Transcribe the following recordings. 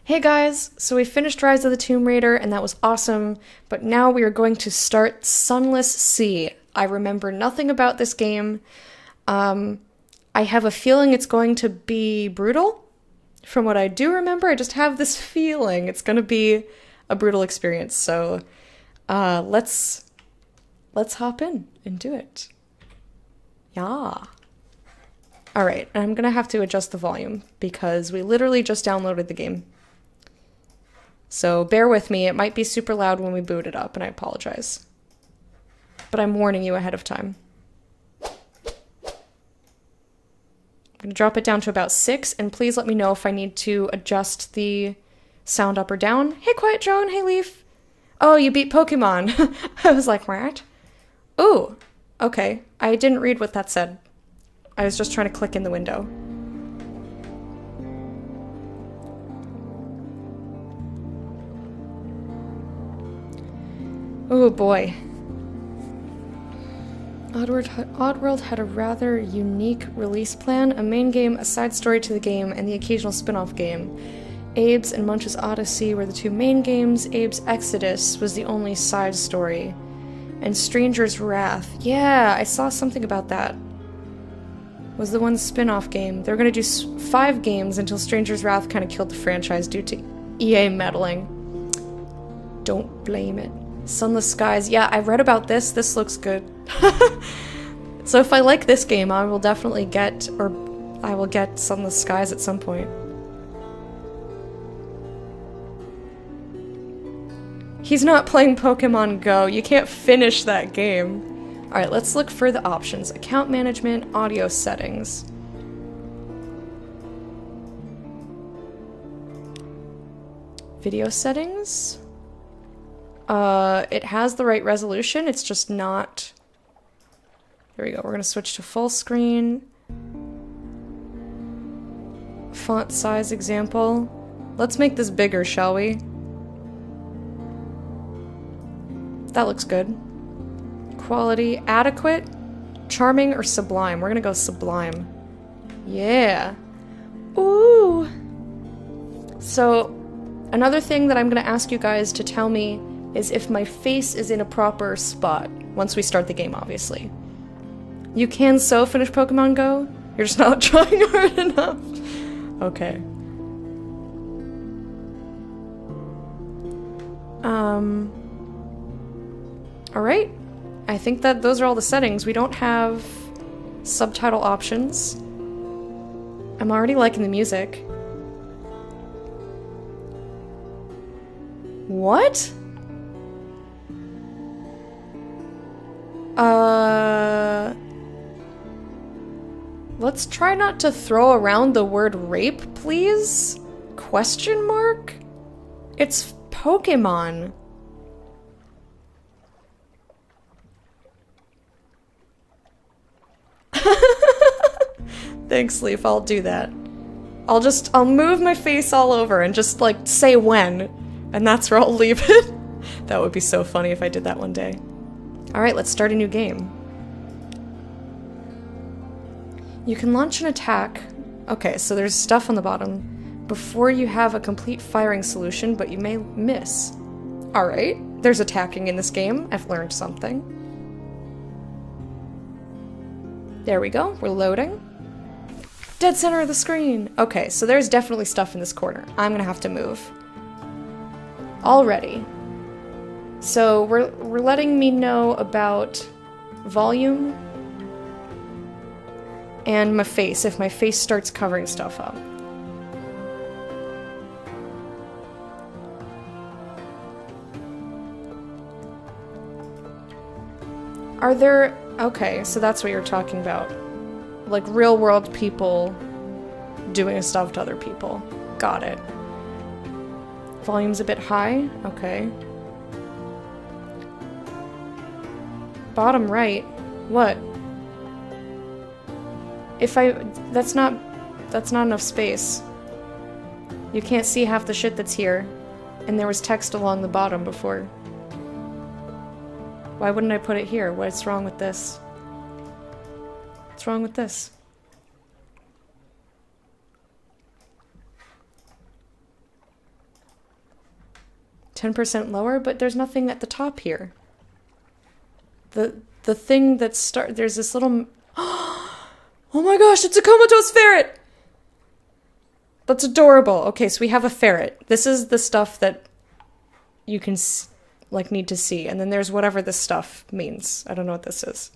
Hey guys, so we finished Rise of the Tomb Raider and that was awesome, but now we are going to start Sunless Sea. I remember nothing about this game. I have a feeling it's going to be brutal. From what I do remember, I just have this feeling it's going to be a brutal experience. So let's hop in and do it. Yeah. All right, and I'm going to have to adjust the volume because we literally just downloaded the game. So bear with me, it might be super loud when we boot it up, and I apologize. But I'm warning you ahead of time. I'm going to drop it down to about 6, and please let me know if I need to adjust the sound up or down. Hey Quiet Drone, hey Leaf. Oh, you beat Pokemon. I was like, what? Ooh, okay. I didn't read what that said. I was just trying to click in the window. Oh boy. Oddworld had a rather unique release plan, a main game, a side story to the game, and the occasional spin-off game. Abe's and Munch's Odyssey were the two main games, Abe's Exodus was the only side story. And Stranger's Wrath, yeah, I saw something about that. Was the one spin-off game. They were gonna do 5 games until Stranger's Wrath kind of killed the franchise due to EA meddling. Don't blame it. Sunless Skies. Yeah, I read about this. This looks good. So if I like this game, I will definitely get Sunless Skies at some point. He's not playing Pokemon Go. You can't finish that game. Alright, let's look for the options. Account management, audio settings. Video settings? It has the right resolution, it's just not... There we go, we're gonna switch to full screen. Font size example. Let's make this bigger, shall we? That looks good. Quality, adequate, charming, or sublime? We're gonna go sublime. Yeah. Ooh! So, another thing that I'm gonna ask you guys to tell me is if my face is in a proper spot, once we start the game, obviously. You can so finish Pokemon Go? You're just not trying hard enough. Okay. Alright. I think that those are all the settings. We don't have subtitle options. I'm already liking the music. What? Let's try not to throw around the word rape, please? Question mark? It's Pokemon. Thanks, Leaf, I'll do that. I'll move my face all over and just, like, say when. And that's where I'll leave it. That would be so funny if I did that one day. Alright, let's start a new game. You can launch an attack. Okay, so there's stuff on the bottom. Before you have a complete firing solution, but you may miss. Alright, there's attacking in this game. I've learned something. There we go, we're loading. Dead center of the screen! Okay, so there's definitely stuff in this corner. I'm gonna have to move. Already. So we're letting me know about volume and my face, if my face starts covering stuff up. Are there... Okay, so that's what you're talking about. Like real world people doing stuff to other people. Got it. Volume's a bit high? Okay. Bottom right? What? That's not enough space. You can't see half the shit that's here. And there was text along the bottom before. Why wouldn't I put it here? What's wrong with this? What's wrong with this? 10% lower, but there's nothing at the top here. The thing that there's this little... Oh my gosh, it's a comatose ferret! That's adorable. Okay, so we have a ferret. This is the stuff that you can, like, need to see. And then there's whatever this stuff means. I don't know what this is.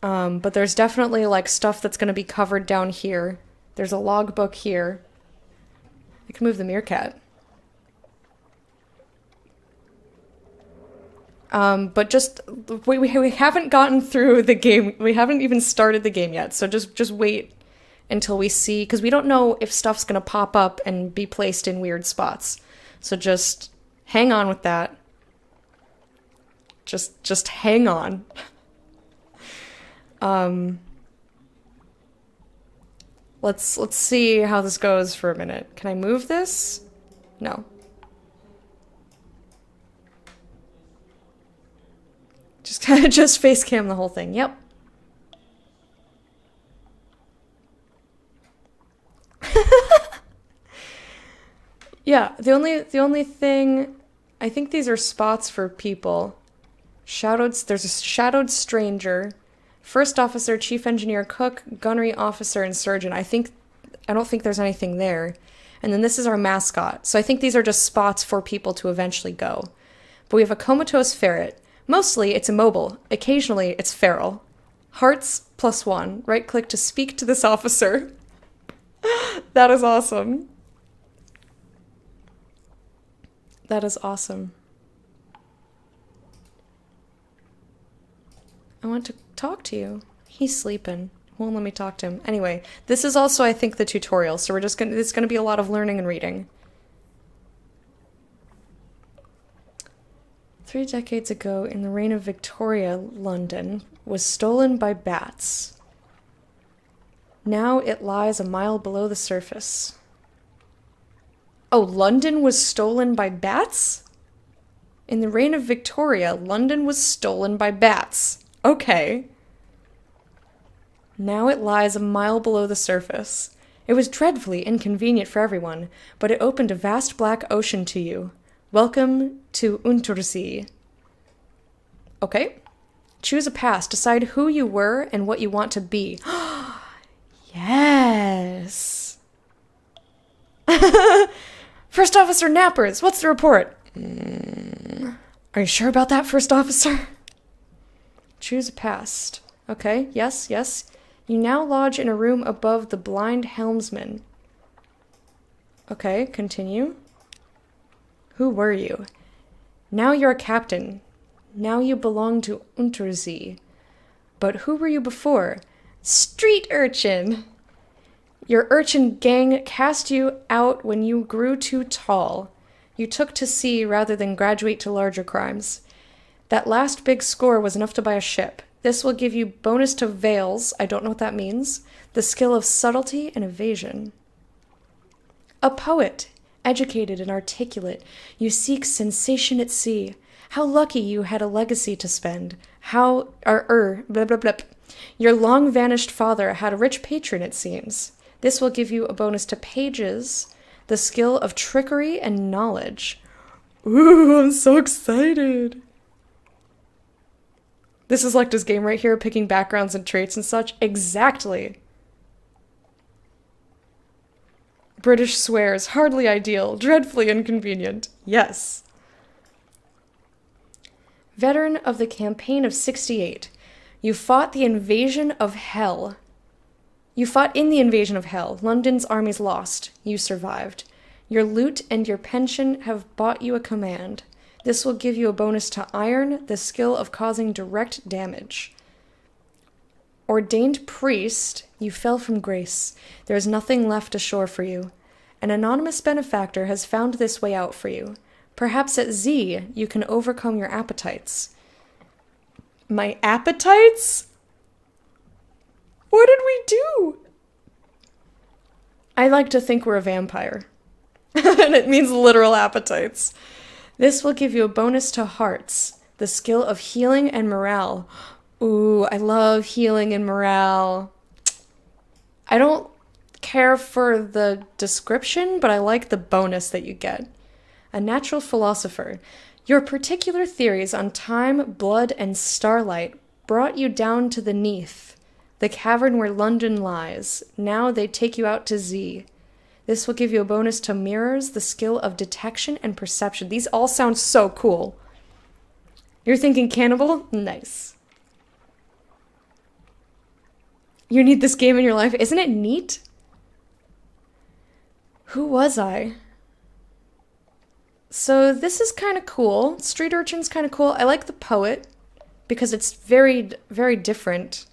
But there's definitely, like, stuff that's going to be covered down here. There's a logbook here. I can move the meerkat. But just, we haven't gotten through the game. We haven't even started the game yet. So just wait until we see, because we don't know if stuff's going to pop up and be placed in weird spots. So just hang on with that. Just hang on. Let's see how this goes for a minute. Can I move this? No. Just face cam the whole thing. Yep. Yeah, the only thing, I think these are spots for people. There's a shadowed stranger, first officer, chief engineer, cook, gunnery officer, and surgeon. I don't think there's anything there. And then this is our mascot. So I think these are just spots for people to eventually go. But we have a comatose ferret. Mostly it's immobile. Occasionally it's feral. Hearts +1. Right click to speak to this officer. That is awesome. That is awesome. I want to talk to you. He's sleeping. Won't let me talk to him. Anyway, this is also, I think, the tutorial, so it's gonna be a lot of learning and reading. 3 decades ago, in the reign of Victoria, London was stolen by bats. Now it lies a mile below the surface. Oh, London was stolen by bats? In the reign of Victoria, London was stolen by bats. Okay. Now it lies a mile below the surface. It was dreadfully inconvenient for everyone, but it opened a vast black ocean to you. Welcome to Untersee. Okay. Choose a past. Decide who you were and what you want to be. Yes. First Officer Nappers, what's the report? Are you sure about that, First Officer? Choose a past. Okay, yes. You now lodge in a room above the blind helmsman. Okay, continue. Who were you? Now you're a captain. Now you belong to Untersee. But who were you before? Street urchin! Your urchin gang cast you out when you grew too tall. You took to sea rather than graduate to larger crimes. That last big score was enough to buy a ship. This will give you bonus to veils, I don't know what that means, the skill of subtlety and evasion. A poet, educated and articulate, you seek sensation at sea. How lucky you had a legacy to spend. Blah, blah, blah. Your long-vanished father had a rich patron, it seems. This will give you a bonus to pages, the skill of trickery and knowledge. Ooh, I'm so excited. This is like this game right here, picking backgrounds and traits and such. Exactly. British swears, hardly ideal, dreadfully inconvenient. Yes. Veteran of the campaign of 68. You fought the invasion of hell. You fought in the invasion of hell. London's armies lost. You survived. Your loot and your pension have bought you a command. This will give you a bonus to iron, the skill of causing direct damage. Ordained priest, you fell from grace. There is nothing left ashore for you. An anonymous benefactor has found this way out for you. Perhaps at Z, you can overcome your appetites. My appetites? What did we do? I like to think we're a vampire. And it means literal appetites. This will give you a bonus to hearts, the skill of healing and morale. Ooh, I love healing and morale. I don't care for the description, but I like the bonus that you get. A natural philosopher. Your particular theories on time, blood, and starlight brought you down to the Neath, the cavern where London lies. Now they take you out to Z. This will give you a bonus to mirrors, the skill of detection and perception. These all sound so cool. You're thinking cannibal? Nice. You need this game in your life. Isn't it neat? Who was I? So this is kind of cool. Street Urchin's kind of cool. I like the poet because it's very, very different.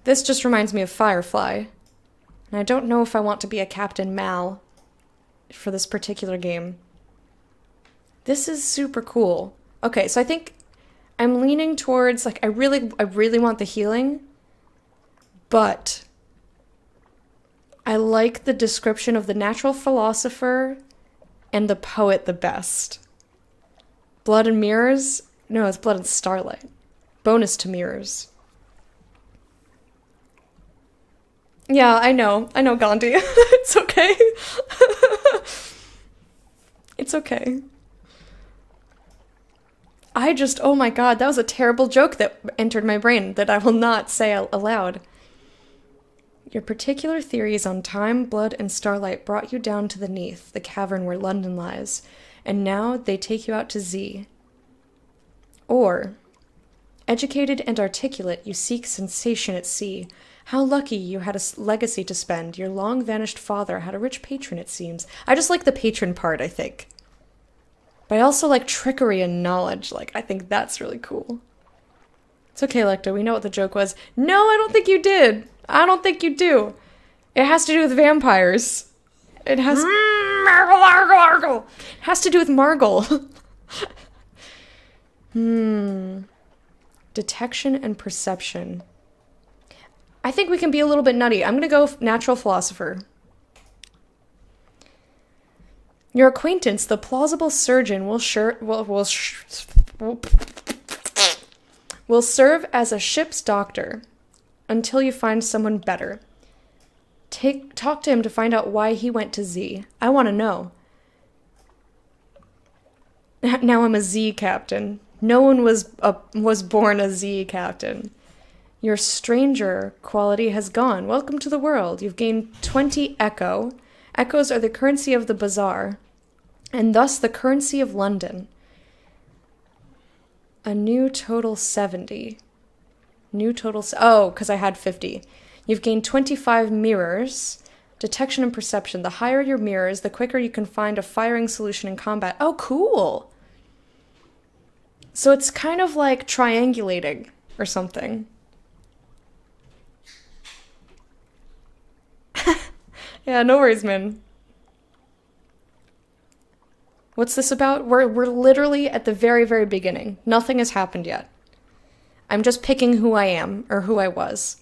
This just reminds me of Firefly. And I don't know if I want to be a Captain Mal for this particular game. This is super cool. Okay, so I think I'm leaning towards, like, I really want the healing, but I like the description of the natural philosopher and the poet the best. Blood and mirrors? No, it's blood and starlight. Bonus to mirrors. Yeah, I know, Gandhi. It's okay. It's okay. Oh my god, that was a terrible joke that entered my brain that I will not say aloud. Your particular theories on time, blood, and starlight brought you down to the Neath, the cavern where London lies, and now they take you out to Z. Or, educated and articulate, you seek sensation at sea. How lucky you had a legacy to spend. Your long-vanished father had a rich patron, it seems. I just like the patron part, I think. But I also like trickery and knowledge. Like, I think that's really cool. It's okay, Lecto, we know what the joke was. No, I don't think you did. I don't think you do. It has to do with vampires. It has... Margle. It has to do with Margle. Detection and perception. I think we can be a little bit nutty. I'm gonna go natural philosopher. Your acquaintance, the plausible surgeon, will serve as a ship's doctor until you find someone better. Talk to him to find out why he went to Z. I want to know. Now I'm a Z captain. No one was born a Z captain. Your stranger quality has gone. Welcome to the world. You've gained 20 echo. Echoes are the currency of the bazaar, and thus the currency of London. A new total 70. Because I had 50. You've gained 25 mirrors. Detection and perception. The higher your mirrors, the quicker you can find a firing solution in combat. Oh, cool! So it's kind of like triangulating or something. Yeah, no worries, man. What's this about? We're literally at the very, very beginning. Nothing has happened yet. I'm just picking who I am, or who I was.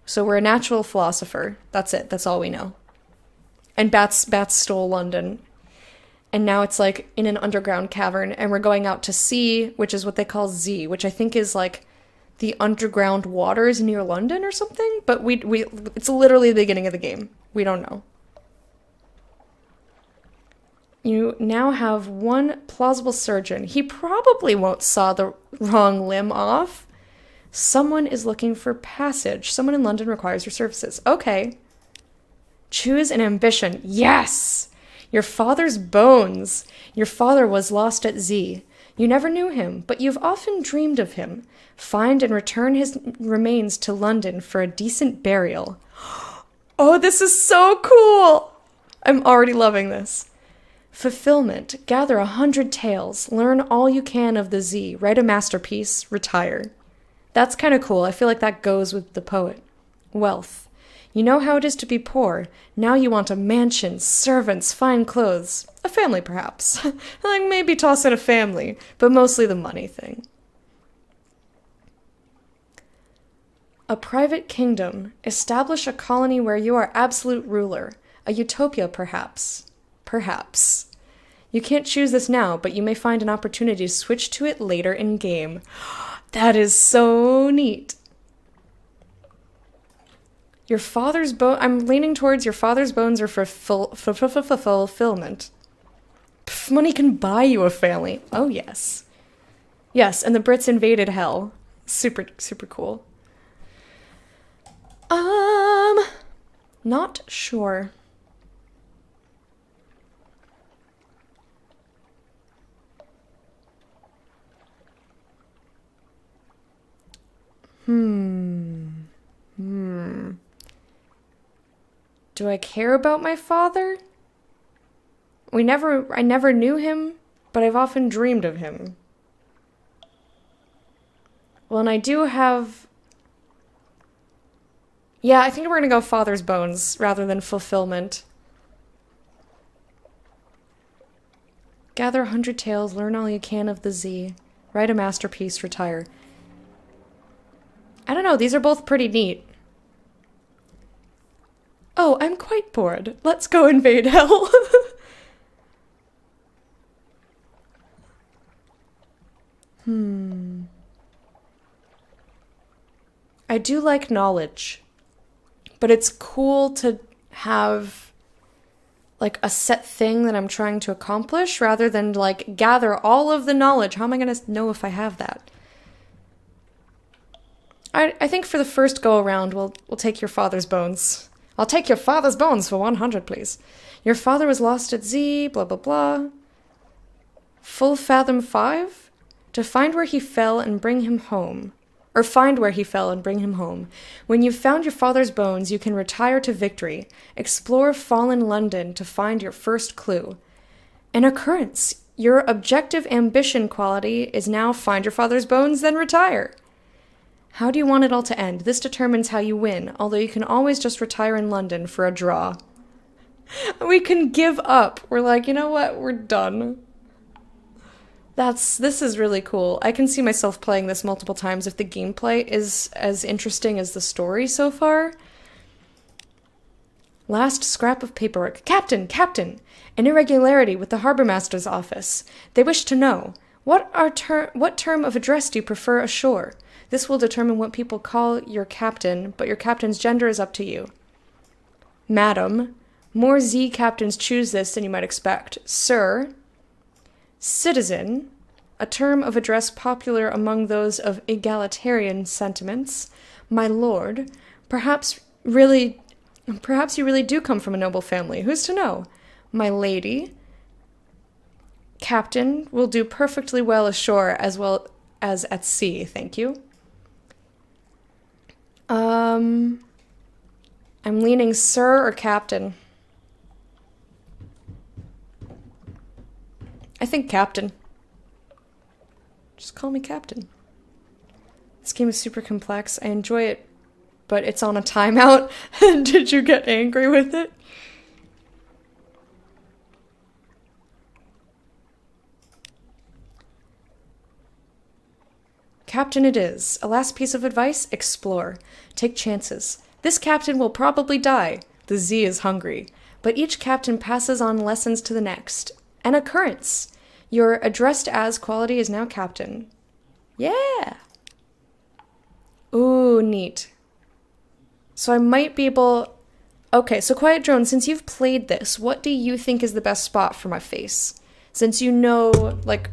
So we're a natural philosopher. That's it. That's all we know. And bats stole London. And now it's like in an underground cavern, and we're going out to sea, which is what they call Z, which I think is like the underground waters near London or something. But it's literally the beginning of the game. We don't know. You now have one plausible surgeon. He probably won't saw the wrong limb off. Someone is looking for passage. Someone in London requires your services. Okay. Choose an ambition. Yes! Your father's bones. Your father was lost at Z. You never knew him, but you've often dreamed of him. Find and return his remains to London for a decent burial. Oh, this is so cool! I'm already loving this. Fulfillment. Gather 100 tales. Learn all you can of the Z. Write a masterpiece. Retire. That's kind of cool. I feel like that goes with the poet. Wealth. You know how it is to be poor. Now you want a mansion, servants, fine clothes. A family, perhaps. Like, maybe toss in a family, but mostly the money thing. A private kingdom. Establish a colony where you are absolute ruler. A utopia, perhaps. Perhaps. You can't choose this now, but you may find an opportunity to switch to it later in game. That is so neat. Your father's bone. I'm leaning towards your father's bones are for fulfillment. Pff, money can buy you a family. Oh, yes. Yes, and the Brits invaded hell. Super, super cool. Not sure. Do I care about my father? I never knew him, but I've often dreamed of him. Well, and I do have... Yeah, I think we're gonna go father's bones rather than fulfillment. Gather 100 tales, learn all you can of the Z. Write a masterpiece, retire. I don't know, these are both pretty neat. Oh, I'm quite bored. Let's go invade hell. I do like knowledge, but it's cool to have like a set thing that I'm trying to accomplish rather than like gather all of the knowledge. How am I going to know if I have that? I think for the first go around, we'll take your father's bones. I'll take your father's bones for 100, please. Your father was lost at Z, blah, blah, blah. Full fathom 5? To find where he fell and bring him home. Or find where he fell and bring him home. When you've found your father's bones, you can retire to victory. Explore fallen London to find your first clue. An occurrence. Your objective ambition quality is now find your father's bones, then retire. How do you want it all to end? This determines how you win, although you can always just retire in London for a draw. We can give up. We're like, you know what? We're done. This is really cool. I can see myself playing this multiple times if the gameplay is as interesting as the story so far. Last scrap of paperwork. Captain! Captain! An irregularity with the harbormaster's office. They wish to know, what term of address do you prefer ashore? This will determine what people call your captain, but your captain's gender is up to you. Madam. More Z captains choose this than you might expect. Sir. Citizen. A term of address popular among those of egalitarian sentiments. My lord. Perhaps you really do come from a noble family. Who's to know? My lady. Captain will do perfectly well ashore as well as at sea, thank you. I'm leaning sir or captain. I think captain. Just call me captain. This game is super complex. I enjoy it, but it's on a timeout. Did you get angry with it? Captain it is. A last piece of advice, explore. Take chances. This captain will probably die. The Z is hungry. But each captain passes on lessons to the next. An occurrence. Your addressed as quality is now captain. Yeah! Ooh, neat. So I might be able... Okay, so Quiet Drone, since you've played this, what do you think is the best spot for my face? Since you know, like,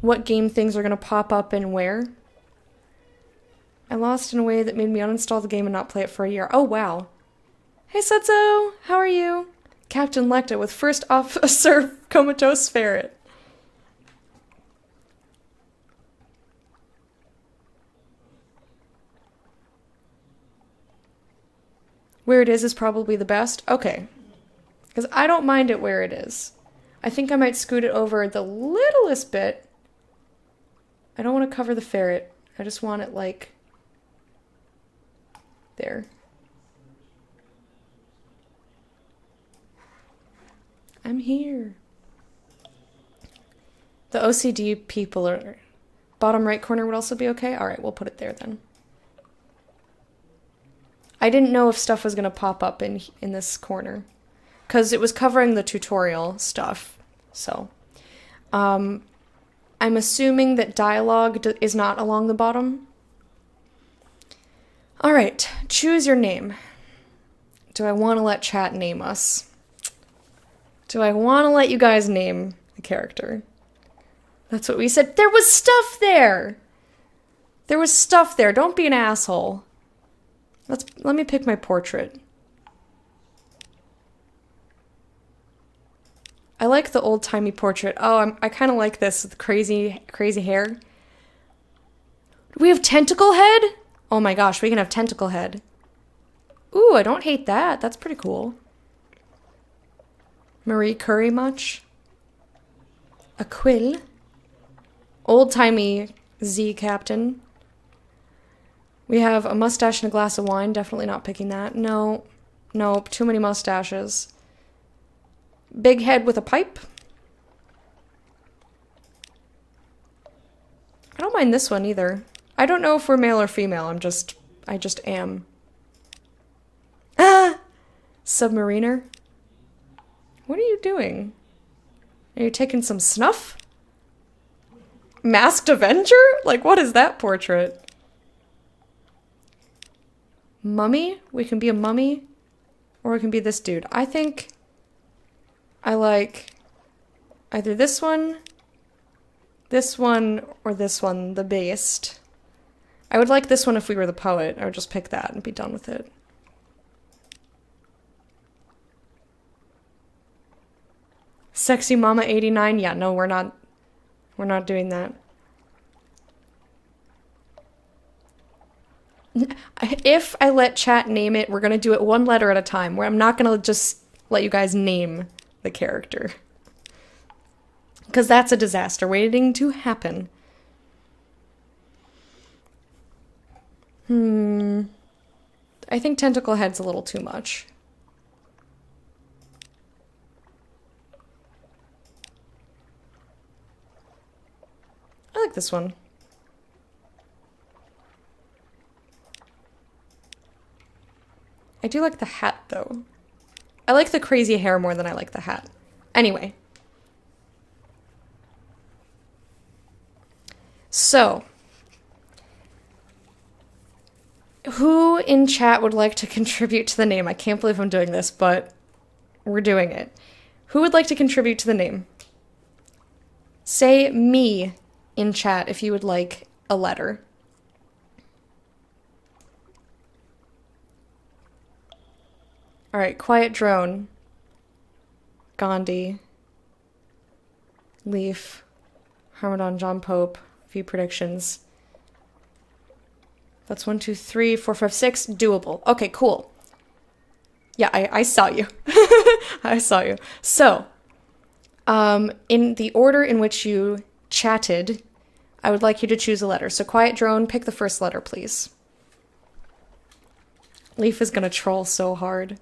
what game things are going to pop up and where. I lost in a way that made me uninstall the game and not play it for a year. Oh, wow. Hey, Setzo! How are you? Captain Lecta with first officer comatose ferret. Where it is probably the best? Okay. Because I don't mind it where it is. I think I might scoot it over the littlest bit. I don't want to cover the ferret. I just want it, like, there. I'm here. The OCD people are... Bottom right corner would also be okay? Alright, we'll put it there then. I didn't know if stuff was going to pop up in this corner. Because it was covering the tutorial stuff. So. I'm assuming that dialogue is not along the bottom. All right, choose your name. Do I want to let chat name us? Do I want to let you guys name the character? That's what we said. There was stuff there! There was stuff there. Don't be an asshole. Let me pick my portrait. I like the old-timey portrait. Oh, I kind of like this with crazy hair. Do we have tentacle head? Oh my gosh, we can have tentacle head. Ooh, I don't hate that. That's pretty cool. Marie Curie much? A quill? Old-timey Z captain. We have a mustache and a glass of wine. Definitely not picking that. No. Nope. Too many mustaches. Big head with a pipe. I don't mind this one either. I don't know if we're male or female. I just am. Ah! Submariner. What are you doing? Are you taking some snuff? Masked Avenger? Like, what is that portrait? Mummy? We can be a mummy. Or we can be this dude. I think I like either this one, or this one the biggest. I would like this one if we were the poet. I would just pick that and be done with it. Sexy Mama 89? Yeah, no, we're not doing that. If I let chat name it, we're gonna do it one letter at a time, where I'm not gonna just let you guys name the character. Because that's a disaster waiting to happen. I think tentacle head's a little too much. I like this one. I do like the hat, though. I like the crazy hair more than I like the hat. Anyway. So. Who in chat would like to contribute to the name? I can't believe I'm doing this, but we're doing it. Who would like to contribute to the name? Say me in chat if you would like a letter. All right, Quiet Drone, Gandhi, Leaf, Harmadon, John Pope, few predictions. That's 1, 2, 3, 4, 5, 6. Doable. Okay, cool. Yeah, I saw you. I saw you. So, in the order in which you chatted, I would like you to choose a letter. So, Quiet Drone, pick the first letter, please. Leaf is gonna troll so hard.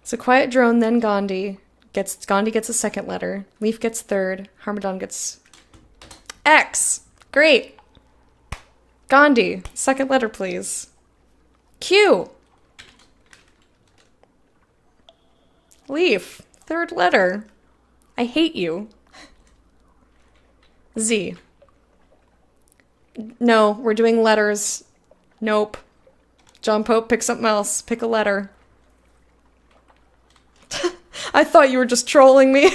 So Quiet Drone, then Gandhi. Gandhi gets a second letter. Leaf gets third. Harmadon gets X. Great. Gandhi, second letter, please. Q. Leaf, third letter. I hate you. Z. No, we're doing letters. Nope. John Pope, pick something else. Pick a letter. I thought you were just trolling me.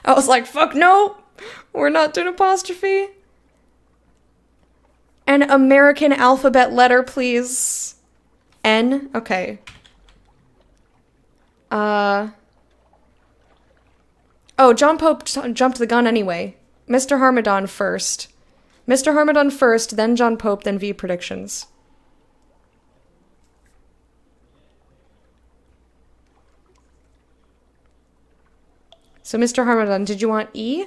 I was like, fuck no, we're not doing apostrophe. An American alphabet letter, please. N? Okay. Oh, John Pope jumped the gun anyway. Mr. Harmadon first. Mr. Harmadon first, then John Pope, then V predictions. So, Mr. Harmadon, did you want E?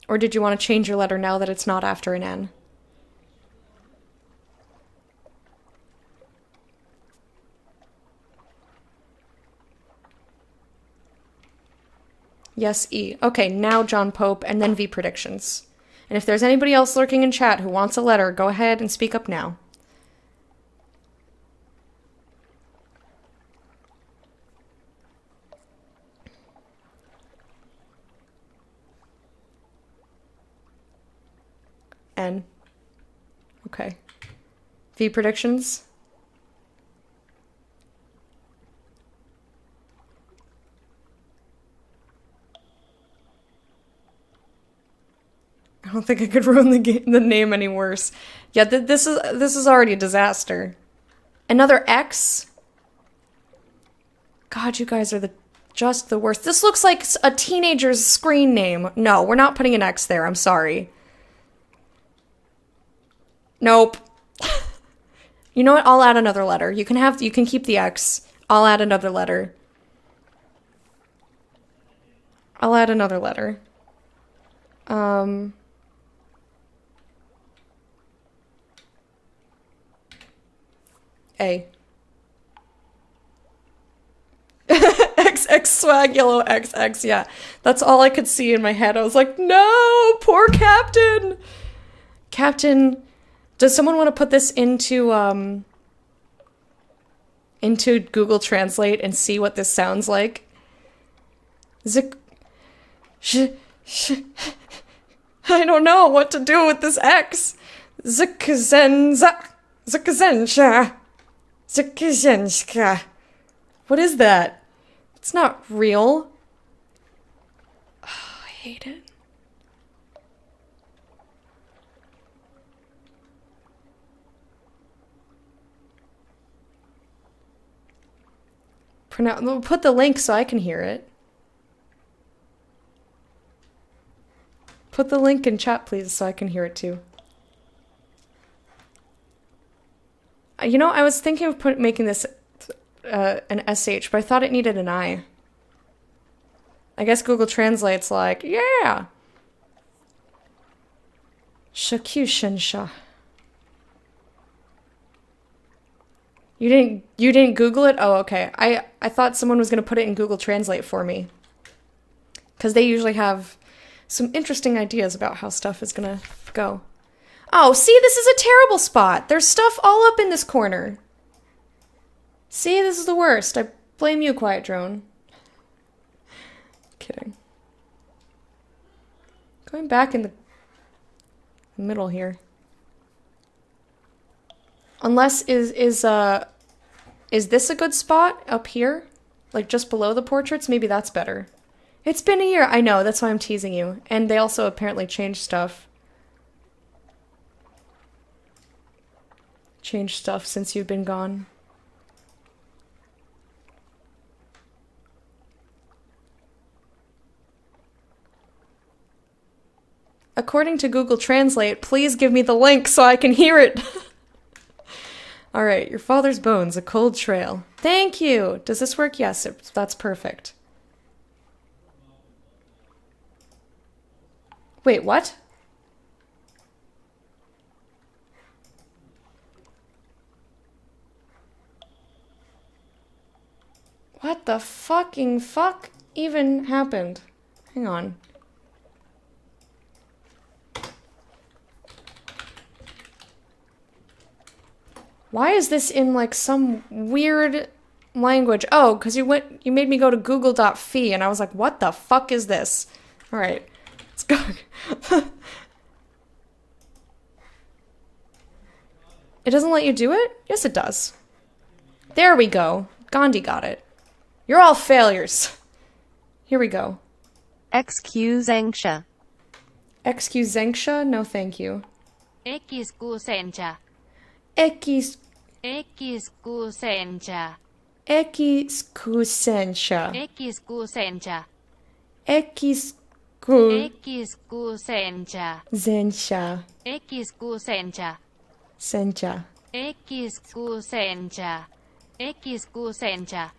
Or did you want to change your letter now that it's not after an N? Yes, E. Okay, now John Pope, and then V predictions. And if there's anybody else lurking in chat who wants a letter, go ahead and speak up now. N. Okay. V predictions? I don't think I could ruin the name any worse. Yeah, this is already a disaster. Another X? God, you guys are just the worst. This looks like a teenager's screen name. No, we're not putting an X there. I'm sorry. Nope. You know what? I'll add another letter. You can keep the X. I'll add another letter. I'll add another letter. A. XX swag yellow XX, yeah. That's all I could see in my head. I was like, no, poor Captain. Captain, does someone want to put this into Google Translate and see what this sounds like? I don't know what to do with this X. Zkazensha. What is that? It's not real. Oh, I hate it. Put the link so I can hear it. Put the link in chat, please, so I can hear it too. You know, I was thinking of making this an SH, but I thought it needed an I. I guess Google Translate's like, yeah. Shakushensha. You didn't Google it? Oh, okay. I thought someone was gonna put it in Google Translate for me. Because they usually have some interesting ideas about how stuff is gonna go. Oh, see, this is a terrible spot. There's stuff all up in this corner. See, this is the worst. I blame you, Quiet Drone. Kidding. Going back in the middle here. Unless is this a good spot up here? Like just below the portraits? Maybe that's better. It's been a year. I know, that's why I'm teasing you. And they also apparently changed stuff. Changed stuff since you've been gone. According to Google Translate, please give me the link so I can hear it. Alright, your father's bones, a cold trail. Thank you! Does this work? Yes, that's perfect. Wait, what? What the fucking fuck even happened? Hang on. Why is this in like some weird language? Oh, because you made me go to google.fi and I was like, what the fuck is this? Alright, let's go. It doesn't let you do it? Yes, it does. There we go. Gandhi got it. You're all failures. Here we go. Excusentia. Excusentia? No, thank you. Excusentia. Excusentia. Excusentia. Excusentia. Excusentia. Excusentia. Excusentia. Excusentia. Excusentia. Sentia. Excusentia. Excusentia.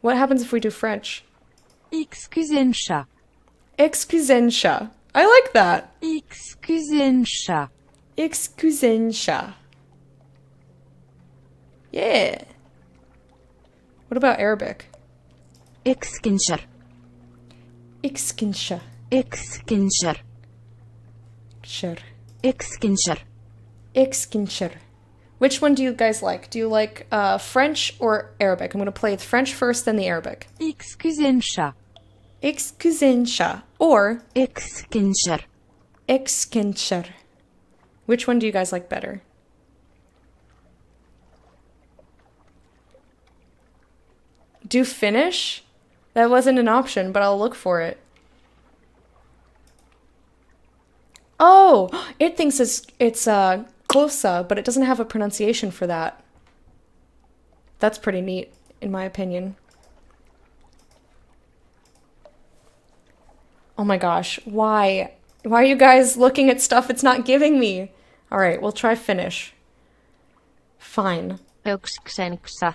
What happens if we do French? Excusentia. Excusentia. I like that. Excusentia. Excusentia. Yeah. What about Arabic? Exkinshir. Exkinshir. Exkinshir. Shir. Exkinshir. Exkinshir. Which one do you guys like? Do you like French or Arabic? I'm going to play the French first, then the Arabic. Excusentia. Excusentia. Or Exkinshir. Exkinshir. Which one do you guys like better? Do Finnish? That wasn't an option, but I'll look for it. Oh, it thinks it's kosa, but it doesn't have a pronunciation for that. That's pretty neat, in my opinion. Oh my gosh, why? Why are you guys looking at stuff it's not giving me? All right, we'll try Finnish. Fine. Ökskensä.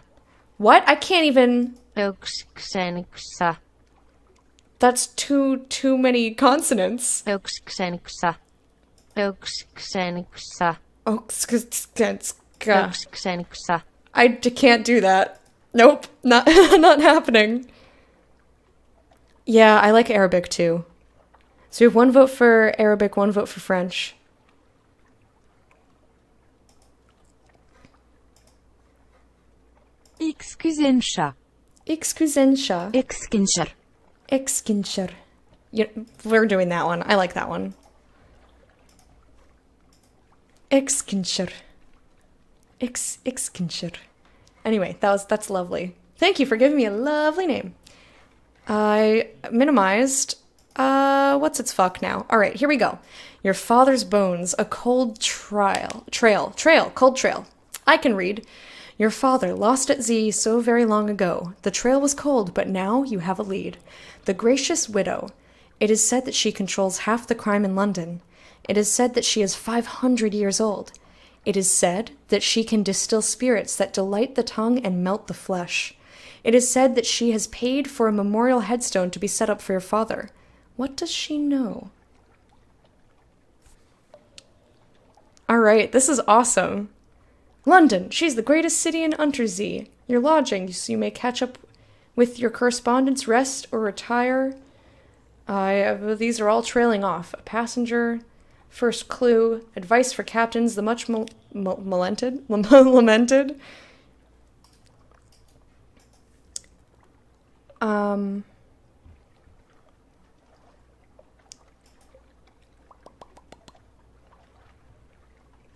What? I can't even. Ökskensä. That's too many consonants. Ökskensä. Ökskensä. Okskskska. Ökskensä. I can't do that. Nope, not not happening. Yeah, I like Arabic too. So we have one vote for Arabic, one vote for French. Excusensha. Excusensha. Exkinshar. Exkinshar. Yeah, we're doing that one. I like that one. Exkinshar. Exkinshar. Anyway, that's lovely. Thank you for giving me a lovely name. I minimized. What's its fuck now? All right, here we go. Your father's bones, a cold cold trail. I can read. Your father lost at Z so very long ago. The trail was cold, but now you have a lead. The gracious widow. It is said that she controls half the crime in London. It is said that she is 500 years old. It is said that she can distill spirits that delight the tongue and melt the flesh. It is said that she has paid for a memorial headstone to be set up for your father. What does she know? All right, this is awesome. London, she's the greatest city in Untersee. Your lodging, so you may catch up with your correspondence, rest, or retire. These are all trailing off. A passenger, first clue, advice for captains, the much lamented.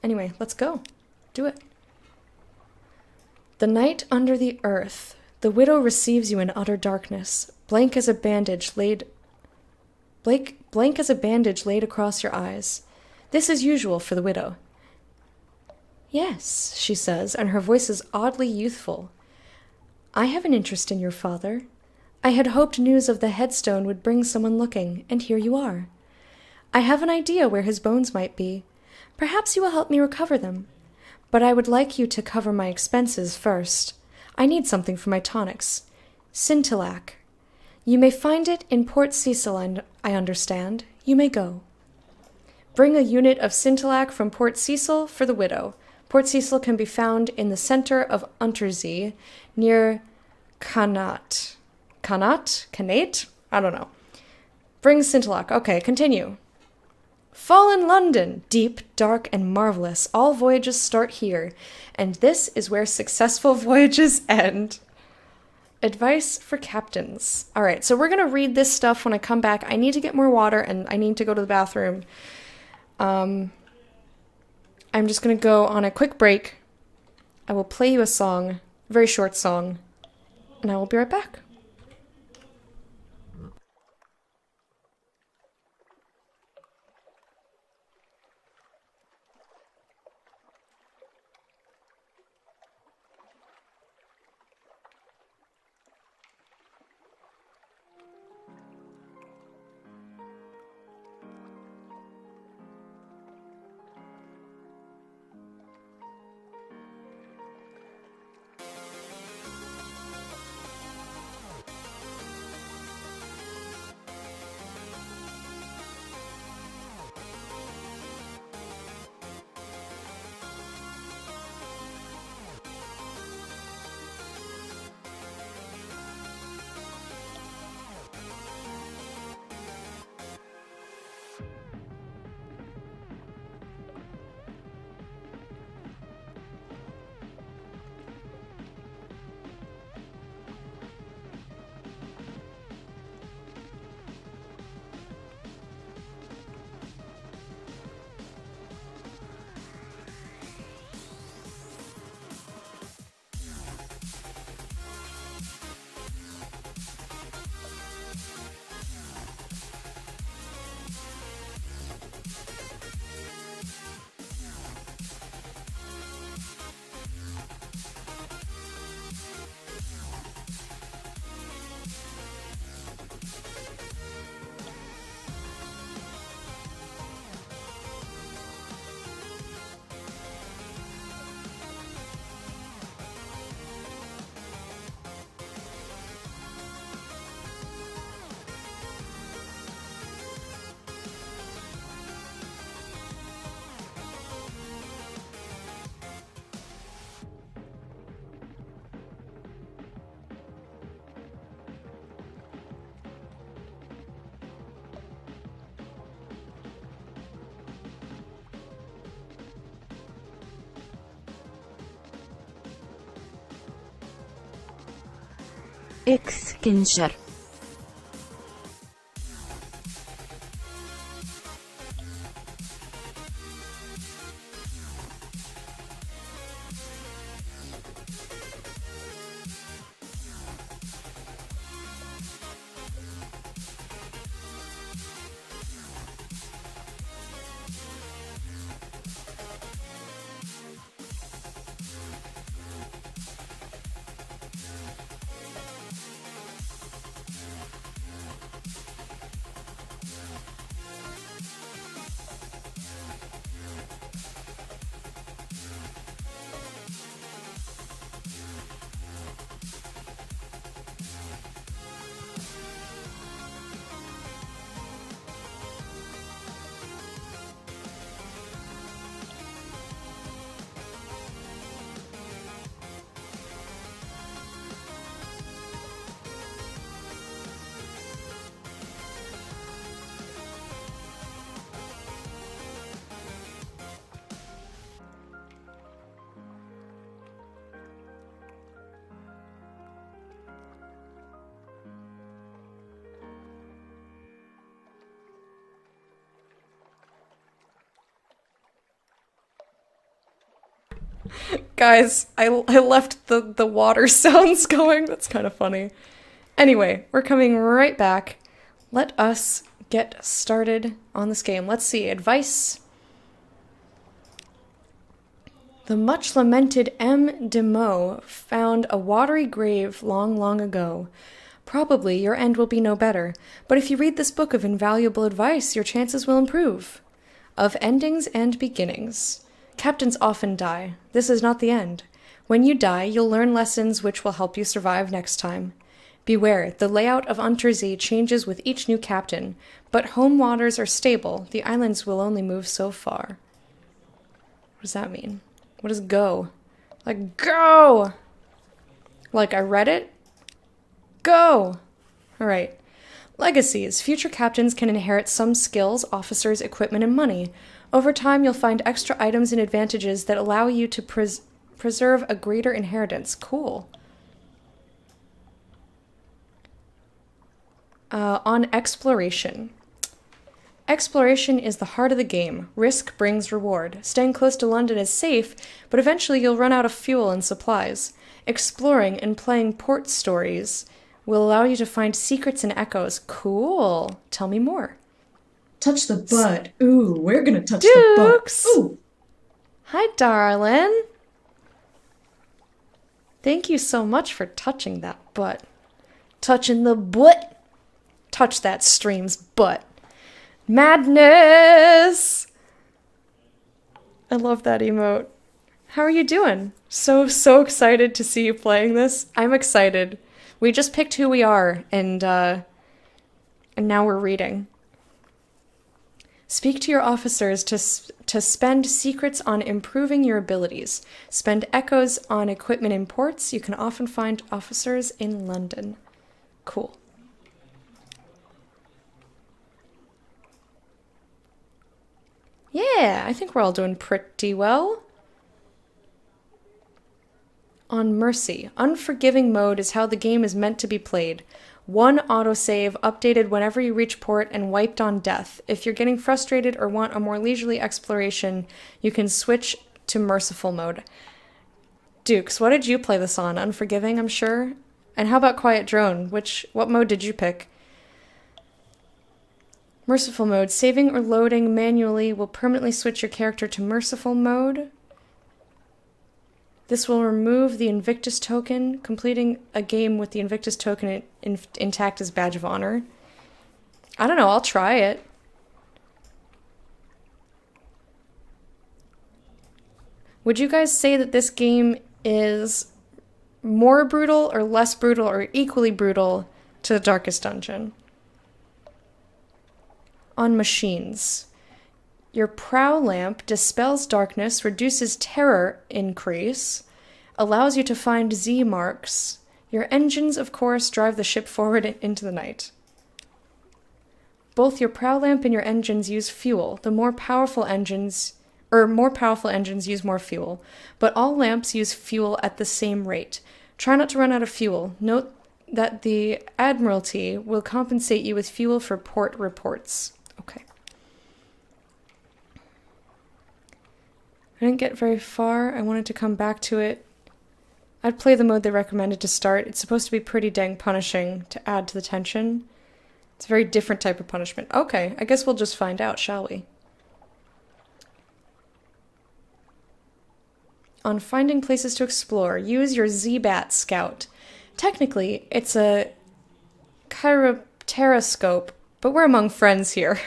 Anyway, let's go. Do it. The night under the earth. The widow receives you in utter darkness, blank as a bandage laid across your eyes. This is usual for the widow. Yes, she says, and her voice is oddly youthful. I have an interest in your father. I had hoped news of the headstone would bring someone looking, and here you are. I have an idea where his bones might be. Perhaps you will help me recover them. But I would like you to cover my expenses first. I need something for my tonics. Scintillac. You may find it in Port Cecil, I understand. You may go. Bring a unit of Scintillac from Port Cecil for the widow. Port Cecil can be found in the center of Untersee, near Kanat. Kanate? I don't know. Bring Scintillac. Okay, continue. Fallen London, deep, dark, and marvelous. All voyages start here, and this is where successful voyages end. Advice for captains. All right, so we're going to read this stuff when I come back. I need to get more water, and I need to go to the bathroom. I'm just going to go on a quick break. I will play you a song, a very short song, and I will be right back. Exkincher. Guys, I left the water sounds going. That's kind of funny. Anyway, we're coming right back. Let us get started on this game. Let's see. Advice. The much lamented M. de Meaux found a watery grave long, long ago. Probably your end will be no better, but if you read this book of invaluable advice, your chances will improve. Of endings and beginnings. Captains often die. This is not the end. When you die, you'll learn lessons which will help you survive next time. Beware, the layout of Untersee changes with each new captain, but home waters are stable. The islands will only move so far. What does that mean? What is go? Like, go! Like, I read it? Go! Alright. Legacies. Future captains can inherit some skills, officers, equipment, and money. Over time, you'll find extra items and advantages that allow you to preserve a greater inheritance. Cool. On exploration. Exploration is the heart of the game. Risk brings reward. Staying close to London is safe, but eventually you'll run out of fuel and supplies. Exploring and playing port stories will allow you to find secrets and echoes. Cool. Tell me more. Touch the butt. Ooh, we're gonna touch the butt. Dukes! Ooh. Hi, darling. Thank you so much for touching that butt. Touching the butt. Touch that stream's butt. Madness! I love that emote. How are you doing? So excited to see you playing this. I'm excited. We just picked who we are, and now we're reading. Speak to your officers to spend secrets on improving your abilities. Spend echoes on equipment imports. You can often find officers in London. Cool. Yeah, I think we're all doing pretty well. On Mercy. Unforgiving mode is how the game is meant to be played. One autosave updated whenever you reach port and wiped on death. If you're getting frustrated or want a more leisurely exploration, you can switch to merciful mode. Dukes, what did you play this on? Unforgiving, I'm sure? And how about Quiet Drone? What mode did you pick? Merciful mode. Saving or loading manually will permanently switch your character to merciful mode. This will remove the Invictus token. Completing a game with the Invictus token intact as badge of honor. I don't know, I'll try it. Would you guys say that this game is more brutal or less brutal or equally brutal to the Darkest Dungeon? On machines. Your prow lamp dispels darkness, reduces terror increase, allows you to find Z marks. Your engines, of course, drive the ship forward into the night. Both your prow lamp and your engines use fuel. The more powerful engines use more fuel, but all lamps use fuel at the same rate. Try not to run out of fuel. Note that the Admiralty will compensate you with fuel for port reports. Okay. I didn't get very far. I wanted to come back to it. I'd play the mode they recommended to start. It's supposed to be pretty dang punishing to add to the tension. It's a very different type of punishment. Okay, I guess we'll just find out, shall we? On finding places to explore, use your Z-Bat Scout. Technically, it's a chiropteroscope, but we're among friends here.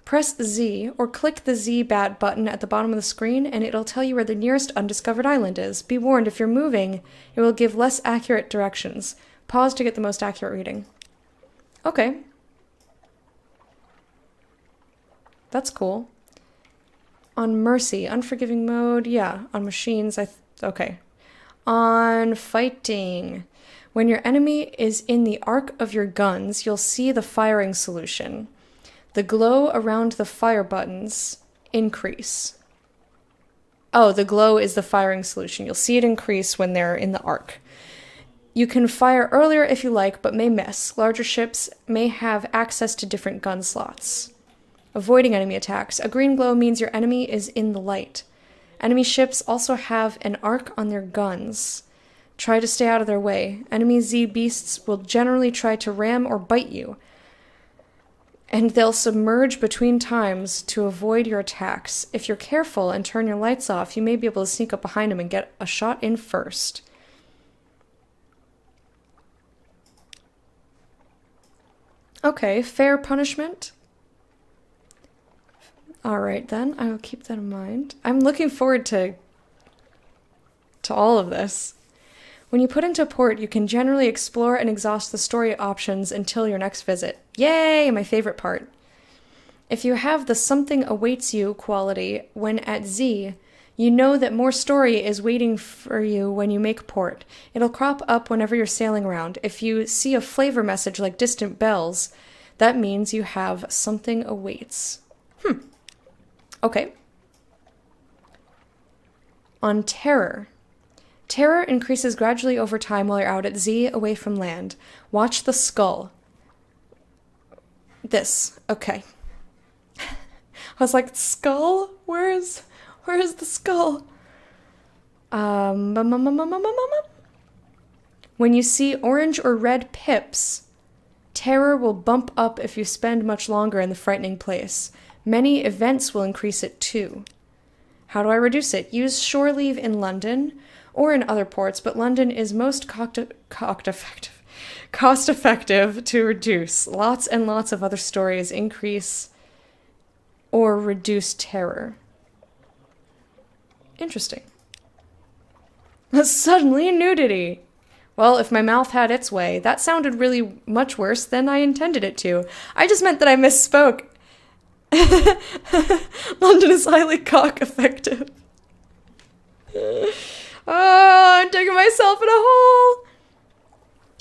Press Z or click the Z-Bat button at the bottom of the screen and it'll tell you where the nearest undiscovered island is. Be warned, if you're moving, it will give less accurate directions. Pause to get the most accurate reading. Okay. That's cool. On Mercy, Unforgiving mode, yeah. On Machines, okay. On Fighting, when your enemy is in the arc of your guns, you'll see the firing solution. The glow around the fire buttons increase. Oh, the glow is the firing solution. You'll see it increase when they're in the arc. You can fire earlier if you like, but may miss. Larger ships may have access to different gun slots. Avoiding enemy attacks. A green glow means your enemy is in the light. Enemy ships also have an arc on their guns. Try to stay out of their way. Enemy Z-beasts will generally try to ram or bite you, and they'll submerge between times to avoid your attacks. If you're careful and turn your lights off, you may be able to sneak up behind them and get a shot in first. Okay, fair punishment. Alright then, I will keep that in mind. I'm looking forward to all of this. When you put into port, you can generally explore and exhaust the story options until your next visit. Yay! My favorite part. If you have the something awaits you quality when at Z, you know that more story is waiting for you when you make port. It'll crop up whenever you're sailing around. If you see a flavor message like distant bells, that means you have something awaits. Okay. On Terror. Terror increases gradually over time while you're out at Z away from land. Watch the skull. This. Okay. I was like, skull? Where is the skull? When you see orange or red pips, terror will bump up if you spend much longer in the frightening place. Many events will increase it too. How do I reduce it? Use shore leave in London or in other ports, but London is most cost-effective to reduce. Lots and lots of other stories increase or reduce terror. Interesting. Suddenly nudity. Well, if my mouth had its way, that sounded really much worse than I intended it to. I just meant that I misspoke. London is highly cock-effective. Oh, I'm digging myself in a hole!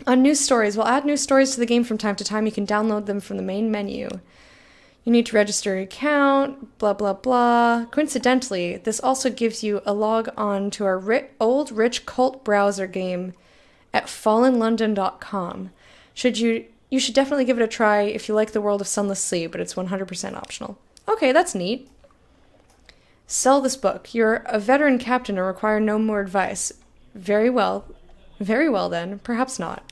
On news stories, we'll add news stories to the game from time to time. You can download them from the main menu. You need to register your account, blah, blah, blah. Coincidentally, this also gives you a log on to our old rich cult browser game at fallenlondon.com. You should definitely give it a try if you like the world of Sunless Sea, but it's 100% optional. Okay, that's neat. Sell this book. You're a veteran captain and require no more advice. Very well. Very well then. Perhaps not.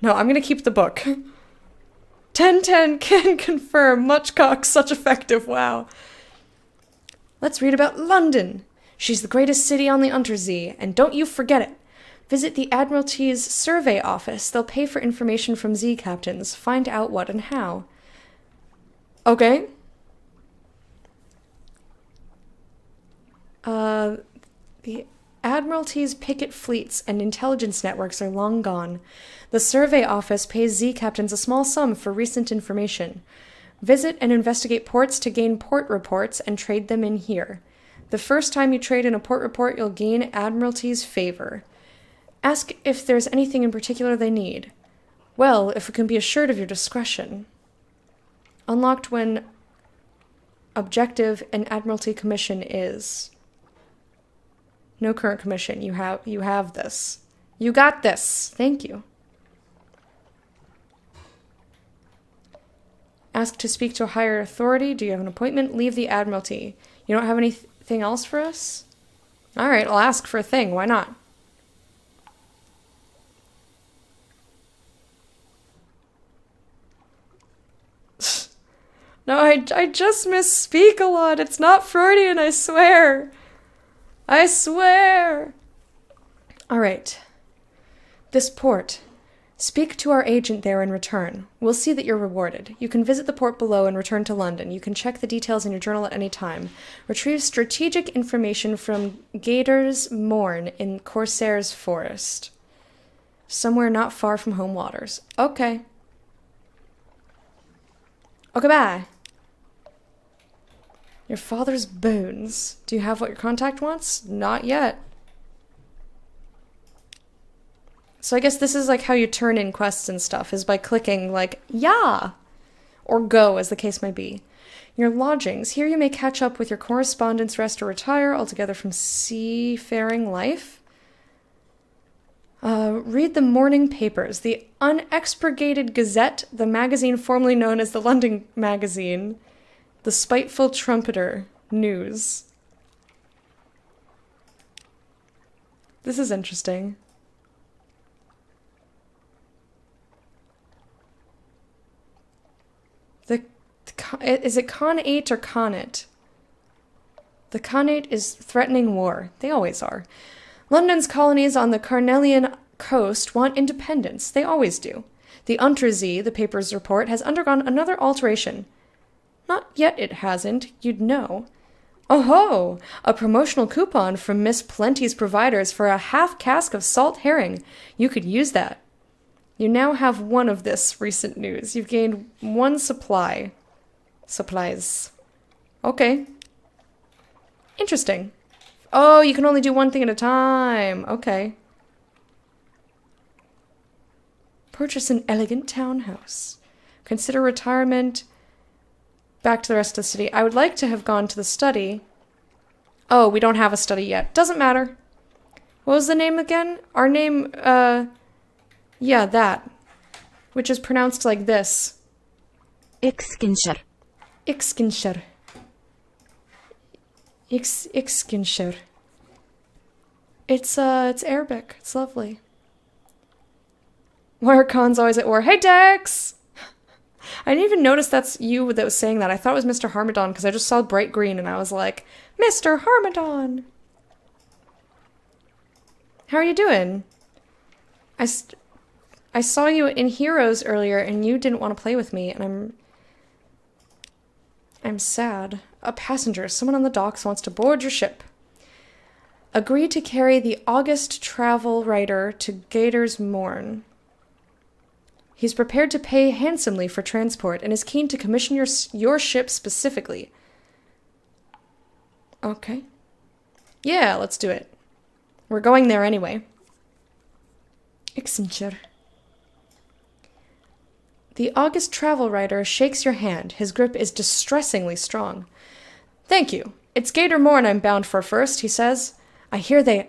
No, I'm going to keep the book. 1010 can confirm. Much cock, such effective. Wow. Let's read about London. She's the greatest city on the Untersee, and don't you forget it. Visit the Admiralty's survey office. They'll pay for information from Z captains. Find out what and how. Okay. The Admiralty's picket fleets and intelligence networks are long gone. The survey office pays Z captains a small sum for recent information. Visit and investigate ports to gain port reports and trade them in here. The first time you trade in a port report, you'll gain Admiralty's favor. Ask if there's anything in particular they need. Well, if it can be assured of your discretion. Unlocked when objective an Admiralty commission is. No current commission. You have this. You got this. Thank you. Ask to speak to a higher authority. Do you have an appointment? Leave the Admiralty. You don't have anything else for us? All right, I'll ask for a thing. Why not? No, I just misspeak a lot. It's not Freudian, I swear. I swear. All right. This port. Speak to our agent there in return. We'll see that you're rewarded. You can visit the port below and return to London. You can check the details in your journal at any time. Retrieve strategic information from Gator's Morn in Corsair's Forest. Somewhere not far from home waters. Okay. Okay, bye. Your father's bones. Do you have what your contact wants? Not yet. So I guess this is like how you turn in quests and stuff, is by clicking like, yeah, or go, as the case may be. Your lodgings. Here you may catch up with your correspondence, rest, or retire altogether from seafaring life. Read the morning papers. The Unexpurgated Gazette, the magazine formerly known as the London Magazine. The Spiteful Trumpeter. News. This is interesting. Is it Khanate or Khanate? The Khanate is threatening war. They always are. London's colonies on the Carnelian coast want independence. They always do. The Untersee, the paper's report, has undergone another alteration. Not yet it hasn't. You'd know. Oh ho! A promotional coupon from Miss Plenty's providers for a half cask of salt herring. You could use that. You now have one of this recent news. You've gained one supply. Supplies. Okay. Interesting. Oh, you can only do one thing at a time. Okay. Purchase an elegant townhouse. Consider retirement. Back to the rest of the city. I would like to have gone to the study. Oh, we don't have a study yet. Doesn't matter. What was the name again? Our name, yeah, that. Which is pronounced like this. Ixkinshire. Ixkinshire. Ixkinshire. It's Arabic. It's lovely. Why are cons always at war? Hey, Dex! I didn't even notice that's you that was saying that. I thought it was Mr. Harmadon because I just saw bright green and I was like, Mr. Harmadon! How are you doing? I saw you in Heroes earlier and you didn't want to play with me and I'm sad. A passenger, someone on the docks wants to board your ship. Agree to carry the August travel writer to Gator's Morn. He's prepared to pay handsomely for transport and is keen to commission your ship specifically. Okay. Yeah, let's do it. We're going there anyway. Ixencher. The August travel writer shakes your hand. His grip is distressingly strong. Thank you. It's Gator Morn I'm bound for first, he says. I hear they...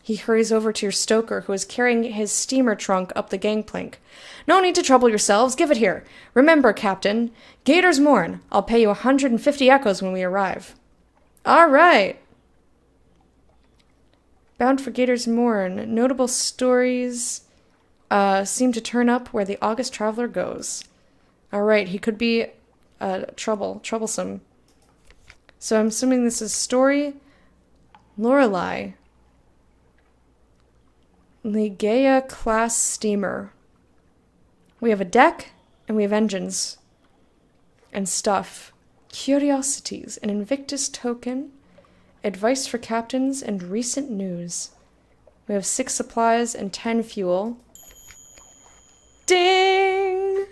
He hurries over to your stoker, who is carrying his steamer trunk up the gangplank. No need to trouble yourselves. Give it here. Remember, Captain, Gator's Morn. I'll pay you 150 echoes when we arrive. All right. Bound for Gator's Morn. Notable stories seem to turn up where the August traveler goes. All right, he could be troublesome. So I'm assuming this is story. Lorelei. Ligea class steamer. We have a deck, and we have engines. And stuff. Curiosities, an Invictus token, advice for captains, and recent news. We have 6 supplies and 10 fuel. Ding!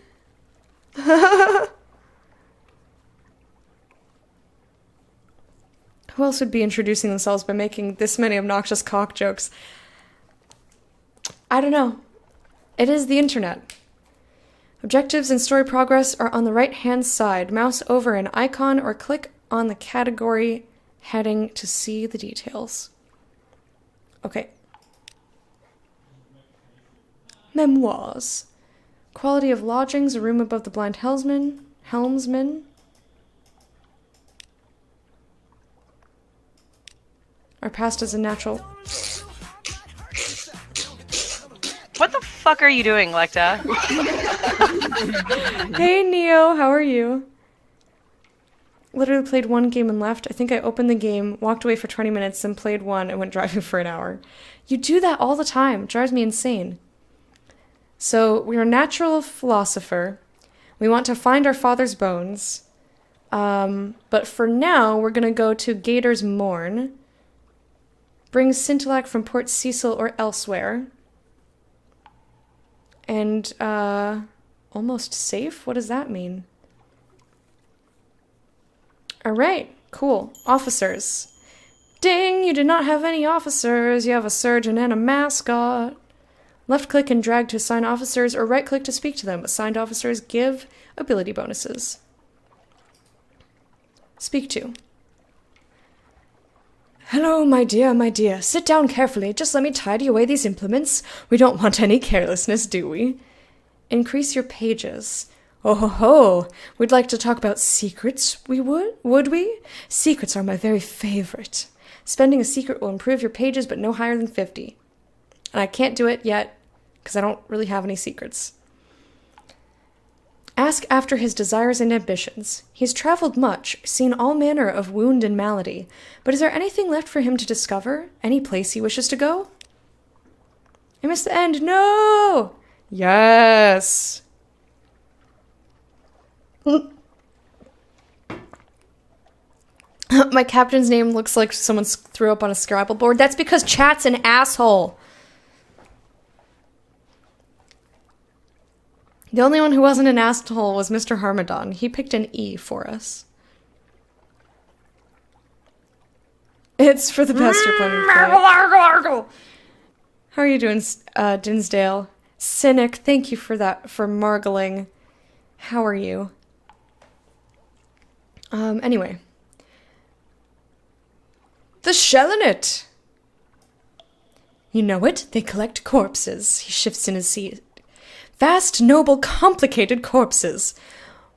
Who else would be introducing themselves by making this many obnoxious cock jokes? I don't know. It is the internet. Objectives and story progress are on the right-hand side. Mouse over an icon or click on the category heading to see the details. Okay. Memoirs. Quality of lodgings, a room above the blind helmsman. Are passed as a natural... What the fuck are you doing, Lecta? Hey, Neo, how are you? Literally played one game and left. I think I opened the game, walked away for 20 minutes, then played one and went driving for an hour. You do that all the time. It drives me insane. So, we're a natural philosopher. We want to find our father's bones. But for now, we're going to go to Gator's Mourn. Bring Scintillac from Port Cecil or elsewhere. And, almost safe? What does that mean? Alright, cool. Officers. Ding! You do not have any officers. You have a surgeon and a mascot. Left click and drag to assign officers, or right click to speak to them. Assigned officers give ability bonuses. Speak to. Hello, my dear, my dear. Sit down carefully. Just let me tidy away these implements. We don't want any carelessness, do we? Increase your pages. Oh ho ho! We'd like to talk about secrets, would we? Secrets are my very favorite. Spending a secret will improve your pages, but no higher than 50. And I can't do it yet, because I don't really have any secrets. Ask after his desires and ambitions. He's traveled much, seen all manner of wound and malady, but is there anything left for him to discover? Any place he wishes to go? I missed the end. No! Yes! My captain's name looks like someone threw up on a Scrabble board. That's because chat's an asshole. The only one who wasn't an asshole was Mr. Harmadon. He picked an E for us. It's for the best you're planning to play. How are you doing, Dinsdale? Cynic, thank you for that, for margling. How are you? Anyway. The Shelinet! You know it? They collect corpses. He shifts in his seat. Vast, noble, complicated corpses.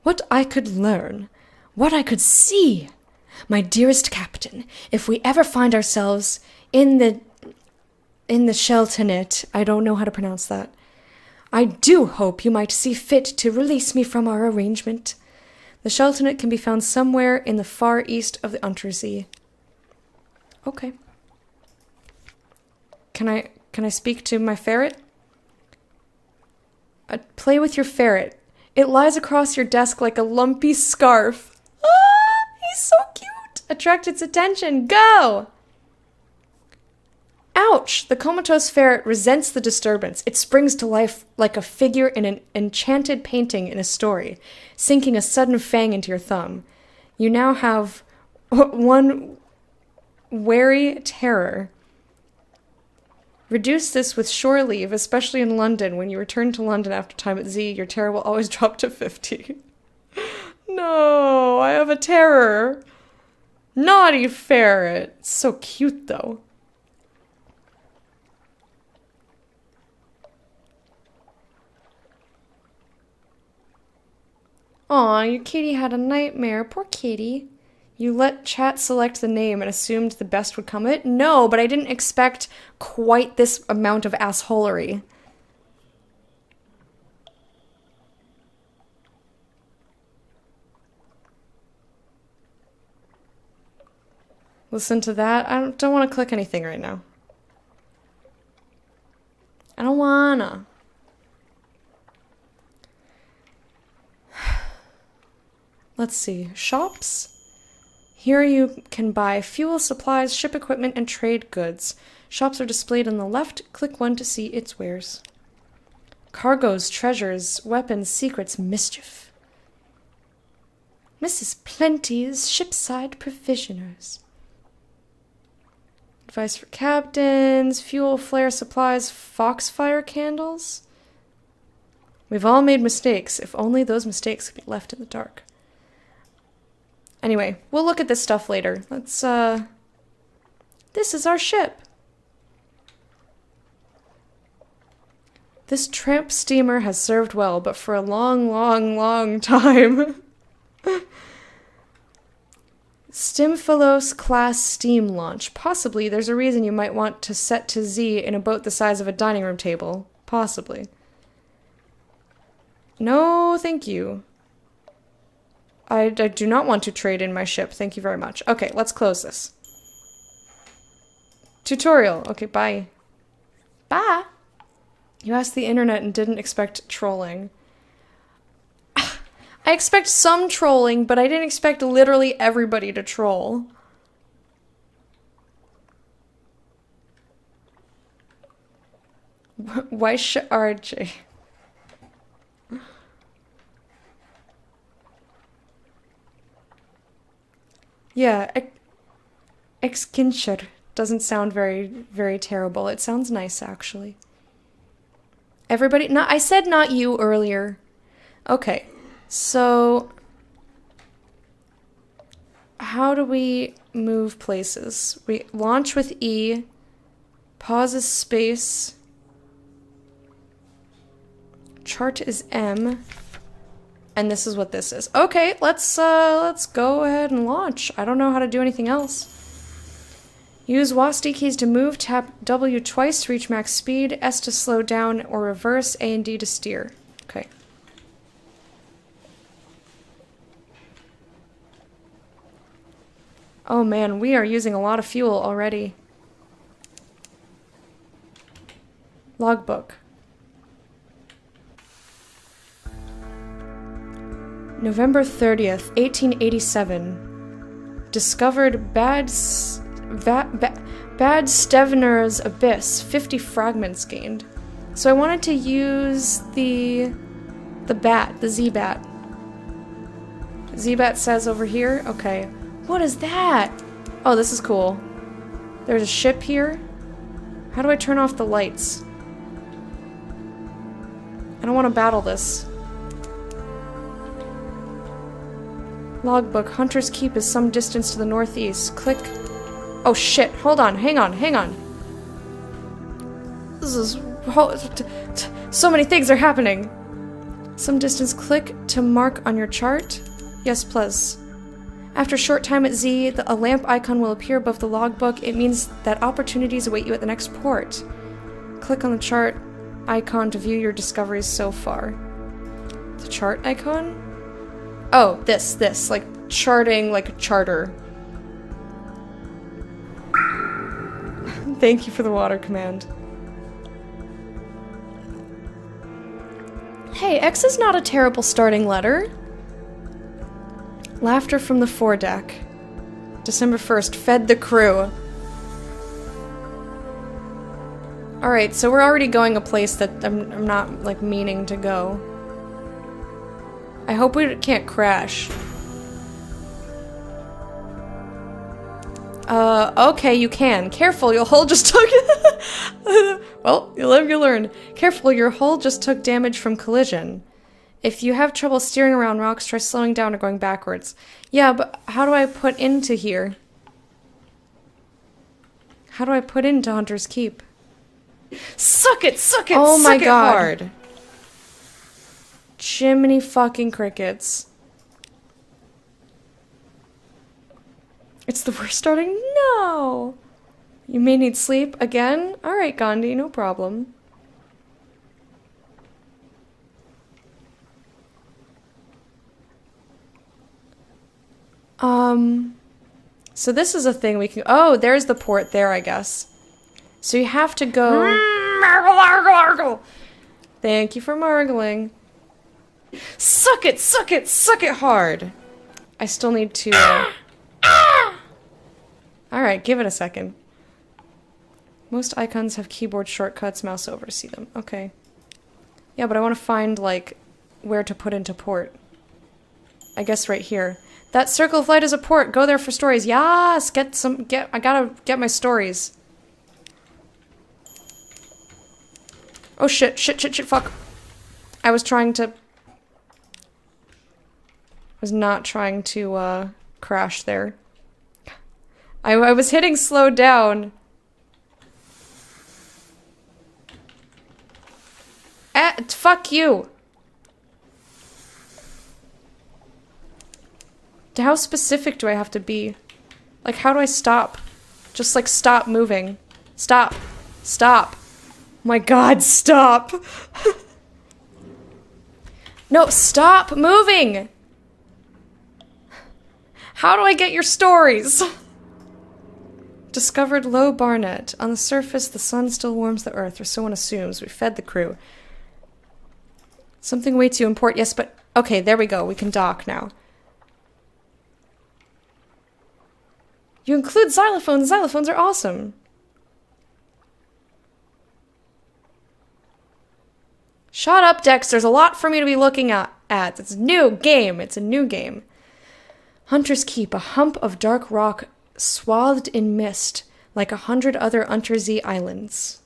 What I could learn. What I could see. My dearest captain, if we ever find ourselves in the Sheltonet, I don't know how to pronounce that, I do hope you might see fit to release me from our arrangement. The Sheltonet can be found somewhere in the far east of the Untersee. Okay. Can I speak to my ferret? Play with your ferret. It lies across your desk like a lumpy scarf. Ah, he's so cute. Attract its attention. Go! Ouch! The comatose ferret resents the disturbance. It springs to life like a figure in an enchanted painting in a story, sinking a sudden fang into your thumb. You now have one wary terror. Reduce this with shore leave, especially in London. When you return to London after time at Z, your terror will always drop to 50. No, I have a terror. Naughty ferret. So cute, though. Aw, your kitty had a nightmare. Poor kitty. You let chat select the name and assumed the best would come of it? No, but I didn't expect quite this amount of assholery. Listen to that. I don't want to click anything right now. I don't wanna. Let's see. Shops? Here you can buy fuel, supplies, ship equipment, and trade goods. Shops are displayed on the left. Click one to see its wares. Cargoes, treasures, weapons, secrets, mischief. Mrs. Plenty's shipside provisioners. Advice for captains, fuel, flare, supplies, foxfire candles. We've all made mistakes. If only those mistakes could be left in the dark. Anyway, we'll look at this stuff later. Let's, this is our ship. This tramp steamer has served well, but for a long, long, long time. Stymphalos class steam launch. Possibly, there's a reason you might want to set to Z in a boat the size of a dining room table. Possibly. No, thank you. I do not want to trade in my ship. Thank you very much. Okay, let's close this. Tutorial. Okay, bye. Bye. You asked the internet and didn't expect trolling. I expect some trolling, but I didn't expect literally everybody to troll. Why should RJ? Yeah, Exkinshur doesn't sound very, very terrible. It sounds nice, actually. Everybody, no, I said not you earlier. Okay, so how do we move places? We launch with E, pause is space, chart is M. And this is what this is. Okay, let's go ahead and launch. I don't know how to do anything else. Use WASD keys to move, tap W twice to reach max speed, S to slow down or reverse, A and D to steer. Okay. Oh man, we are using a lot of fuel already. Logbook. November 30th, 1887. Discovered Bad Stevener's Abyss. 50 fragments gained. So I wanted to use the bat, the Z-bat. Z-bat says over here. Okay. What is that? Oh, this is cool. There's a ship here. How do I turn off the lights? I don't want to battle this. Logbook. Hunter's Keep is some distance to the northeast. Click. Oh shit. Hold on. Hang on. Hang on. This is... So many things are happening. Some distance. Click to mark on your chart. Yes, please. After a short time at Z, a lamp icon will appear above the logbook. It means that opportunities await you at the next port. Click on the chart icon to view your discoveries so far. The chart icon? Oh, this, like charting, like a charter. Thank you for the water command. Hey, X is not a terrible starting letter. Laughter from the foredeck. December 1st, fed the crew. Alright, so we're already going a place that I'm not, like, meaning to go. I hope we can't crash. Okay, you can. Careful, your hull just took... Well, you live, you learn. Careful, your hull just took damage from collision. If you have trouble steering around rocks, try slowing down or going backwards. Yeah, but how do I put into here? How do I put into Hunter's Keep? Suck it, suck it, oh my god. Hard. Jiminy fucking crickets. It's the worst starting? No! You may need sleep again? Alright, Gandhi, no problem. So this is a thing we can... Oh, there's the port there, I guess. So you have to go... Margle, argle, argle! Thank you for margling. Suck it, suck it, suck it hard! I still need to... Alright, give it a second. Most icons have keyboard shortcuts, mouse over to see them. Okay. Yeah, but I want to find, like, where to put into port. I guess right here. That circle of light is a port. Go there for stories. Yes! I gotta get my stories. Oh shit, shit, shit, shit, fuck. I was not trying to, crash there. I was hitting slow down. Fuck you! How specific do I have to be? Like, how do I stop? Just, like, stop moving. Stop. Stop. My god, stop! No, stop moving! How do I get your stories? Discovered low Barnet. On the surface, the sun still warms the earth, or so one assumes. We fed the crew. Something waits you in port. Yes, but... Okay, there we go. We can dock now. You include xylophones. Xylophones are awesome. Shut up, Dex. There's a lot for me to be looking at. It's a new game. It's a new game. Hunter's Keep, a hump of dark rock swathed in mist, like 100 other Untersee islands.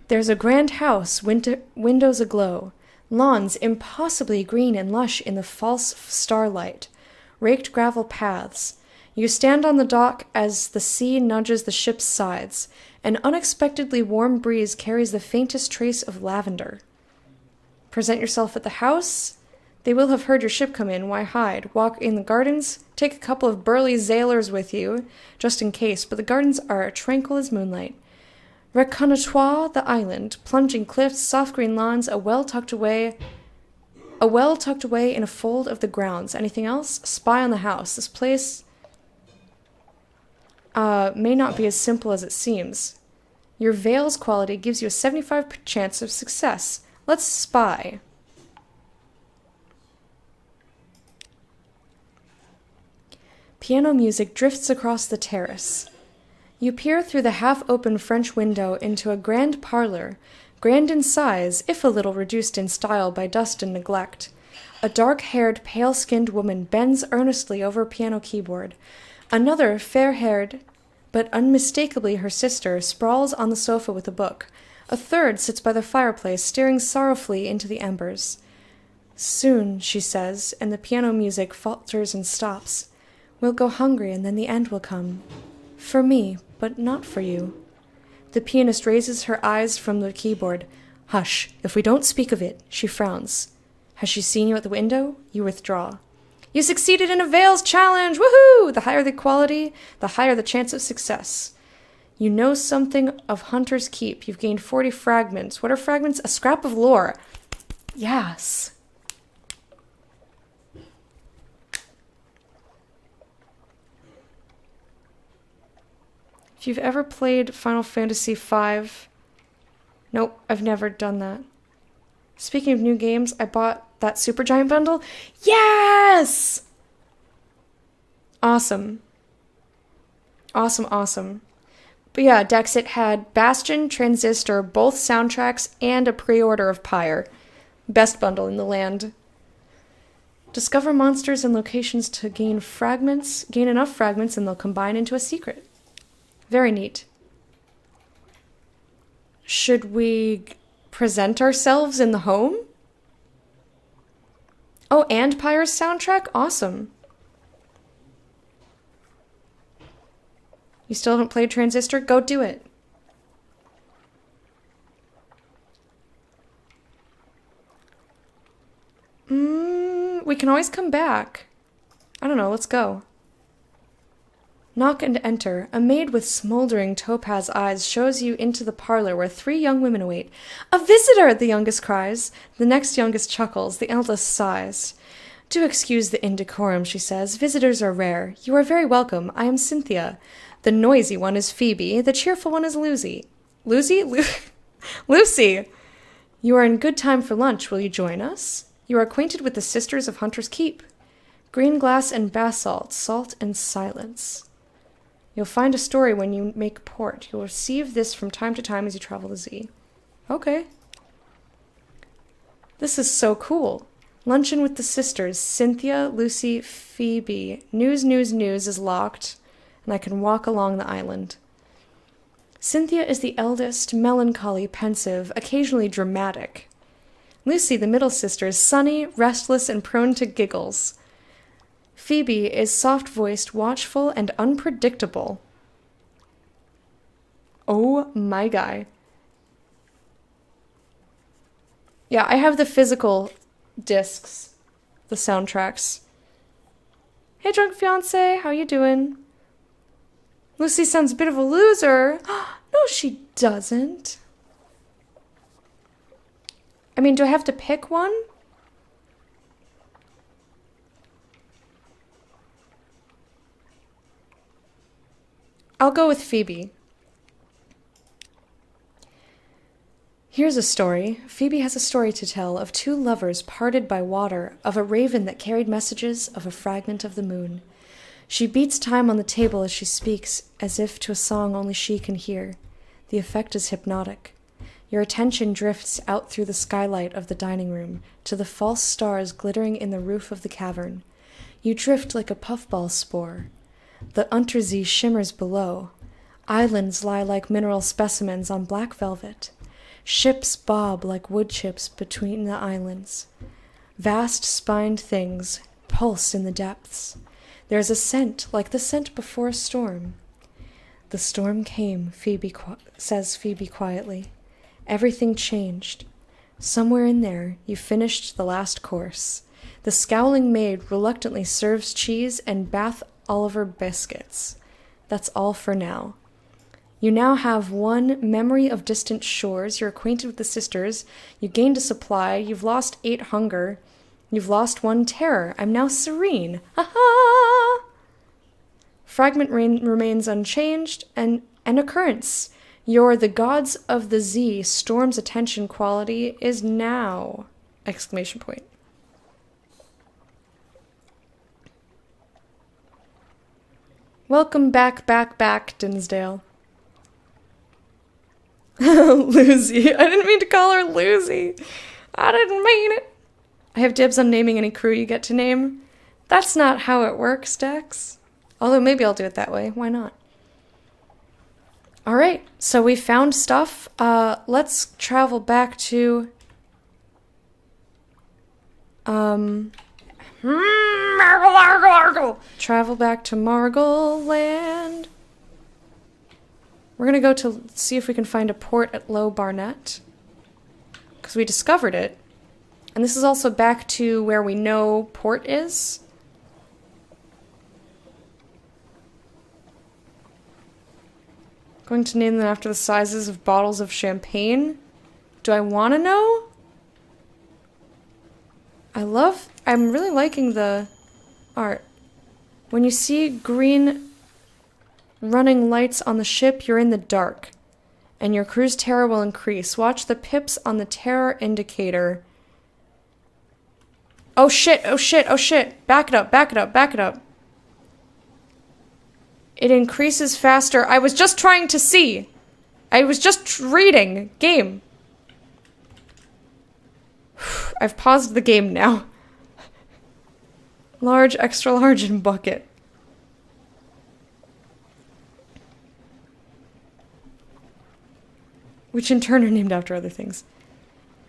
There's a grand house, windows aglow, lawns impossibly green and lush in the false starlight, raked gravel paths. You stand on the dock as the sea nudges the ship's sides. An unexpectedly warm breeze carries the faintest trace of lavender. Present yourself at the house. They will have heard your ship come in. Why hide? Walk in the gardens. Take a couple of burly sailors with you, just in case, but the gardens are tranquil as moonlight. Reconnoitre the island. Plunging cliffs, soft green lawns, a well tucked away in a fold of the grounds. Anything else? Spy on the house. This place may not be as simple as it seems. Your veil's quality gives you a 75% chance of success. Let's spy. Piano music drifts across the terrace. You peer through the half-open French window into a grand parlor, grand in size, if a little reduced in style by dust and neglect. A dark-haired, pale-skinned woman bends earnestly over a piano keyboard. Another, fair-haired, but unmistakably her sister, sprawls on the sofa with a book. A third sits by the fireplace, staring sorrowfully into the embers. Soon, she says, and the piano music falters and stops. We'll go hungry, and then the end will come. For me, but not for you. The pianist raises her eyes from the keyboard. Hush, if we don't speak of it, she frowns. Has she seen you at the window? You withdraw. You succeeded in a Veils challenge! Woohoo! The higher the quality, the higher the chance of success. You know something of Hunter's Keep. You've gained 40 fragments. What are fragments? A scrap of lore. Yes. If you've ever played Final Fantasy V... Nope, I've never done that. Speaking of new games, I bought that Supergiant bundle. Yes! Awesome. Awesome, awesome. But yeah, Dex, it had Bastion, Transistor, both soundtracks, and a pre-order of Pyre. Best bundle in the land. Discover monsters and locations to gain fragments. Gain enough fragments and they'll combine into a secret. Very neat. Should we present ourselves in the home? Oh, and Pyre's soundtrack? Awesome. You still haven't played Transistor? Go do it. We can always come back. I don't know, let's go. Knock and enter. A maid with smoldering topaz eyes shows you into the parlor where 3 young women await. A visitor, the youngest cries. The next youngest chuckles. The eldest sighs. Do excuse the indecorum, she says. Visitors are rare. You are very welcome. I am Cynthia. The noisy one is Phoebe. The cheerful one is Lucy. Lucy? Lucy! You are in good time for lunch. Will you join us? You are acquainted with the Sisters of Hunter's Keep. Green glass and basalt, salt and silence. You'll find a story when you make port. You'll receive this from time to time as you travel to Z. Okay. This is so cool. Luncheon with the sisters. Cynthia, Lucy, Phoebe. News is locked, and I can walk along the island. Cynthia is the eldest, melancholy, pensive, occasionally dramatic. Lucy, the middle sister, is sunny, restless, and prone to giggles. Phoebe is soft-voiced, watchful, and unpredictable. Oh my guy. Yeah, I have the physical discs, the soundtracks. Hey, drunk fiance, how you doing? Lucy sounds a bit of a loser. No, she doesn't. I mean, do I have to pick one? I'll go with Phoebe. Here's a story. Phoebe has a story to tell of two lovers parted by water, of a raven that carried messages, of a fragment of the moon. She beats time on the table as she speaks, as if to a song only she can hear. The effect is hypnotic. Your attention drifts out through the skylight of the dining room to the false stars glittering in the roof of the cavern. You drift like a puffball spore. The Untersee shimmers below. Islands lie like mineral specimens on black velvet. Ships bob like wood chips between the islands. Vast spined things pulse in the depths. There is a scent like the scent before a storm. The storm came, says Phoebe quietly. Everything changed. Somewhere in there, you finished the last course. The scowling maid reluctantly serves cheese and Bath Oliver biscuits. That's all for now. You now have one memory of distant shores. You're acquainted with the sisters. You gained a supply. You've lost 8 hunger. You've lost 1 terror. I'm now serene. Ha ha! Fragment remains unchanged. And an occurrence. Your the gods of the Z storm's attention quality is now! Exclamation point. Welcome back, Dinsdale. Lucy. I didn't mean to call her Lucy. I didn't mean it. I have dibs on naming any crew you get to name. That's not how it works, Dex. Although maybe I'll do it that way. Why not? Alright, so we found stuff. Let's travel back to... Travel back to Margle Land. We're gonna go to see if we can find a port at Low Barnet. Because we discovered it. And this is also back to where we know port is. Going to name them after the sizes of bottles of champagne. Do I want to know? I'm really liking the art. When you see green running lights on the ship, you're in the dark. And your crew's terror will increase. Watch the pips on the terror indicator. Oh shit, oh shit, oh shit. Back it up, back it up, back it up. It increases faster. I was just trying to see. I was just reading. Game. I've paused the game now. Large, extra large, and bucket. Which in turn are named after other things.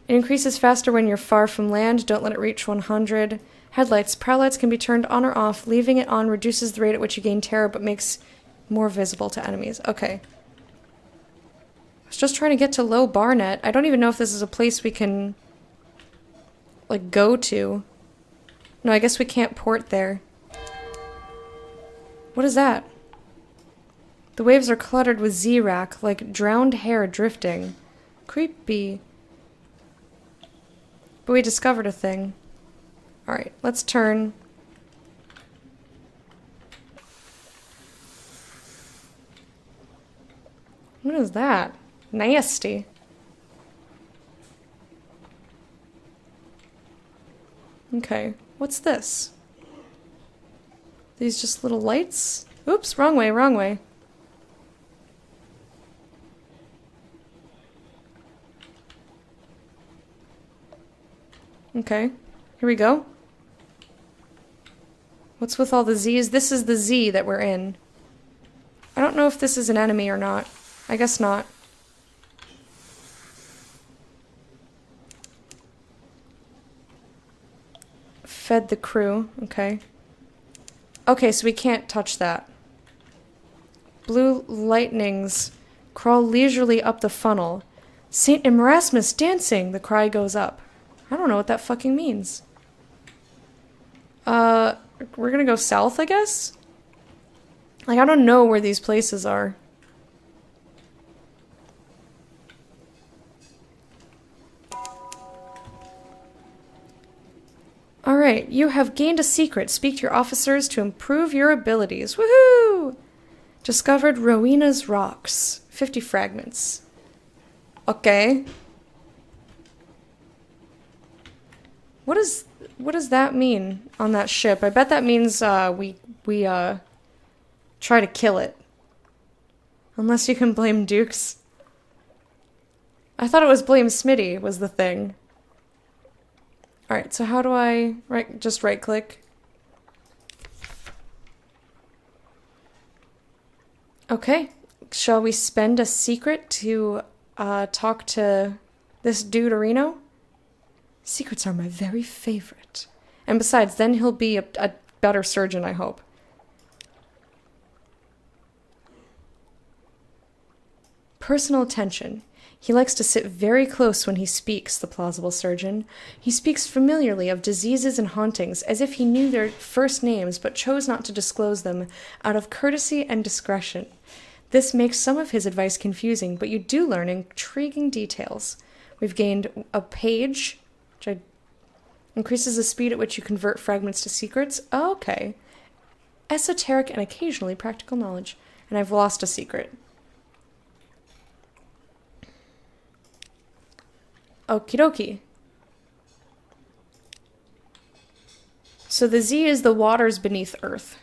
It increases faster when you're far from land. Don't let it reach 100. Headlights. Prow lights can be turned on or off. Leaving it on reduces the rate at which you gain terror, but makes more visible to enemies. Okay. I was just trying to get to Low Barnet. I don't even know if this is a place we can, like, go to. No, I guess we can't port there. What is that? The waves are cluttered with Z-rack, like drowned hair drifting. Creepy. But we discovered a thing. Alright, let's turn. What is that? Nasty. Okay, what's this? These just little lights? Oops, wrong way, wrong way. Okay, here we go. What's with all the Z's? This is the Z that we're in. I don't know if this is an enemy or not. I guess not. Fed the crew. Okay. Okay, so we can't touch that. Blue lightnings crawl leisurely up the funnel. St. Erasmus dancing! The cry goes up. I don't know what that fucking means. We're gonna go south, I guess? Like, I don't know where these places are. Alright, you have gained a secret. Speak to your officers to improve your abilities. Woohoo! Discovered Rowena's rocks. 50 fragments. Okay. What does that mean on that ship? I bet that means we try to kill it. Unless you can blame Dukes. I thought it was blame Smitty was the thing. Alright, so how do I just right click? Okay. Shall we spend a secret to talk to this dude Arino? Secrets are my very favorite. And besides, then he'll be a better surgeon, I hope. Personal attention. He likes to sit very close when he speaks, the plausible surgeon. He speaks familiarly of diseases and hauntings, as if he knew their first names but chose not to disclose them out of courtesy and discretion. This makes some of his advice confusing, but you do learn intriguing details. We've gained a page, which increases the speed at which you convert fragments to secrets. Oh, okay. Esoteric and occasionally practical knowledge. And I've lost a secret. Okie dokie. So the Z is the waters beneath Earth.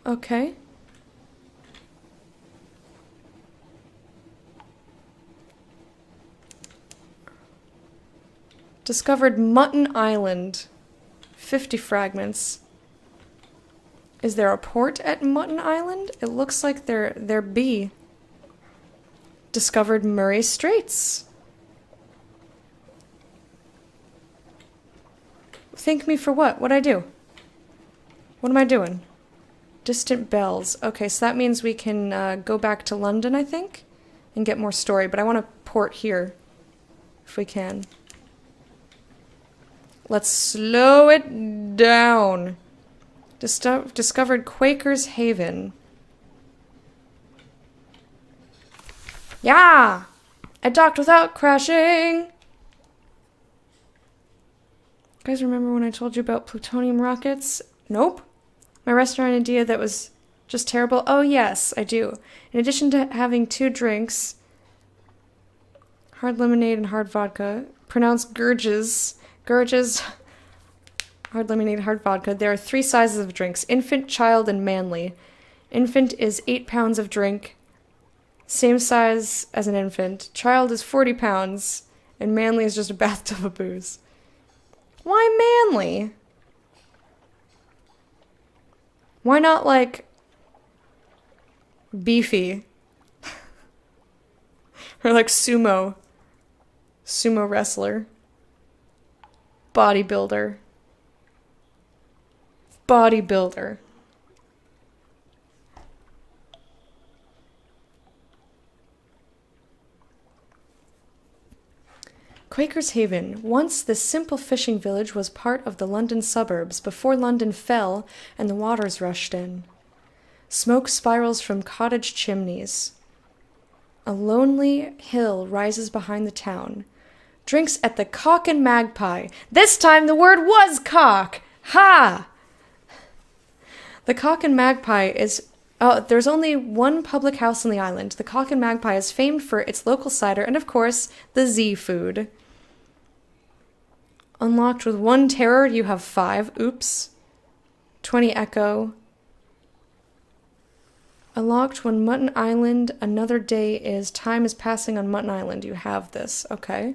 Okay. Discovered Mutton Island. 50 fragments. Is there a port at Mutton Island? It looks like there be. Discovered Murray Straits. Thank me for what? What'd I do? What am I doing? Distant bells. Okay, so that means we can go back to London, I think, and get more story. But I want to port here, if we can. Let's slow it down. Discovered Quaker's Haven. Yeah! I docked without crashing! You guys remember when I told you about plutonium rockets? Nope. My restaurant idea that was just terrible? Oh yes, I do. In addition to having 2 drinks, hard lemonade and hard vodka, pronounced gurges, hard lemonade, hard vodka. There are 3 sizes of drinks: infant, child, and manly. Infant is 8 pounds of drink, same size as an infant. Child is 40 pounds, and manly is just a bathtub of booze. Why manly? Why not, like, beefy? Or like sumo. Sumo wrestler. Bodybuilder. Bodybuilder. Quaker's Haven. Once this simple fishing village was part of the London suburbs before London fell and the waters rushed in. Smoke spirals from cottage chimneys. A lonely hill rises behind the town. Drinks at the Cock and Magpie. This time the word was cock! Ha! The Cock and Magpie is... Oh, there's only one public house on the island. The Cock and Magpie is famed for its local cider and, of course, the Z food. Unlocked with 1 terror, you have 5. Oops. 20 echo. Unlocked when Mutton Island, another day is, time is passing on Mutton Island. You have this. Okay.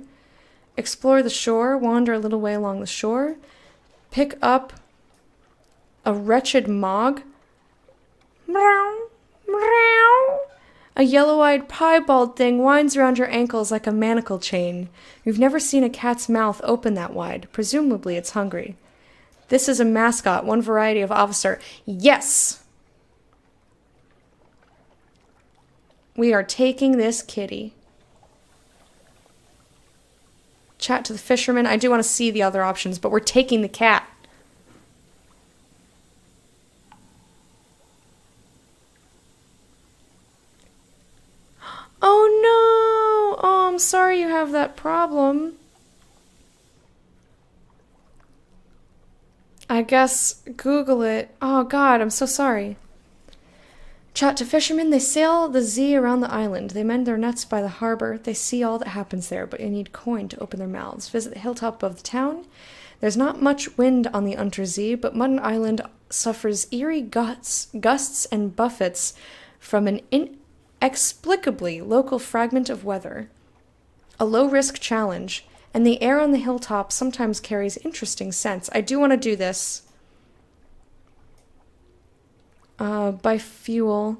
Explore the shore, wander a little way along the shore. Pick up a wretched mog. Meow, meow. A yellow-eyed piebald thing winds around your ankles like a manacle chain. You've never seen a cat's mouth open that wide. Presumably it's hungry. This is a mascot, one variety of officer. Yes! We are taking this kitty. Chat to the fisherman. I do want to see the other options, but we're taking the cat. Oh no! Oh, I'm sorry you have that problem. I guess Google it. Oh god, I'm so sorry. Chat to fishermen. They sail the Z around the island. They mend their nets by the harbor. They see all that happens there, but they need coin to open their mouths. Visit the hilltop above the town. There's not much wind on the Untersee, but Mutton Island suffers eerie gusts and buffets from an inexplicably local fragment of weather. A low-risk challenge, and the air on the hilltop sometimes carries interesting scents. I do want to do this. Buy fuel.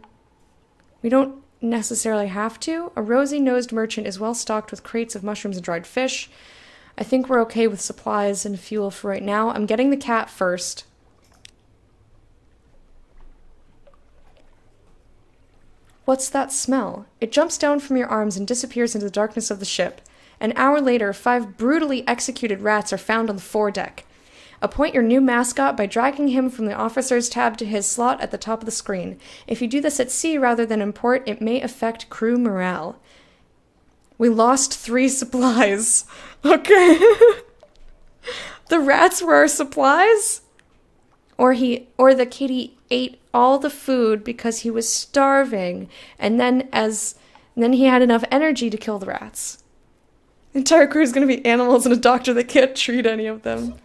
We don't necessarily have to. A rosy-nosed merchant is well stocked with crates of mushrooms and dried fish. I think we're okay with supplies and fuel for right now. I'm getting the cat first. What's that smell? It jumps down from your arms and disappears into the darkness of the ship. An hour later, 5 brutally executed rats are found on the foredeck. Appoint your new mascot by dragging him from the officers tab to his slot at the top of the screen. If you do this at sea rather than in port, it may affect crew morale. We lost 3 supplies. Okay. The rats were our supplies? Or the kitty ate all the food because he was starving, and then he had enough energy to kill the rats. The entire crew is going to be animals and a doctor that can't treat any of them.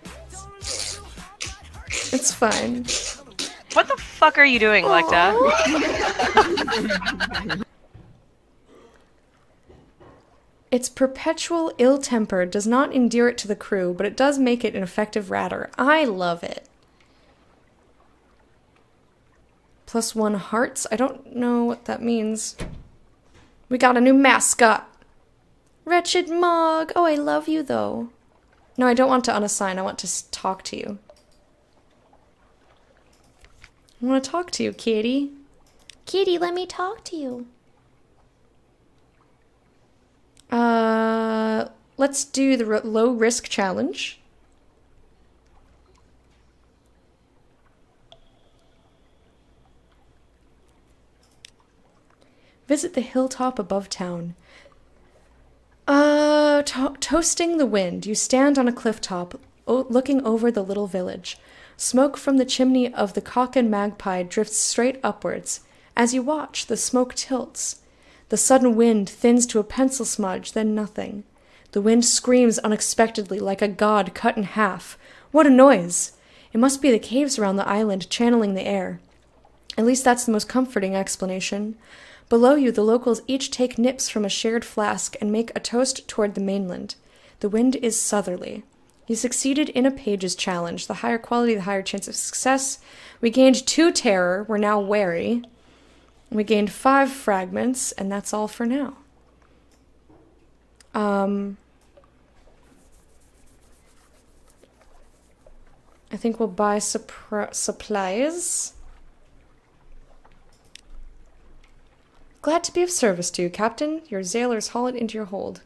It's fine. What the fuck are you doing, Lecta? Its perpetual ill-temper does not endear it to the crew, but it does make it an effective ratter. I love it. +1 hearts? I don't know what that means. We got a new mascot. Wretched Mog. Oh, I love you, though. No, I don't want to unassign. I want to talk to you. I want to talk to you, kitty. Kitty, let me talk to you. Let's do the low-risk challenge. Visit the hilltop above town. Toasting the wind. You stand on a cliff top, looking over the little village. Smoke from the chimney of the Cock and Magpie drifts straight upwards. As you watch, the smoke tilts. The sudden wind thins to a pencil smudge, then nothing. The wind screams unexpectedly, like a god cut in half. What a noise! It must be the caves around the island channeling the air. At least that's the most comforting explanation. Below you, the locals each take nips from a shared flask and make a toast toward the mainland. The wind is southerly. You succeeded in a pages challenge. The higher quality, the higher chance of success. We gained 2 terror. We're now wary. We gained 5 fragments, and that's all for now. I think we'll buy supplies. Glad to be of service to you, Captain. Your sailors haul it into your hold.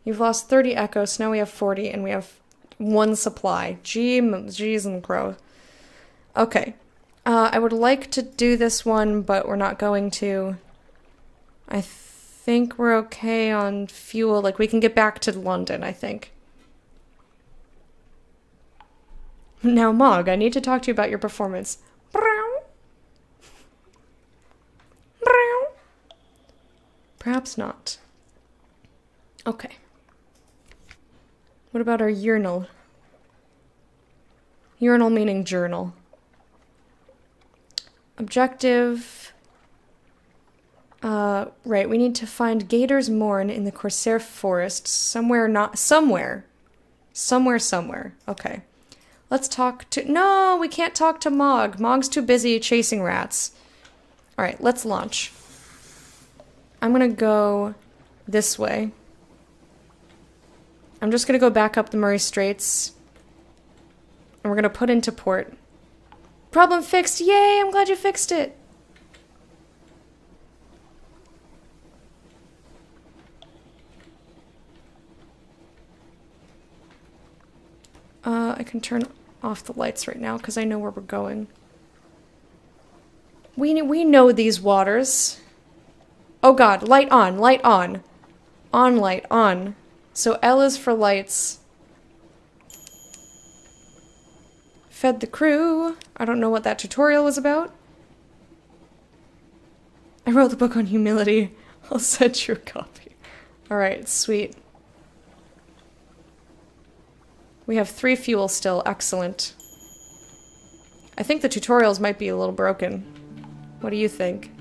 You've lost 30 echoes, so now we have 40, and we have 1 supply. Jeez and crow. Okay. I would like to do this one, but we're not going to. I think we're okay on fuel. Like, we can get back to London, I think. Now, Mog, I need to talk to you about your performance. Perhaps not. Okay. What about our urinal? Urinal meaning journal. Objective. Right, we need to find Gator's Mourn in the Corsair Forest. Somewhere. Okay. Let's talk to... No, we can't talk to Mog. Mog's too busy chasing rats. Alright, let's launch. I'm gonna go this way. I'm just gonna go back up the Murray Straits. And we're gonna put into port. Problem fixed! Yay! I'm glad you fixed it! can turn off the lights right now because I know where we're going. We know these waters. Oh god, light on, light on. On light, on. So L is for lights. Fed the crew. I don't know what that tutorial was about. I wrote the book on humility. I'll send you a copy. Alright, sweet. We have 3 fuel still. Excellent. I think the tutorials might be a little broken. What do you think?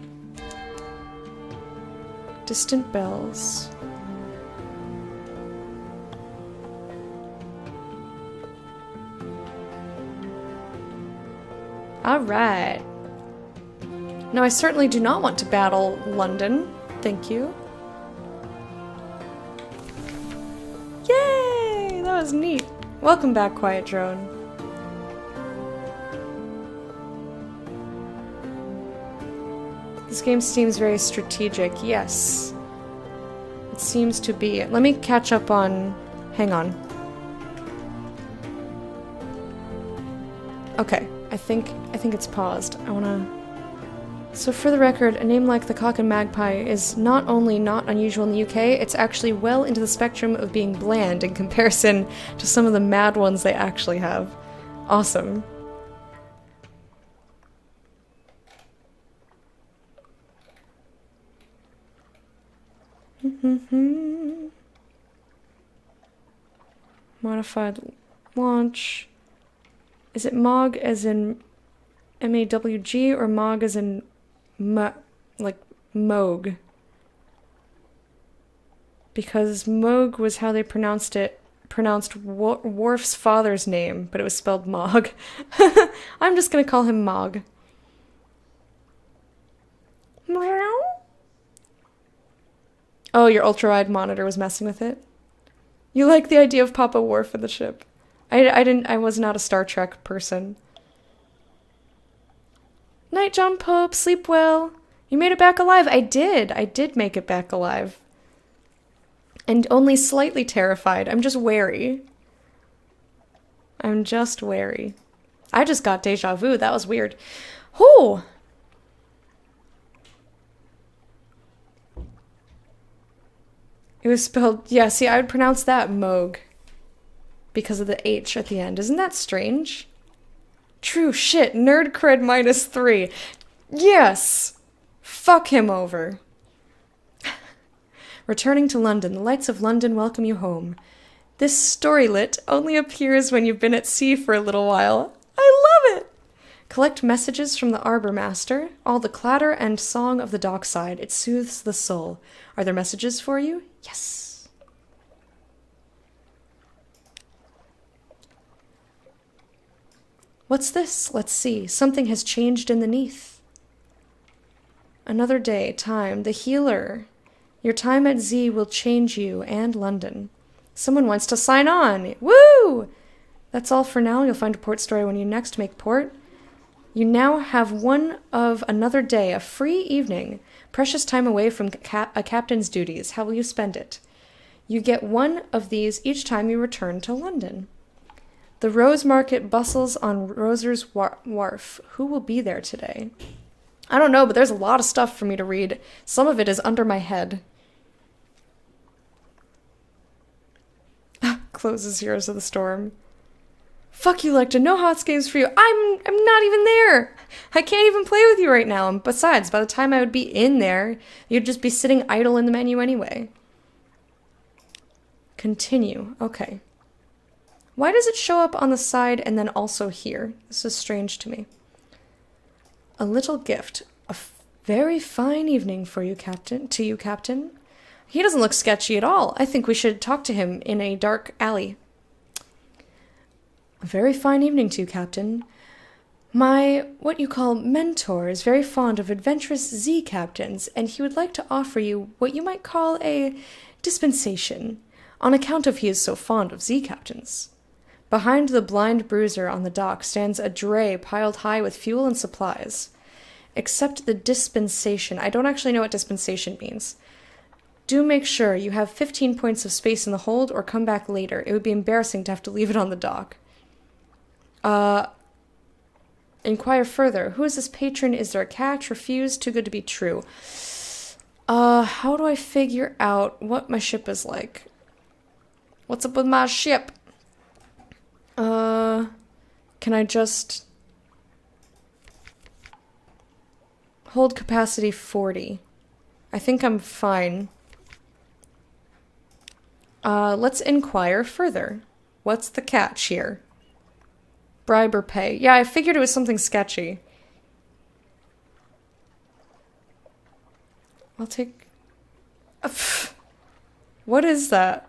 Distant bells. Alright. No, I certainly do not want to battle London. Thank you. Yay! That was neat. Welcome back, Quiet Drone. This game seems very strategic. Yes. It seems to be. Let me catch up on... Hang on. Okay. I think it's paused. I wanna... So for the record, a name like the Cock and Magpie is not only not unusual in the UK, it's actually well into the spectrum of being bland in comparison to some of the mad ones they actually have. Awesome. Modified launch. Is it MOG as in M-A-W-G or MOG as in like Moog? Because Moog was how they pronounced Worf's father's name, but it was spelled Mog. I'm just gonna call him Mog. Oh, your ultra-wide monitor was messing with it? You like the idea of Papa Worf in the ship. I was not a Star Trek person. Night, John Pope. Sleep well. You made it back alive. I did make it back alive. And only slightly terrified. I'm just wary. I just got deja vu. That was weird. Whoo! It was spelled... Yeah, see, I would pronounce that Moog. Because of the H at the end. Isn't that strange? True shit. Nerd cred -3. Yes! Fuck him over. Returning to London. The lights of London welcome you home. This storylet only appears when you've been at sea for a little while. I love it! Collect messages from the Arbor Master. All the clatter and song of the dockside. It soothes the soul. Are there messages for you? Yes. What's this? Let's see. Something has changed in the Neath. Another day, time, the healer. Your time at Z will change you and London. Someone wants to sign on. Woo! That's all for now. You'll find a port story when you next make port. You now have one of another day, a free evening. Precious time away from a captain's duties. How will you spend it? You get one of these each time you return to London. The Rose Market bustles on Roser's Wharf. Who will be there today? I don't know, but there's a lot of stuff for me to read. Some of it is under my head. Closes Heroes of the Storm. Fuck you, Lecter. No HOTS games for you. I'm not even there. I can't even play with you right now. And besides, by the time I would be in there, you'd just be sitting idle in the menu anyway. Continue. Okay. Why does it show up on the side and then also here? This is strange to me. A little gift. A very fine evening for you, Captain. To you, Captain. He doesn't look sketchy at all. I think we should talk to him in a dark alley. A very fine evening to you, Captain. My, what you call mentor, is very fond of adventurous Z captains, and he would like to offer you what you might call a dispensation, on account of he is so fond of Z captains. Behind the blind bruiser on the dock stands a dray piled high with fuel and supplies. Accept the dispensation. I don't actually know what dispensation means. Do make sure you have 15 points of space in the hold or come back later. It would be embarrassing to have to leave it on the dock. Inquire further. Who is this patron? Is there a catch? Refused. Too good to be true. How do I figure out what my ship is like? What's up with my ship? Can I just... Hold capacity 40. I think I'm fine. Let's inquire further. What's the catch here? Bribe or pay. Yeah, I figured it was something sketchy. I'll take... What is that?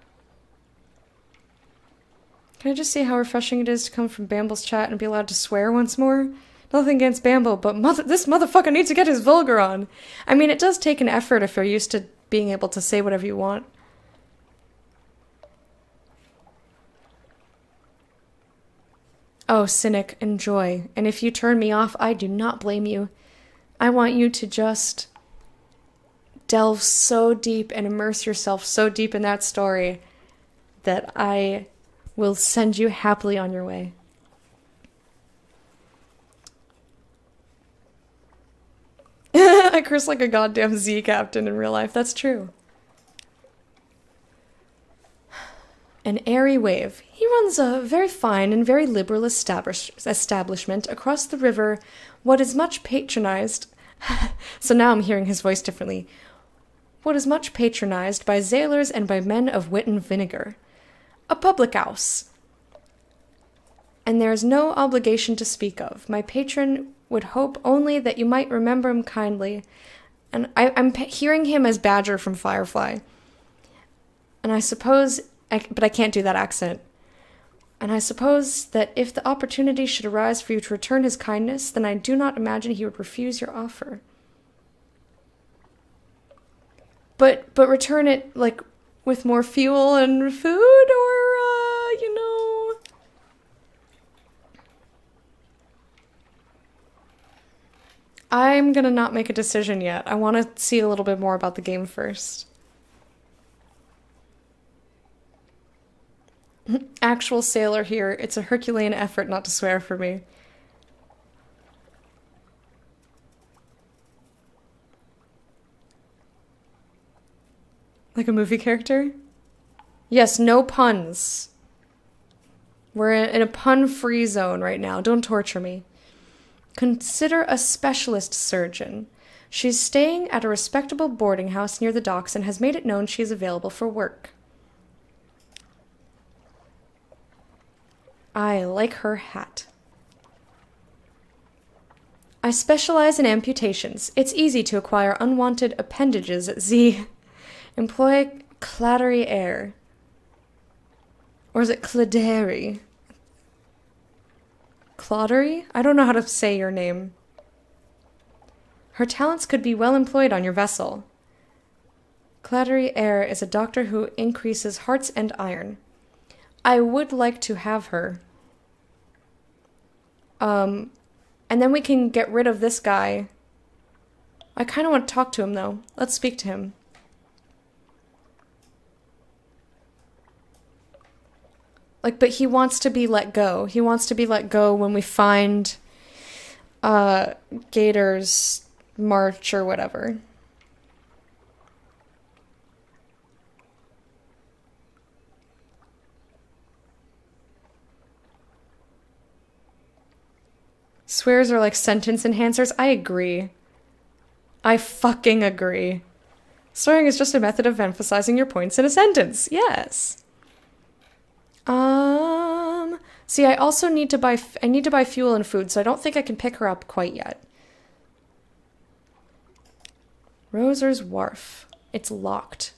Can I just see how refreshing it is to come from Bamble's chat and be allowed to swear once more? Nothing against Bamble, but this motherfucker needs to get his vulgar on. I mean, it does take an effort if you're used to being able to say whatever you want. Oh, cynic, enjoy. And if you turn me off, I do not blame you. I want you to just delve so deep and immerse yourself so deep in that story that I will send you happily on your way. I curse like a goddamn Z captain in real life. That's true. An airy wave. He runs a very fine and very liberal establishment across the river, what is much patronized... So now I'm hearing his voice differently. What is much patronized by sailors and by men of wit and vinegar. A public house. And there is no obligation to speak of. My patron would hope only that you might remember him kindly. And I'm hearing him as Badger from Firefly. And I suppose... but I can't do that accent. And I suppose that if the opportunity should arise for you to return his kindness, then I do not imagine he would refuse your offer. But return it, like, with more fuel and food, or, you know... I'm gonna not make a decision yet. I want to see a little bit more about the game first. Actual sailor here. It's a Herculean effort not to swear for me. Like a movie character? Yes, no puns. We're in a pun-free zone right now. Don't torture me. Consider a specialist surgeon. She's staying at a respectable boarding house near the docks and has made it known she is available for work. I like her hat. I specialize in amputations. It's easy to acquire unwanted appendages at Z. Employ Clattery Air. Or is it Claderi? Claudery? I don't know how to say your name. Her talents could be well employed on your vessel. Clattery Air is a doctor who increases hearts and iron. I would like to have her. And then we can get rid of this guy. I kind of want to talk to him, though. Let's speak to him. Like, but he wants to be let go. He wants to be let go when we find Gator's march or whatever. Swears are like sentence enhancers. I agree. I fucking agree. Swearing is just a method of emphasizing your points in a sentence. Yes. See, I also need to buy fuel and food, so I don't think I can pick her up quite yet. Roser's Wharf. It's locked.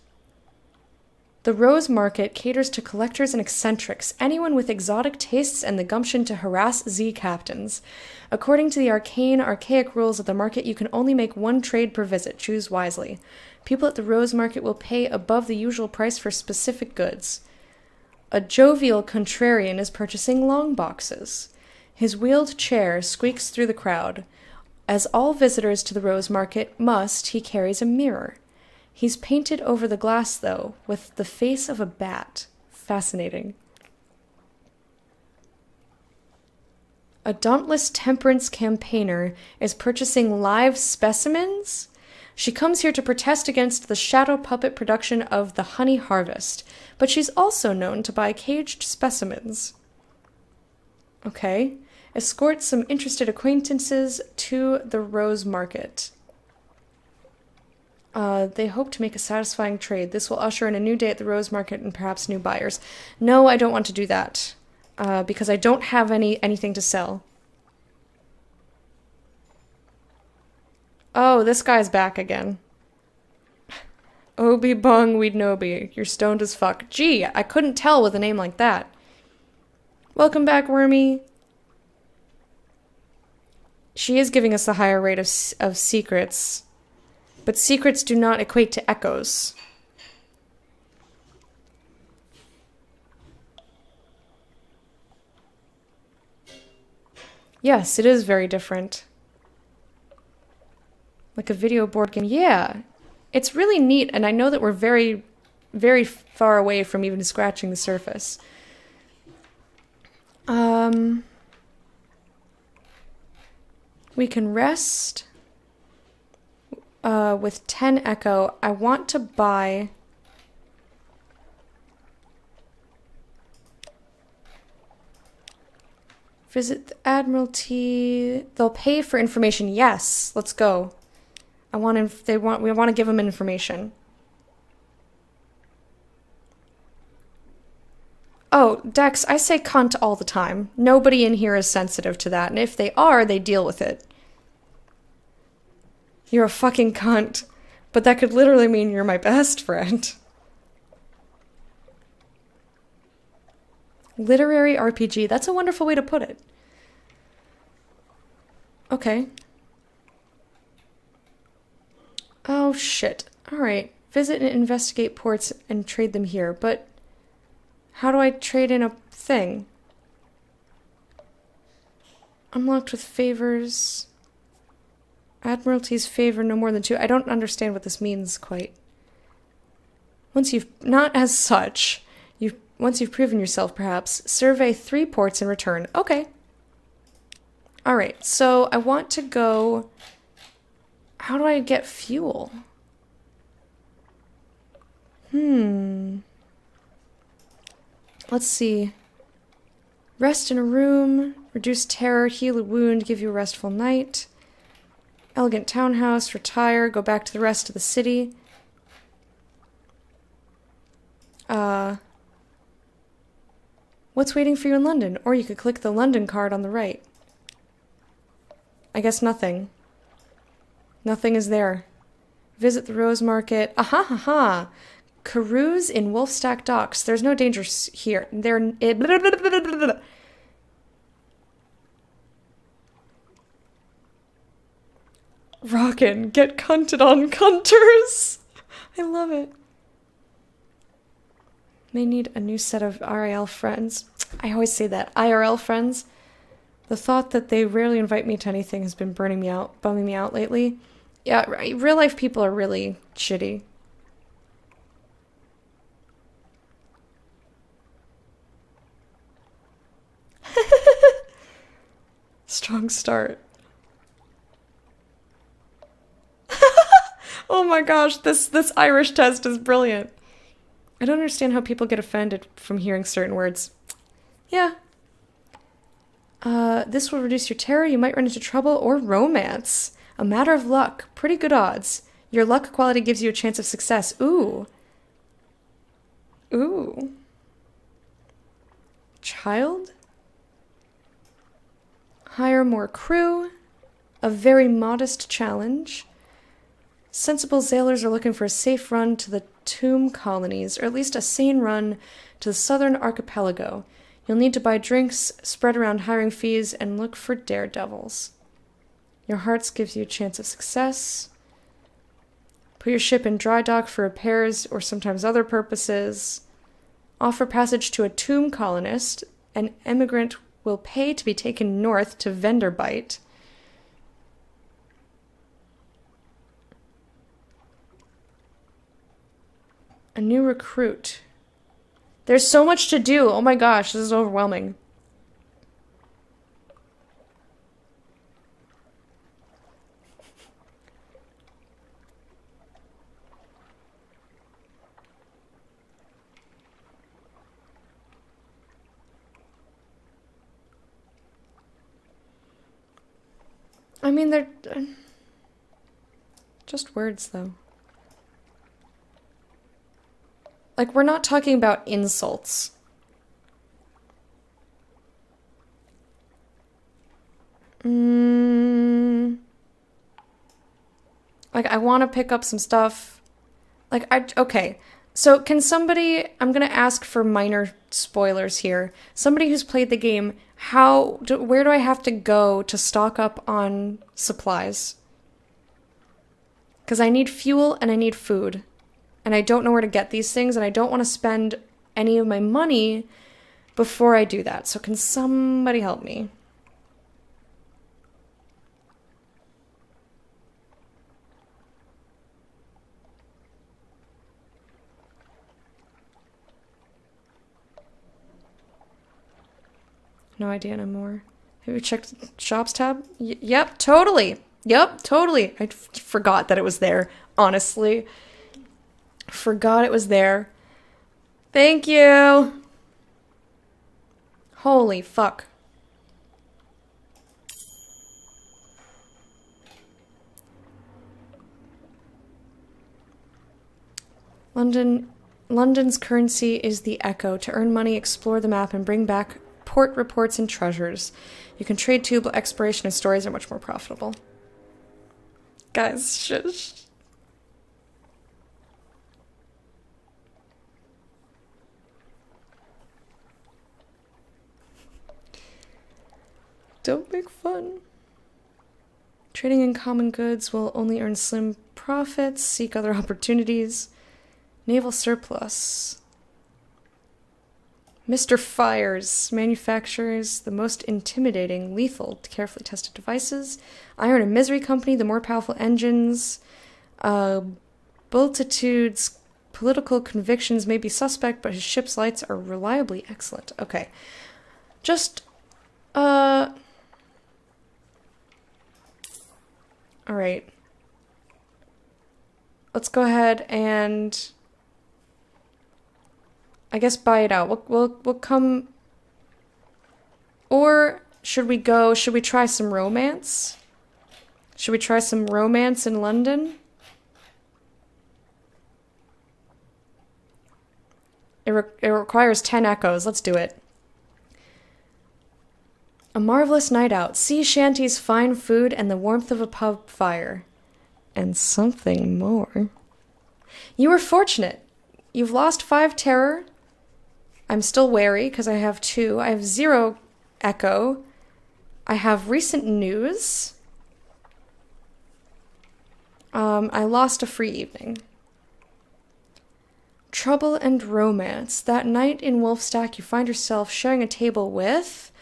The Rose Market caters to collectors and eccentrics, anyone with exotic tastes and the gumption to harass Z captains. According to the archaic rules of the market, you can only make one trade per visit. Choose wisely. People at the Rose Market will pay above the usual price for specific goods. A jovial contrarian is purchasing long boxes. His wheeled chair squeaks through the crowd. As all visitors to the Rose Market must, he carries a mirror. He's painted over the glass, though, with the face of a bat. Fascinating. A dauntless temperance campaigner is purchasing live specimens? She comes here to protest against the shadow puppet production of the honey harvest, but she's also known to buy caged specimens. Okay. Escort some interested acquaintances to the Rose Market. They hope to make a satisfying trade. This will usher in a new day at the Rose Market and perhaps new buyers. No, I don't want to do that. Because I don't have anything to sell. Oh, this guy's back again. Obi Bung Weednobi, you're stoned as fuck. Gee, I couldn't tell with a name like that. Welcome back, Wormy. She is giving us a higher rate of secrets. But secrets do not equate to echoes. Yes, it is very different. Like a video board game. Yeah, it's really neat, and I know that we're very, very far away from even scratching the surface. We can rest with 10 echo. I want to buy... Visit the Admiralty. They'll pay for information. Yes, let's go. We want to give them information. Oh, Dex, I say cunt all the time. Nobody in here is sensitive to that, and if they are, they deal with it. You're a fucking cunt, but that could literally mean you're my best friend. Literary RPG. That's a wonderful way to put it. Okay. Oh, shit. Alright. Visit and investigate ports and trade them here. But how do I trade in a thing? Unlocked with favors. Admiralties favor no more than 2. I don't understand what this means quite. Once you've... Not as such. Once you've proven yourself, perhaps, survey 3 ports in return. Okay. Alright, so I want to go... How do I get fuel? Let's see. Rest in a room, reduce terror, heal a wound, give you a restful night. Elegant townhouse, retire, go back to the rest of the city. What's waiting for you in London? Or you could click the London card on the right. I guess nothing. Nothing is there. Visit the Rose Market. Aha ha ha! Carouse in Wolfstack Docks. There's no danger here. Rockin', get cunted on cunters! I love it. May need a new set of IRL friends. I always say that. IRL friends. The thought that they rarely invite me to anything has been bumming me out lately. Yeah, real life people are really shitty. Strong start. Oh my gosh, this Irish test is brilliant. I don't understand how people get offended from hearing certain words. Yeah. This will reduce your terror, you might run into trouble, or romance. A matter of luck. Pretty good odds. Your luck quality gives you a chance of success. Ooh. Ooh. Child? Hire more crew. A very modest challenge. Sensible sailors are looking for a safe run to the tomb colonies, or at least a sane run to the southern archipelago. You'll need to buy drinks, spread around hiring fees, and look for daredevils. Your hearts gives you a chance of success. Put your ship in dry dock for repairs or sometimes other purposes. Offer passage to a tomb colonist. An emigrant will pay to be taken north to Venderbite. A new recruit. There's so much to do. Oh my gosh, this is overwhelming. I mean, they're just words, though. Like, we're not talking about insults. Like, I want to pick up some stuff. Like, okay. So, can somebody, I'm going to ask for minor spoilers here. Somebody who's played the game, where do I have to go to stock up on supplies? Because I need fuel and I need food. And I don't know where to get these things, and I don't want to spend any of my money before I do that. So can somebody help me? No idea no more. Have you checked shops tab? Yep, totally. Yep, totally. I forgot that it was there, honestly. Forgot it was there. Thank you. Holy fuck. London's currency is the echo. To earn money, explore the map and bring back port reports and treasures. You can trade too, but exploration and stories are much more profitable. Guys, shush. Don't make fun. Trading in common goods will only earn slim profits. Seek other opportunities. Naval surplus. Mr. Fires manufactures the most intimidating, lethal, carefully tested devices. Iron and Misery Company, the more powerful engines. Bultitude's political convictions may be suspect, but his ship's lights are reliably excellent. Okay. Just, alright. Let's go ahead and I guess buy it out. We'll come. Or should we try some romance? Should we try some romance in London? It requires 10 echoes. Let's do it. A marvelous night out. Sea shanties, fine food, and the warmth of a pub fire. And something more. You were fortunate. You've lost 5 terror. I'm still wary because I have 2. I have 0 echo. I have recent news. I lost a free evening. Trouble and romance. That night in Wolfstack, you find yourself sharing a table with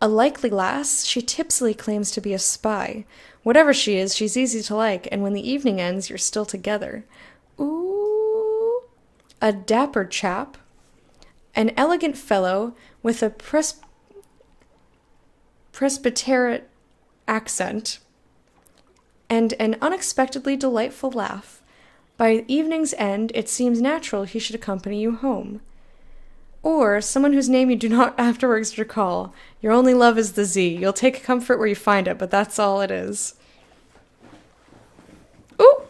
a likely lass. She tipsily claims to be a spy. Whatever she is, she's easy to like, and when the evening ends, you're still together. Ooh. A dapper chap. An elegant fellow with a Presbyterian accent and an unexpectedly delightful laugh. By evening's end, it seems natural he should accompany you home. Or someone whose name you do not afterwards recall. Your only love is the Z. You'll take comfort where you find it, but that's all it is. Ooh!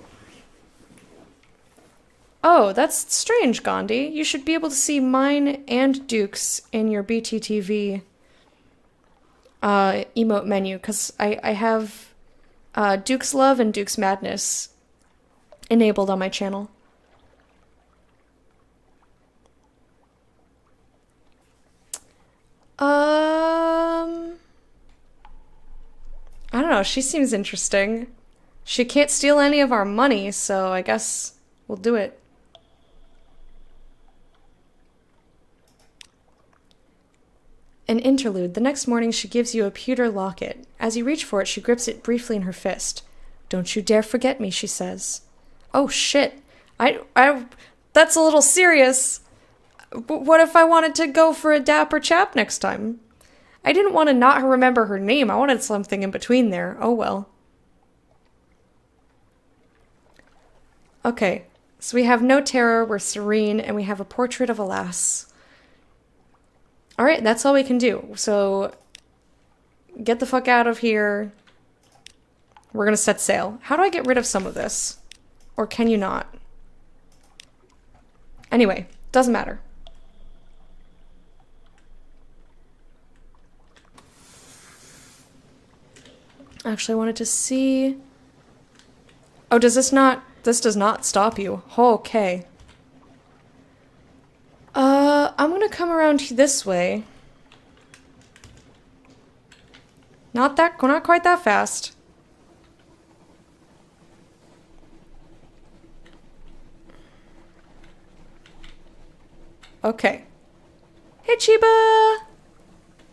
Oh, that's strange, Gandhi. You should be able to see mine and Duke's in your BTTV emote menu, because I have Duke's Love and Duke's Madness enabled on my channel. I don't know, she seems interesting. She can't steal any of our money, so I guess we'll do it. An interlude. The next morning she gives you a pewter locket. As you reach for it, she grips it briefly in her fist. Don't you dare forget me, she says. Oh shit. That's a little serious. What if I wanted to go for a dapper chap next time? I didn't want to not remember her name. I wanted something in between there. Oh well. Okay. So we have no terror, we're serene, and we have a portrait of a lass. Alright, that's all we can do. So, get the fuck out of here. We're gonna set sail. How do I get rid of some of this? Or can you not? Anyway, doesn't matter. Actually, I wanted to see... Oh, does this not... This does not stop you. Okay. I'm gonna come around this way. Not quite that fast. Okay. Hey, Chiba!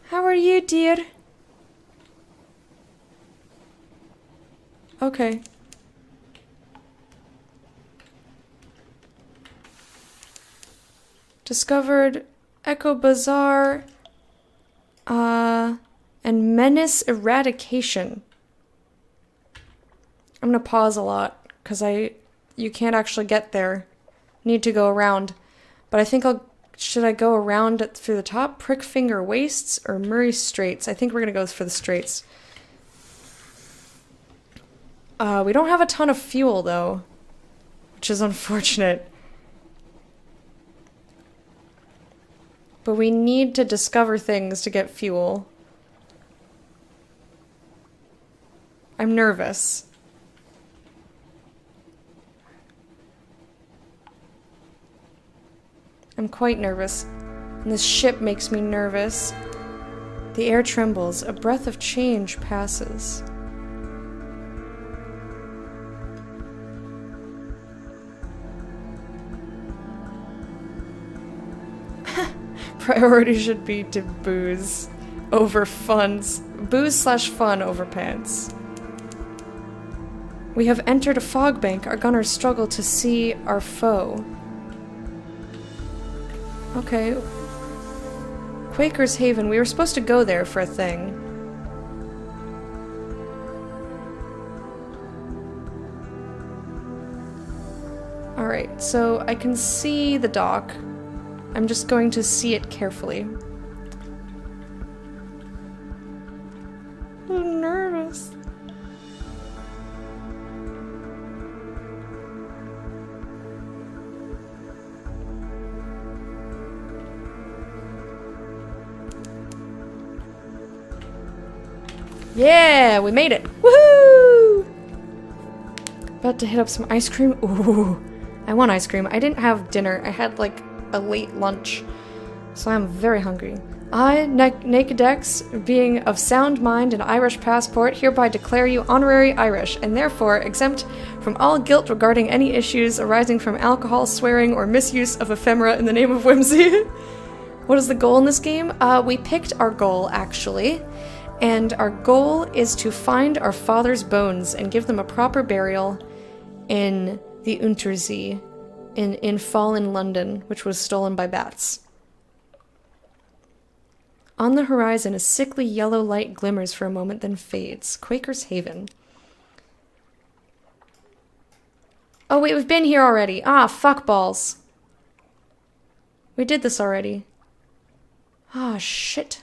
How are you, dear? Okay. Discovered Echo Bazaar, and Menace Eradication. I'm gonna pause a lot, because you can't actually get there. Need to go around. But I think should I go around through the top? Prickfinger Wastes or Murray Straits? I think we're gonna go for the Straits. We don't have a ton of fuel, though, which is unfortunate. But we need to discover things to get fuel. I'm nervous. I'm quite nervous. And this ship makes me nervous. The air trembles. A breath of change passes. Priority should be to booze over funds. Booze/fun over pants. We have entered a fog bank. Our gunners struggle to see our foe. Okay. Quaker's Haven. We were supposed to go there for a thing. Alright, so I can see the dock. I'm just going to see it carefully. I'm nervous. Yeah, we made it. Woohoo! About to hit up some ice cream. Ooh, I want ice cream. I didn't have dinner. I had like a late lunch, so I'm very hungry. I, Nakedex, being of sound mind and Irish passport, hereby declare you honorary Irish, and therefore exempt from all guilt regarding any issues arising from alcohol, swearing, or misuse of ephemera in the name of whimsy. What is the goal in this game? We picked our goal, actually, and our goal is to find our father's bones and give them a proper burial in the Untersee, in fallen London, which was stolen by bats. On the horizon, a sickly yellow light glimmers for a moment, then fades. Quaker's Haven. Oh wait, we've been here already. Ah, fuck balls. We did this already. Ah, shit.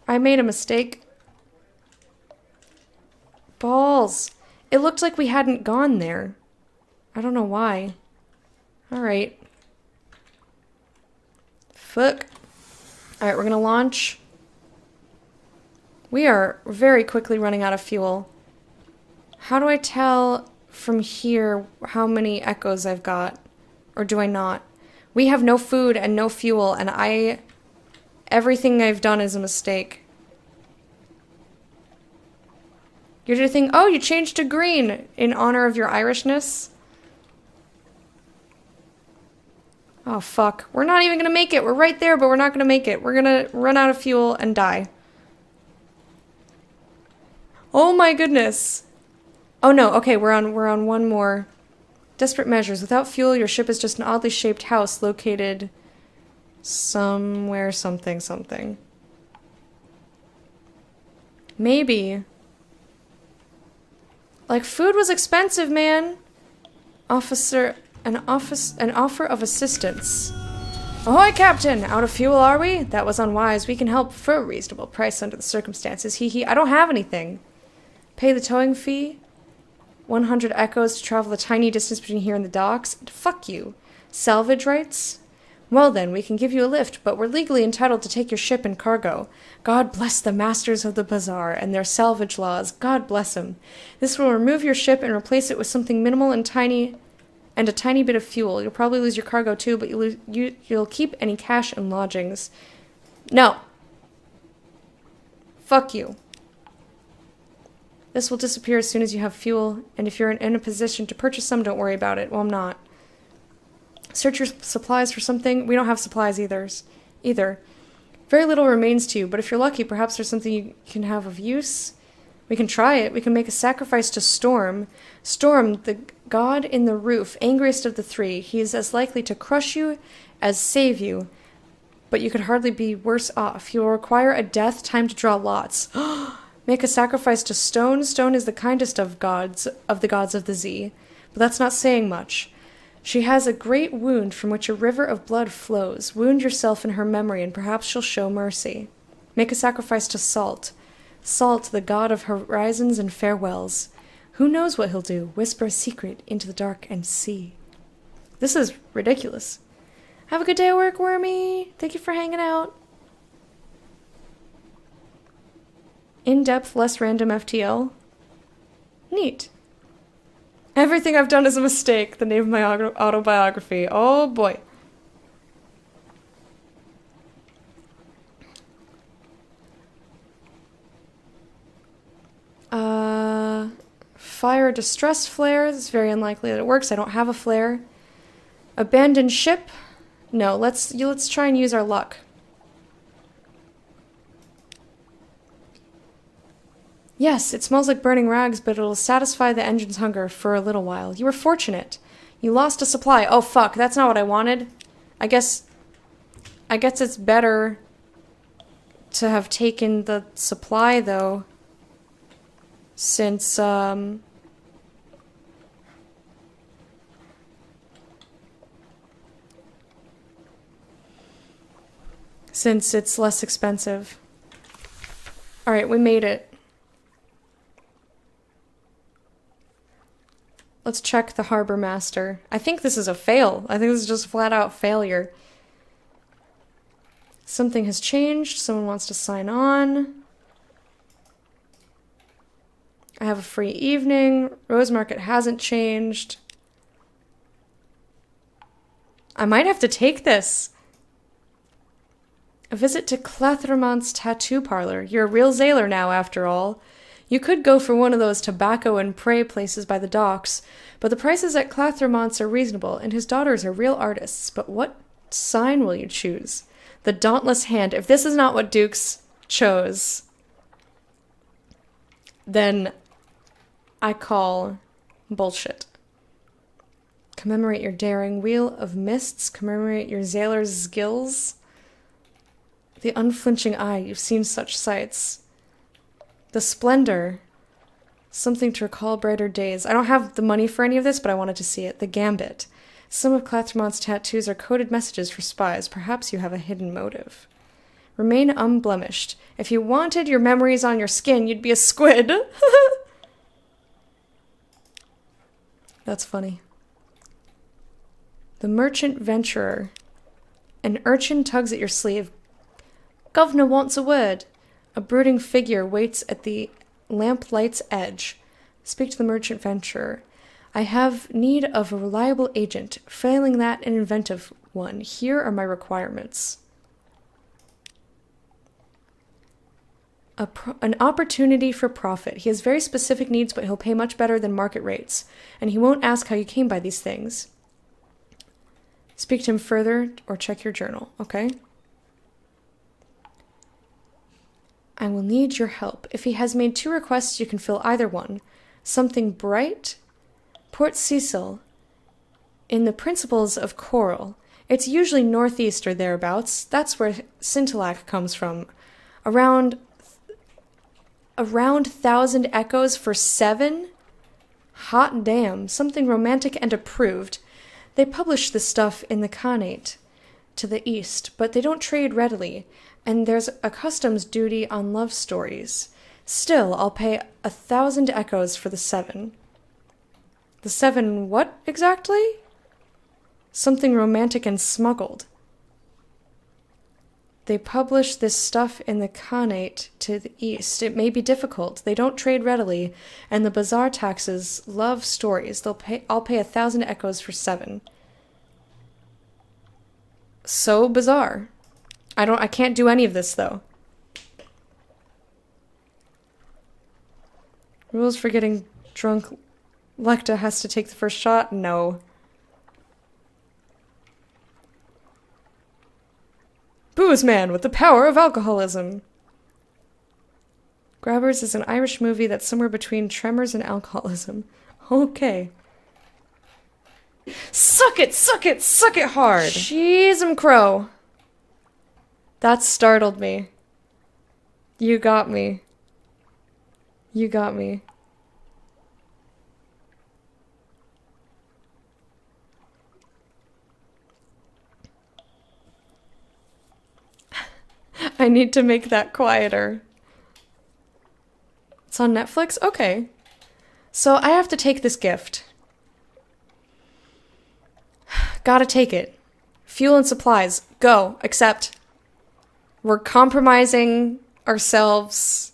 I made a mistake. Balls. It looked like we hadn't gone there. I don't know why. Alright. Fuck. Alright, we're gonna launch. We are very quickly running out of fuel. How do I tell from here how many echoes I've got? Or do I not? We have no food and no fuel, and everything I've done is a mistake. You're the thing. Oh, you changed to green in honor of your Irishness? Oh, fuck. We're not even gonna make it. We're right there, but we're not gonna make it. We're gonna run out of fuel and die. Oh my goodness. Oh no, okay, we're on one more. Desperate measures. Without fuel, your ship is just an oddly shaped house located somewhere, something. Maybe. Like, food was expensive, man. An offer of assistance. Ahoy, Captain! Out of fuel, are we? That was unwise. We can help for a reasonable price under the circumstances. Hee hee. I don't have anything. Pay the towing fee? 100 echoes to travel a tiny distance between here and the docks? Fuck you. Salvage rights? Well then, we can give you a lift, but we're legally entitled to take your ship and cargo. God bless the masters of the bazaar and their salvage laws. God bless them. This will remove your ship and replace it with something minimal and tiny, and a tiny bit of fuel. You'll probably lose your cargo too, but you'll keep any cash and lodgings. No. Fuck you. This will disappear as soon as you have fuel, and if you're in a position to purchase some, don't worry about it. Well, I'm not. Search your supplies for something. We don't have supplies either. Very little remains to you, but if you're lucky, perhaps there's something you can have of use. We can try it. We can make a sacrifice to Storm. Storm, the god in the roof, angriest of the three. He is as likely to crush you as save you, but you could hardly be worse off. You will require a death, time to draw lots. Make a sacrifice to Stone. Stone is the kindest of the gods of the Zee, but that's not saying much. She has a great wound from which a river of blood flows. Wound yourself in her memory, and perhaps she'll show mercy. Make a sacrifice to Salt. Salt, the god of horizons and farewells. Who knows what he'll do? Whisper a secret into the dark and see. This is ridiculous. Have a good day at work, Wormy. Thank you for hanging out. In-depth, less random FTL. Neat. Everything I've done is a mistake. The name of my autobiography. Oh boy. Fire a distress flare. It's very unlikely that it works. I don't have a flare. Abandoned ship. No, let's try and use our luck. Yes, it smells like burning rags, but it'll satisfy the engine's hunger for a little while. You were fortunate. You lost a supply. Oh fuck, that's not what I wanted. I guess it's better to have taken the supply though, since it's less expensive. Alright, we made it. Let's check the harbor master. I think this is a fail. I think this is just a flat-out failure. Something has changed. Someone wants to sign on. I have a free evening. Rose Market hasn't changed. I might have to take this. A visit to Clathermont's tattoo parlor. You're a real sailor now, after all. You could go for one of those tobacco and prey places by the docks, but the prices at Clathermont's are reasonable, and his daughters are real artists. But what sign will you choose? The Dauntless Hand. If this is not what Dukes chose, then I call bullshit. Commemorate your daring. Wheel of Mists. Commemorate your sailor's skills. The Unflinching Eye. You've seen such sights. The Splendor. Something to recall brighter days. I don't have the money for any of this, but I wanted to see it. The Gambit. Some of Clathermont's tattoos are coded messages for spies. Perhaps you have a hidden motive. Remain unblemished. If you wanted your memories on your skin, you'd be a squid. That's funny. The Merchant Venturer. An urchin tugs at your sleeve. Governor wants a word. A brooding figure waits at the lamplight's edge. Speak to the Merchant Venturer. I have need of a reliable agent. Failing that, an inventive one. Here are my requirements. An opportunity for profit. He has very specific needs, but he'll pay much better than market rates. And he won't ask how you came by these things. Speak to him further or check your journal, okay? I will need your help. If he has made 2 requests, you can fill either one. Something bright? Port Cecil. In the Principles of Coral. It's usually northeast or thereabouts. That's where Scintillac comes from. Around 1,000 echoes for 7? Hot damn. Something romantic and approved. They publish this stuff in the Khanate. to the east, but they don't trade readily, and there's a customs duty on love stories. Still, I'll pay 1,000 echoes for the 7. The 7 what exactly? Something romantic and smuggled. They publish this stuff in the Khanate to the east. It may be difficult. They don't trade readily, and the bazaar taxes love stories. I'll pay 1,000 echoes for 7. So bizarre. I can't do any of this though. Rules for getting drunk. Lecta has to take the first shot? No. Booze Man with the power of alcoholism. Grabbers is an Irish movie that's somewhere between Tremors and alcoholism. Okay. Suck it, suck it, suck it hard. Jeez, crow. That startled me. You got me. You got me. I need to make that quieter. It's on Netflix? Okay. So I have to take this gift. Gotta take it. Fuel and supplies. Go. Accept. We're compromising ourselves.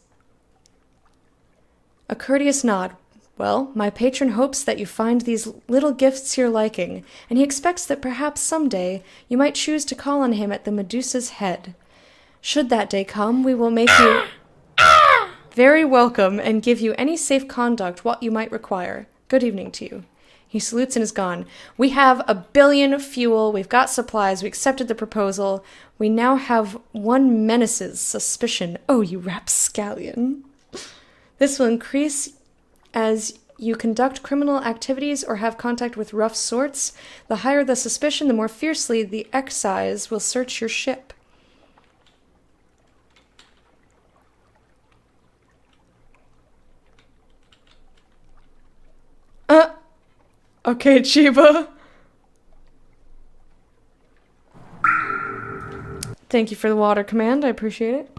A courteous nod. Well, my patron hopes that you find these little gifts to your liking, and he expects that perhaps someday you might choose to call on him at the Medusa's head. Should that day come, we will make you very welcome and give you any safe conduct what you might require. Good evening to you. He salutes and is gone. We have 1 billion fuel. We've got supplies. We accepted the proposal. We now have one menace's suspicion. Oh, you rapscallion. This will increase as you conduct criminal activities or have contact with rough sorts. The higher the suspicion, the more fiercely the excise will search your ship. Okay, Chiba. Thank you for the water command. I appreciate it.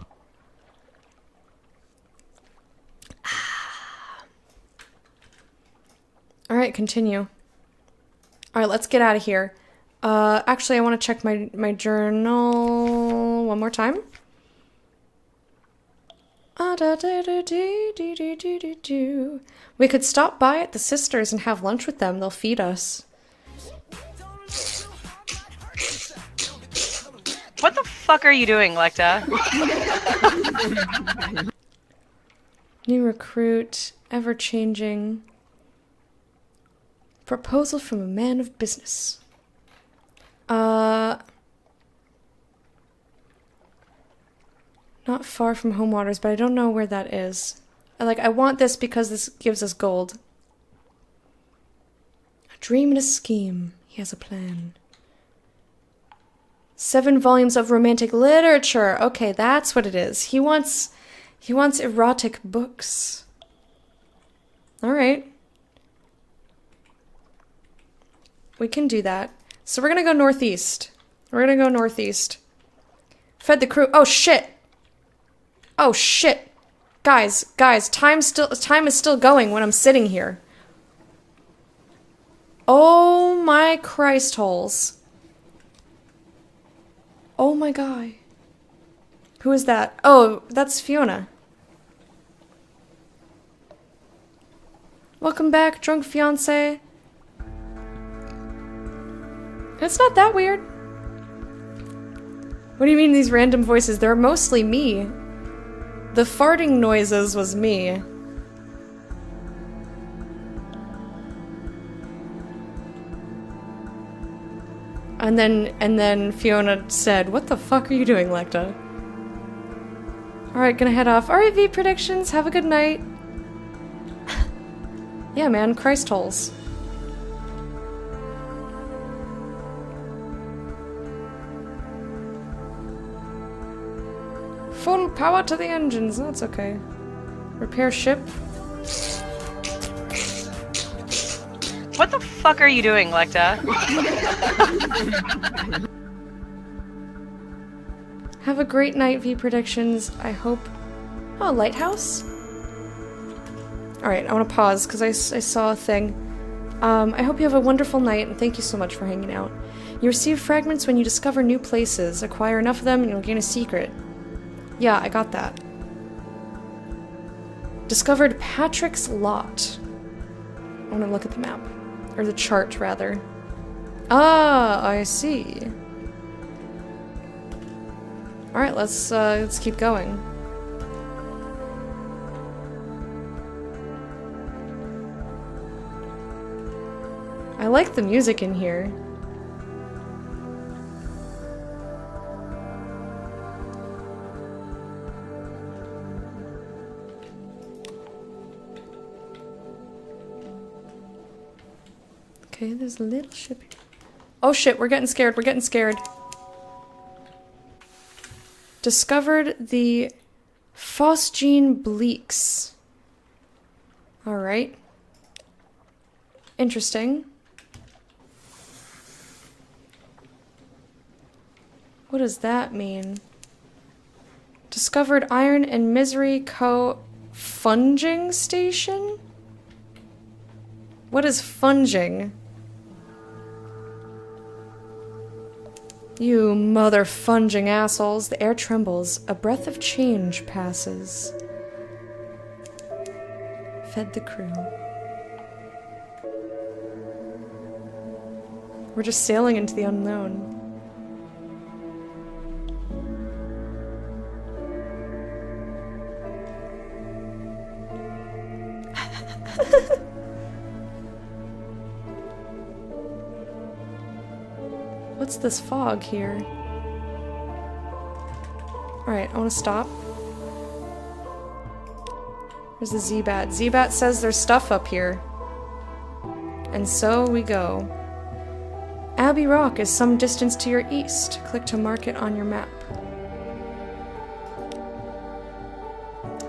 Alright, continue. Alright, let's get out of here. Actually, I want to check my journal one more time. We could stop by at the sisters and have lunch with them. They'll feed us. What the fuck are you doing, Lecta? New recruit, ever-changing. Proposal from a man of business. Not far from home waters, but I don't know where that is. I want this because this gives us gold. A dream and a scheme. He has a plan. 7 volumes of romantic literature. Okay, that's what it is. He wants erotic books. All right. We can do that. So we're going to go northeast. We're going to go northeast. Fed the crew. Oh, shit. Oh, shit. Guys, time is still going when I'm sitting here. Oh my Christ holes. Oh my guy. Who is that? Oh, that's Fiona. Welcome back, drunk fiancé. It's not that weird. What do you mean these random voices? They're mostly me. The farting noises was me. And then Fiona said, "What the fuck are you doing, Lecta?" Alright, gonna head off. Alright, V predictions, have a good night. Yeah, man, Christ holes. Full power to the engines, that's okay. Repair ship. What the fuck are you doing, Lecta? Have a great night, V Predictions. I hope... Oh, lighthouse? Alright, I want to pause because I saw a thing. I hope you have a wonderful night, and thank you so much for hanging out. You receive fragments when you discover new places. Acquire enough of them and you'll gain a secret. Yeah, I got that. Discovered Patrick's Lot. I want to look at the map. Or the chart, rather. Ah, I see. Alright, let's keep going. I like the music in here. Okay, there's a little ship here. Oh shit, we're getting scared, we're getting scared. Discovered the phosgene bleaks. Alright. Interesting. What does that mean? Discovered Iron and Misery funging station? What is funging? You mother funging assholes. The air trembles. A breath of change passes. Fed the crew. We're just sailing into the unknown. What's this fog here? Alright, I want to stop. There's the Z-Bat. Z-Bat says there's stuff up here. And so we go. Abbey Rock is some distance to your east. Click to mark it on your map.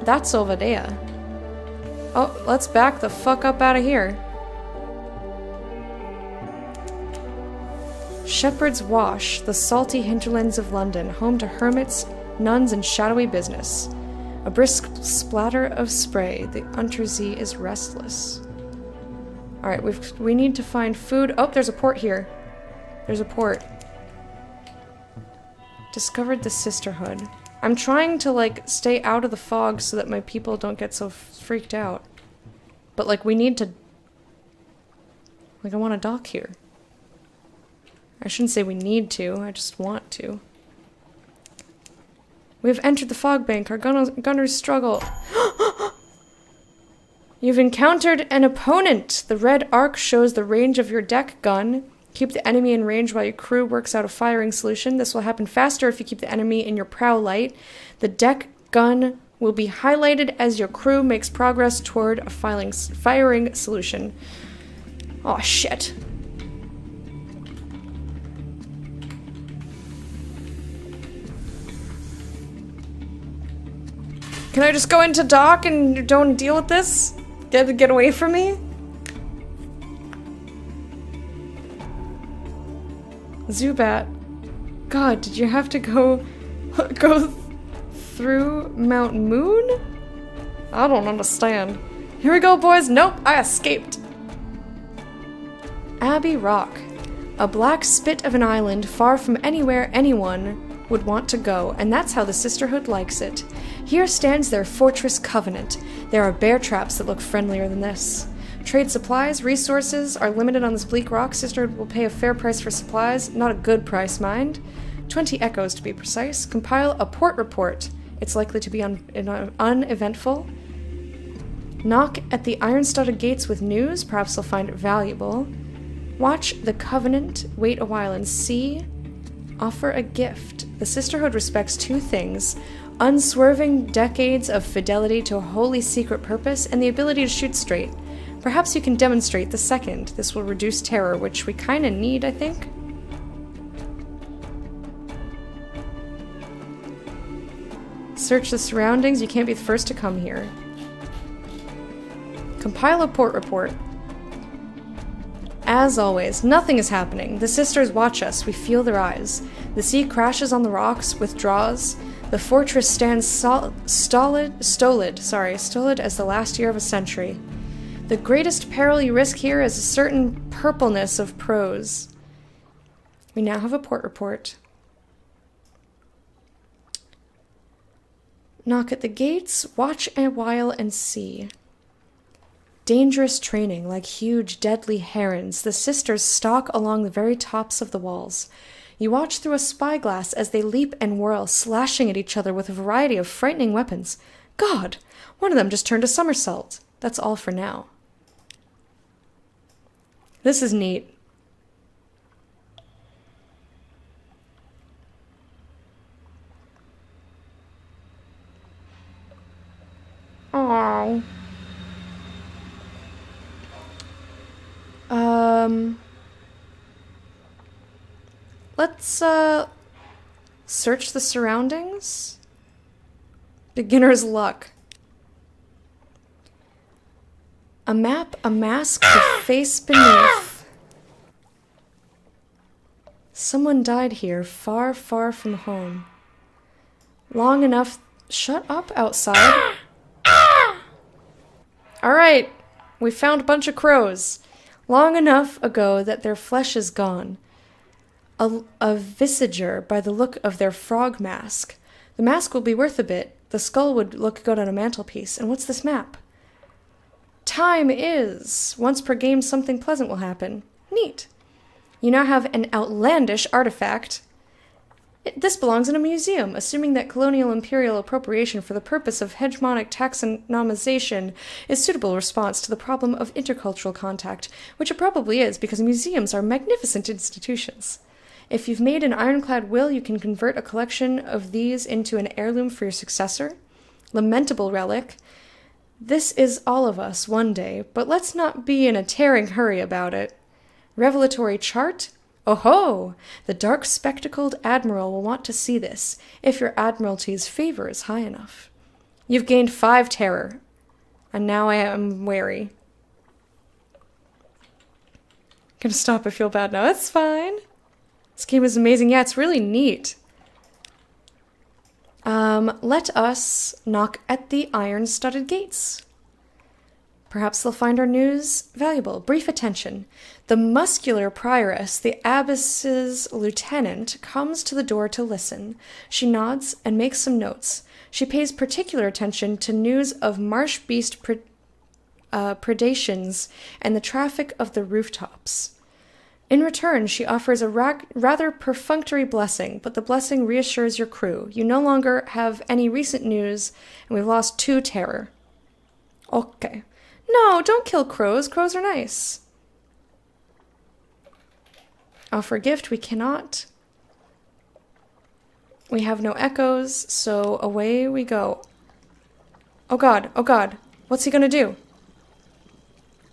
That's over there. Oh, let's back the fuck up out of here. Shepherd's Wash, the salty hinterlands of London, home to hermits, nuns, and shadowy business. A brisk splatter of spray, the Untersee is restless. Alright, we need to find food. Oh, there's a port here. There's a port. Discovered the Sisterhood. I'm trying to, like, stay out of the fog so that my people don't get so freaked out. But, like, we need to... Like, I want to dock here. I shouldn't say we need to, I just want to. We have entered the fog bank. Our gunners struggle. You've encountered an opponent! The red arc shows the range of your deck gun. Keep the enemy in range while your crew works out a firing solution. This will happen faster if you keep the enemy in your prow light. The deck gun will be highlighted as your crew makes progress toward a firing solution. Oh shit. Can I just go into dock and don't deal with this? Get away from me? Zubat. God, did you have to go through Mount Moon? I don't understand. Here we go, boys. Nope, I escaped. Abbey Rock. A black spit of an island far from anywhere anyone would want to go, and that's how the Sisterhood likes it. Here stands their fortress Covenant. There are bear traps that look friendlier than this. Trade supplies, resources are limited on this bleak rock. Sisterhood will pay a fair price for supplies, not a good price, mind. 20 echoes to be precise. Compile a port report. It's likely to be uneventful. Knock at the iron-studded gates with news. Perhaps they'll find it valuable. Watch the Covenant. Wait a while and see. Offer a gift. The Sisterhood respects two things: unswerving decades of fidelity to a wholly secret purpose and the ability to shoot straight. Perhaps you can demonstrate the second. This will reduce terror, which we kinda need, I think. Search the surroundings. You can't be the first to come here. Compile a port report. As always, nothing is happening. The sisters watch us. We feel their eyes. The sea crashes on the rocks, withdraws. The fortress stands stolid as the last year of a century. The greatest peril you risk here is a certain purpleness of prose. We now have a port report. Knock at the gates, watch a while and see. Dangerous training, like huge, deadly herons, the sisters stalk along the very tops of the walls. You watch through a spyglass as they leap and whirl, slashing at each other with a variety of frightening weapons. God! One of them just turned a somersault. That's all for now. This is neat. Aww. Let's, search the surroundings. Beginner's luck. A map, a mask, the face beneath. Someone died here, far, far from home. Long enough... Shut up outside. Alright, we found a bunch of crows. Long enough ago that their flesh is gone. A visager by the look of their frog mask. The mask will be worth a bit. The skull would look good on a mantelpiece. And what's this map? Time is. Once per game, something pleasant will happen. Neat. You now have an outlandish artifact. This belongs in a museum, assuming that colonial imperial appropriation for the purpose of hegemonic taxonomization is suitable response to the problem of intercultural contact, which it probably is because museums are magnificent institutions. If you've made an ironclad will, you can convert a collection of these into an heirloom for your successor. Lamentable relic. This is all of us one day, but let's not be in a tearing hurry about it. Revelatory chart? Oh-ho! The dark-spectacled admiral will want to see this, if your admiralty's favor is high enough. You've gained 5 terror, and now I am wary. Gonna stop, I feel bad now. That's fine. This game is amazing. Yeah, it's really neat. Let us knock at the iron-studded gates. Perhaps they'll find our news valuable. Brief attention. The muscular prioress, the abbess's lieutenant, comes to the door to listen. She nods and makes some notes. She pays particular attention to news of marsh beast predations and the traffic of the rooftops. In return, she offers a rather perfunctory blessing, but the blessing reassures your crew. You no longer have any recent news, and we've lost 2 terror. Okay. No, don't kill crows. Crows are nice. Offer a gift. We cannot. We have no echoes, so away we go. Oh god, oh god. What's he gonna do?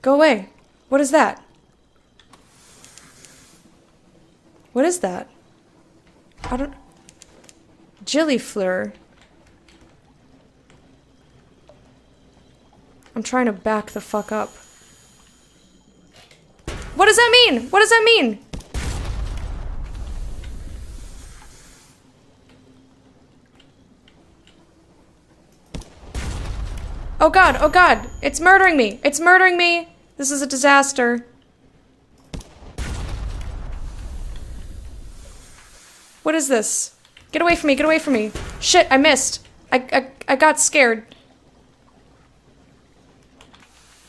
Go away. What is that? What is that? I don't... Gillifleur. I'm trying to back the fuck up. What does that mean? What does that mean? Oh god, oh god! It's murdering me! It's murdering me! This is a disaster. What is this? Get away from me, get away from me. Shit, I missed. I got scared.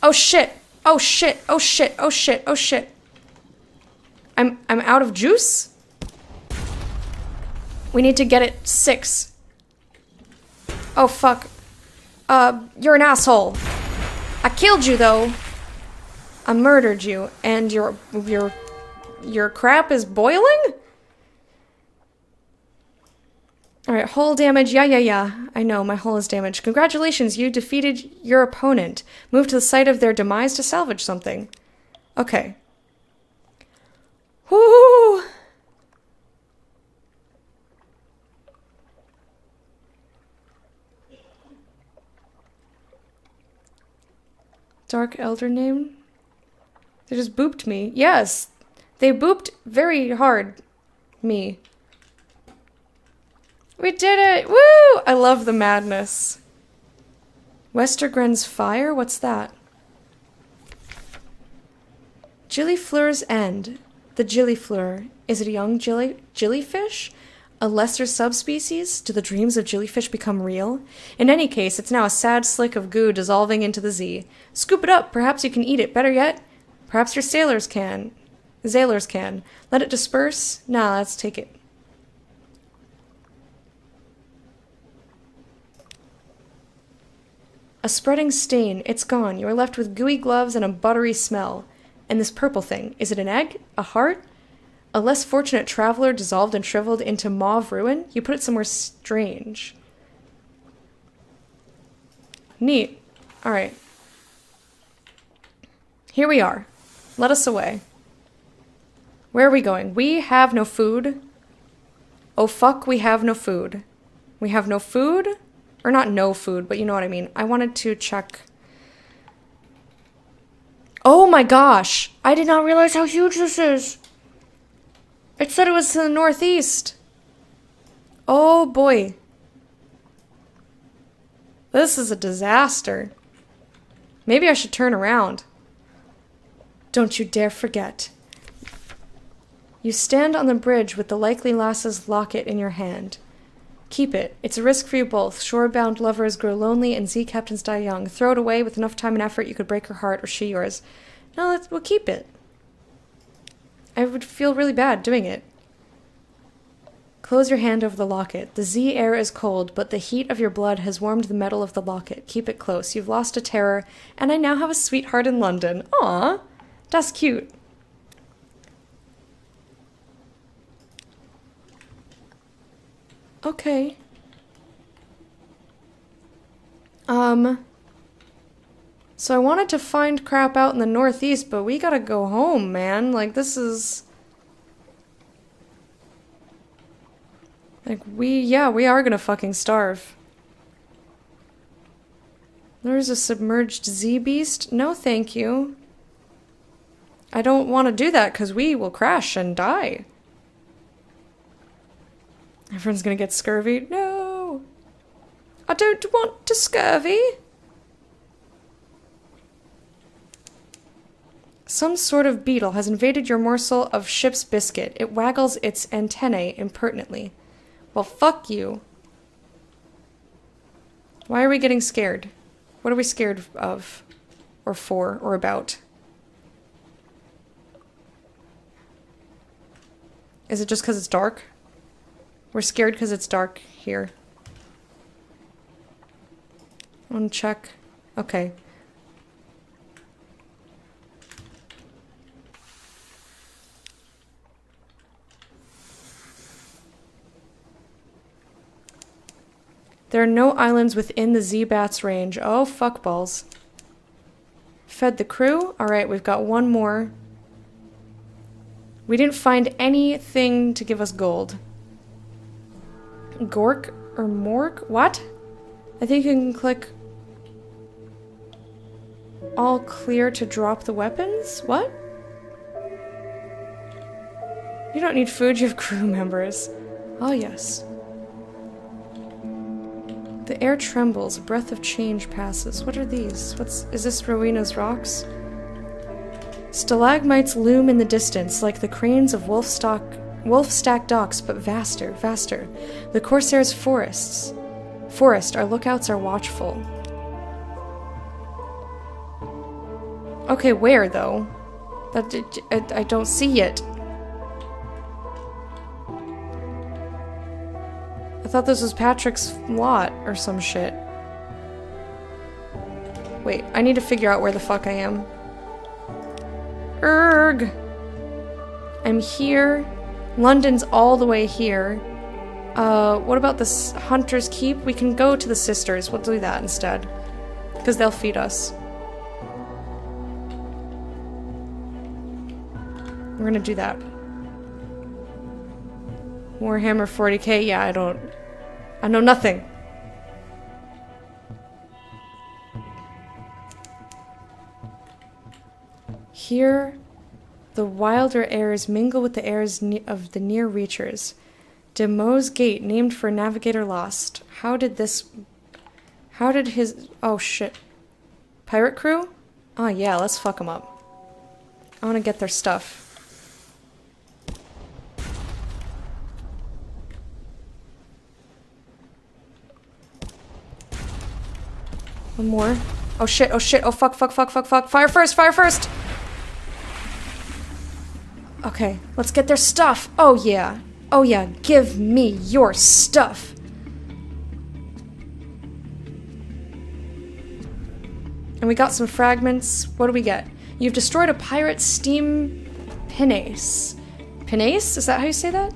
Oh shit. Oh shit. Oh shit. Oh shit. Oh shit. I'm out of juice? We need to get it 6. Oh fuck. You're an asshole. I killed you though. I murdered you and your crap is boiling? Alright, hull damage. Yeah. I know, my hull is damaged. Congratulations, you defeated your opponent. Move to the site of their demise to salvage something. Okay. Whoo! Dark Elder name? They just booped me. Yes! They booped very hard. Me. We did it! Woo! I love the madness. Westergren's fire? What's that? Gillifleur's end. The gillifleur. Is it a young jellyfish? A lesser subspecies? Do the dreams of jellyfish become real? In any case, it's now a sad slick of goo dissolving into the Z. Scoop it up. Perhaps you can eat it. Better yet, perhaps your sailors can. Let it disperse? Nah, let's take it. A spreading stain. It's gone. You are left with gooey gloves and a buttery smell. And this purple thing. Is it an egg? A heart? A less fortunate traveler dissolved and shriveled into mauve ruin? You put it somewhere strange. Neat. Alright. Here we are. Let us away. Where are we going? We have no food. Oh fuck, we have no food. We have no food? Or not no food, but you know what I mean. I wanted to check... Oh my gosh! I did not realize how huge this is! It said it was to the northeast. Oh boy. This is a disaster. Maybe I should turn around. Don't you dare forget. You stand on the bridge with the likely lass's locket in your hand. Keep it. It's a risk for you both. Shore-bound lovers grow lonely and sea captains die young. Throw it away with enough time and effort you could break her heart or she yours. No, we'll keep it. I would feel really bad doing it. Close your hand over the locket. The Z air is cold, but the heat of your blood has warmed the metal of the locket. Keep it close. You've lost a terror, and I now have a sweetheart in London. Aw, that's cute. Okay. So I wanted to find crap out in the northeast, but we gotta go home, man. Like, this is... Like, we are gonna fucking starve. There's a submerged Z-beast? No, thank you. I don't want to do that, because we will crash and die. Everyone's gonna get scurvy. No! I don't want to scurvy! Some sort of beetle has invaded your morsel of ship's biscuit. It waggles its antennae impertinently. Well, fuck you. Why are we getting scared? What are we scared of? Or for? Or about? Is it just because it's dark? We're scared because it's dark here. I want to check. Okay. There are no islands within the Z-Bat's range. Oh, fuck balls. Fed the crew? Alright, we've got one more. We didn't find anything to give us gold. Gork or Morg? What? I think you can click all clear to drop the weapons? What? You don't need food, you have crew members. Oh, yes. The air trembles, a breath of change passes. What are these? Is this Rowena's rocks? Stalagmites loom in the distance, like the cranes of wolf-stack docks, but vaster, vaster. The Corsair's forest, our lookouts are watchful. Okay, where, though? I don't see it. I thought this was Patrick's lot or some shit. Wait, I need to figure out where the fuck I am. Erg! I'm here. London's all the way here. What about this Hunter's Keep? We can go to the Sisters. We'll do that instead. Because they'll feed us. We're gonna do that. Warhammer 40k? Yeah, I know nothing. Here, the wilder airs mingle with the airs of the near reachers. Demo's Gate, named for a navigator lost. How did his... Oh, shit. Pirate crew? Oh, yeah, let's fuck them up. I want to get their stuff. One more. Oh, shit, oh, shit, oh, fuck, fuck, fuck, fuck, fuck. Fire first, fire first! Okay, let's get their stuff. Oh, yeah. Oh, yeah, give me your stuff. And we got some fragments. What do we get? You've destroyed a pirate steam pinnace. Pinnace? Is that how you say that?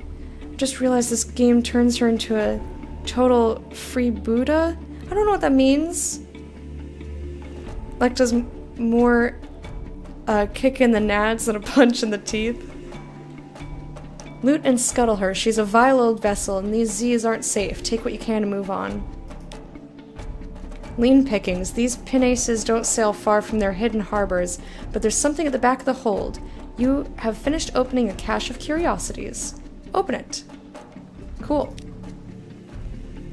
Just realized this game turns her into a total free Buddha. I don't know what that means. Like, does more kick in the nads than a punch in the teeth. Loot and scuttle her. She's a vile old vessel, and these Z's aren't safe. Take what you can to move on. Lean pickings. These pinnaces don't sail far from their hidden harbors, but there's something at the back of the hold. You have finished opening a cache of curiosities. Open it. Cool.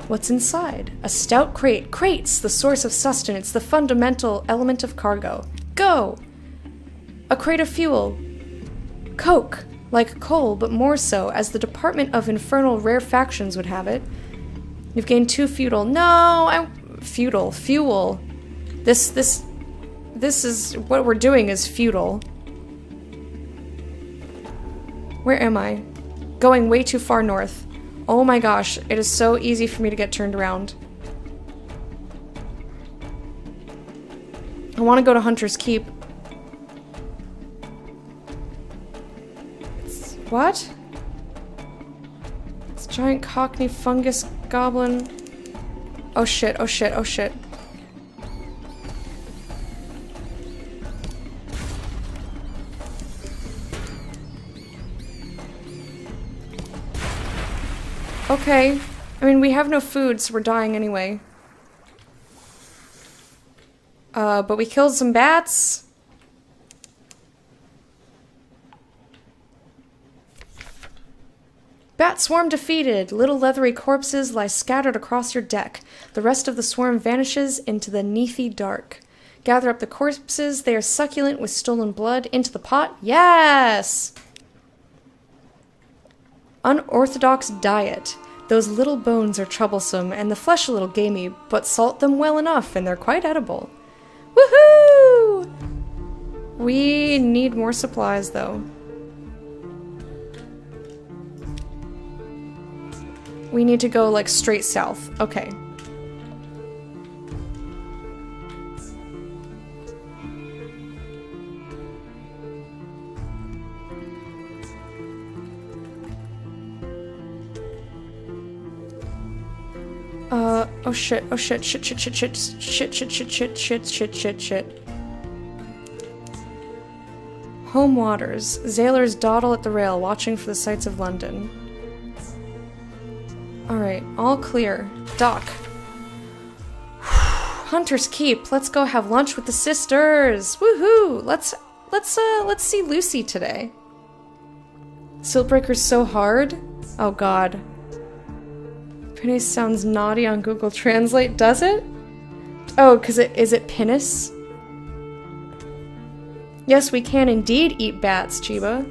What's inside? A stout crate. Crates! The source of sustenance, the fundamental element of cargo. Go! A crate of fuel. Coke. Like coal, but more so, as the Department of Infernal Rarefactions would have it. You've gained 2 feudal. No, feudal. Fuel. This is what we're doing is feudal. Where am I? Going way too far north. Oh my gosh, it is so easy for me to get turned around. I want to go to Hunter's Keep. What? It's giant cockney fungus goblin. Oh shit, oh shit, oh shit. Okay. I mean, we have no food, so we're dying anyway. But we killed some bats. Bat swarm defeated. Little leathery corpses lie scattered across your deck. The rest of the swarm vanishes into the neathy dark. Gather up the corpses. They are succulent with stolen blood. Into the pot. Yes! Unorthodox diet. Those little bones are troublesome, and the flesh a little gamey, but salt them well enough, and they're quite edible. Woohoo! We need more supplies, though. We need to go, like, straight south. Okay. Oh shit, oh shit, shit, shit, shit, shit, shit, shit, shit, shit, shit, shit, shit, shit. Home waters. Sailors dawdle at the rail, watching for the sights of London. Alright, all clear. Dock. Hunter's Keep. Let's go have lunch with the sisters. Woohoo! Let's see Lucy today. Siltbreaker's so hard. Oh god. Pinnace sounds naughty on Google Translate, does it? Oh, is it pinnace? Yes, we can indeed eat bats, Chiba.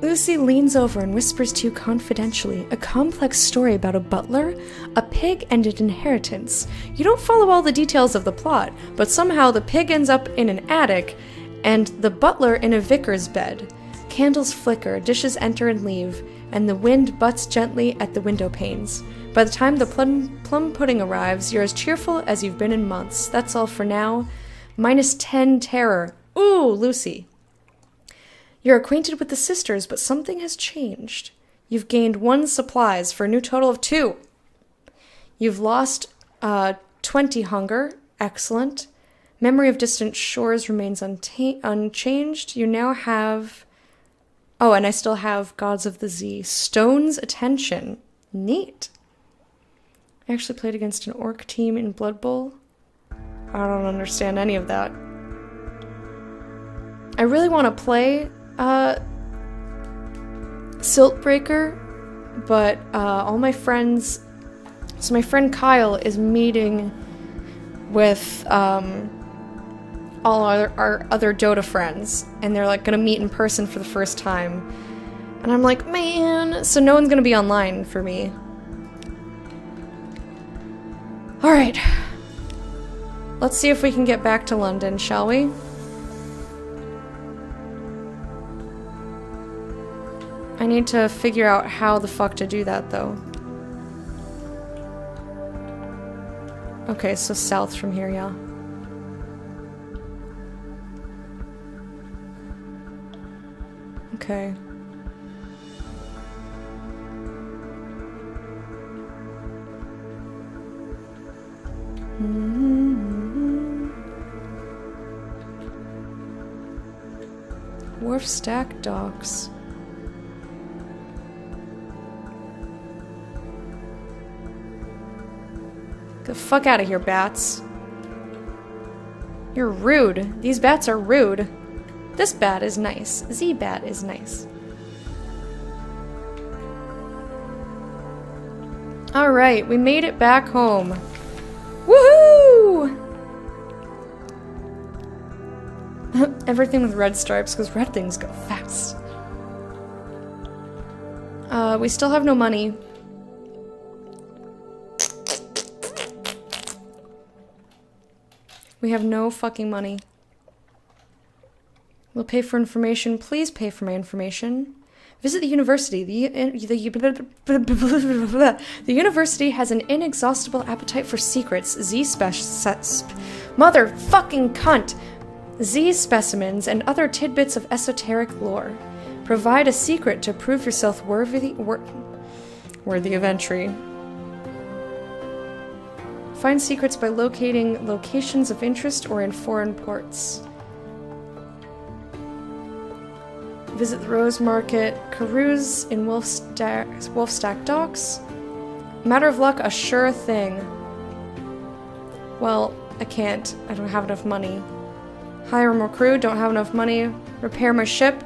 Lucy leans over and whispers to you confidentially a complex story about a butler, a pig, and an inheritance. You don't follow all the details of the plot, but somehow the pig ends up in an attic, and the butler in a vicar's bed. Candles flicker, dishes enter and leave, and the wind butts gently at the window panes. By the time the plum pudding arrives, you're as cheerful as you've been in months. That's all for now. -10 terror. Ooh, Lucy. You're acquainted with the sisters, but something has changed. You've gained 1 supplies for a new total of 2. You've lost 20 hunger. Excellent. Memory of distant shores remains unchanged. You now have... Oh, and I still have Gods of the Z. Stone's Attention. Neat. I actually played against an orc team in Blood Bowl. I don't understand any of that. I really want to play Siltbreaker, but all my friends... So my friend Kyle is meeting with all our other Dota friends, and they're like gonna meet in person for the first time. And I'm like, man, so no one's gonna be online for me. Alright. Let's see if we can get back to London, shall we? I need to figure out how the fuck to do that, though. Okay, so south from here, yeah. Okay. Wharf Stack Docks. Get the fuck out of here, bats. You're rude. These bats are rude. This bat is nice. Z-bat is nice. Alright, we made it back home. Woohoo! Everything with red stripes, because red things go fast. We still have no money. We have no fucking money. We'll pay for information. Please pay for my information. Visit the university. The university has an inexhaustible appetite for secrets. Motherfucking cunt! Z specimens and other tidbits of esoteric lore. Provide a secret to prove yourself worthy of entry. Find secrets by locating locations of interest or in foreign ports. Visit the Rose Market, carouse in Wolfstack Docks. Matter of luck, a sure thing. Well, I can't. I don't have enough money. Hire more crew, don't have enough money. Repair my ship.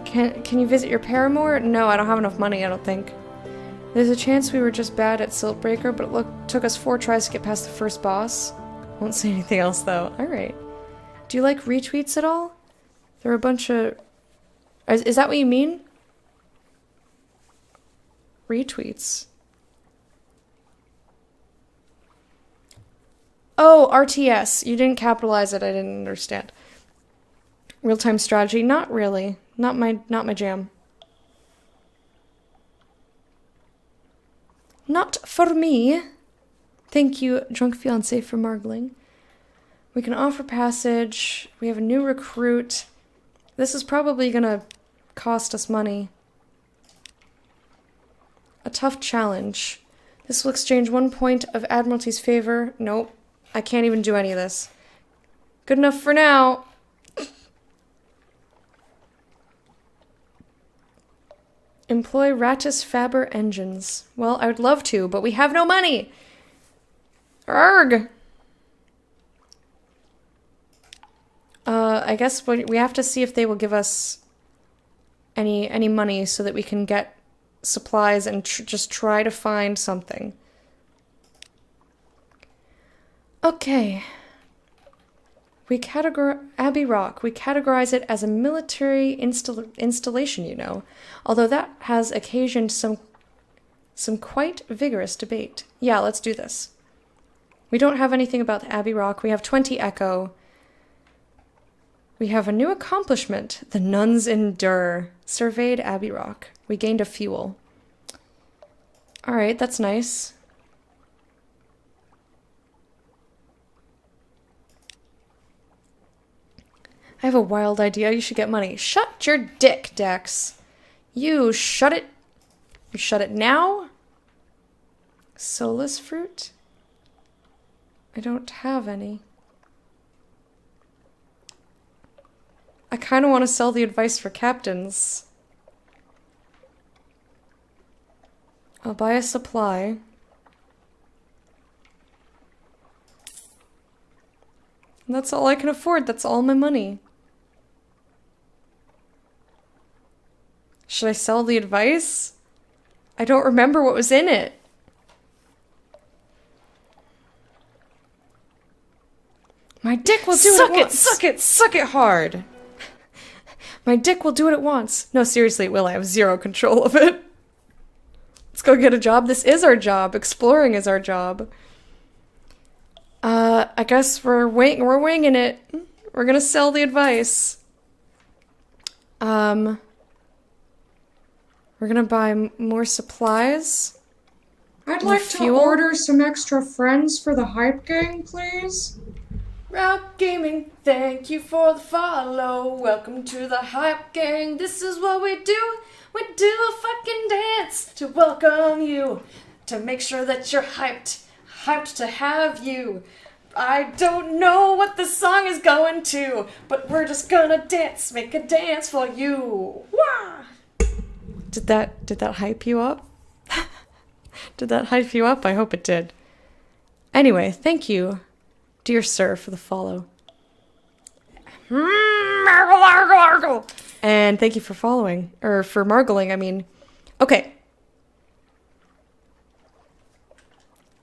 Can you visit your paramour? No, I don't have enough money, I don't think. There's a chance we were just bad at Siltbreaker, but it took us 4 tries to get past the first boss. Won't say anything else, though. Alright. Do you like retweets at all? There are a bunch of... Is that what you mean? Retweets. Oh, RTS. You didn't capitalize it. I didn't understand. Real-time strategy. Not really. Not my jam. Not for me. Thank you, Drunk Fiancé, for margling. We can offer passage. We have a new recruit. This is probably gonna cost us money. A tough challenge. This will exchange 1 point of Admiralty's favor. Nope. I can't even do any of this. Good enough for now. Employ Ratus Faber engines. Well, I would love to, but we have no money. Arrgh. I guess we have to see if they will give us any money so that we can get supplies and just try to find something. Okay. Abbey Rock. We categorize it as a military installation, you know. Although that has occasioned some quite vigorous debate. Yeah, let's do this. We don't have anything about the Abbey Rock. We have 20 Echo. We have a new accomplishment. The nuns endure. Surveyed Abbey Rock. We gained a fuel. Alright, that's nice. I have a wild idea. You should get money. Shut your dick, Dex. You shut it. You shut it now? Solus fruit? I don't have any. I kind of want to sell the advice for captains. I'll buy a supply. That's all I can afford. That's all my money. Should I sell the advice? I don't remember what was in it. My dick will do it once. Suck it hard. My dick will do it at once. No, seriously, it will. I have zero control of it. Let's go get a job. This is our job. Exploring is our job. I guess we're winging it. We're gonna sell the advice. We're gonna buy more supplies. I'd like to order some extra friends for the hype gang, please. Rock Gaming, thank you for the follow. Welcome to the hype gang. This is what we do. We do a fucking dance to welcome you, to make sure that you're hyped to have you. I don't know what the song is going to, but we're just gonna dance, make a dance for you. Wah! Did that hype you up? Did that hype you up? I hope it did. Anyway, thank you, dear sir, for the follow. And thank you for following, or for margling, I mean. Okay.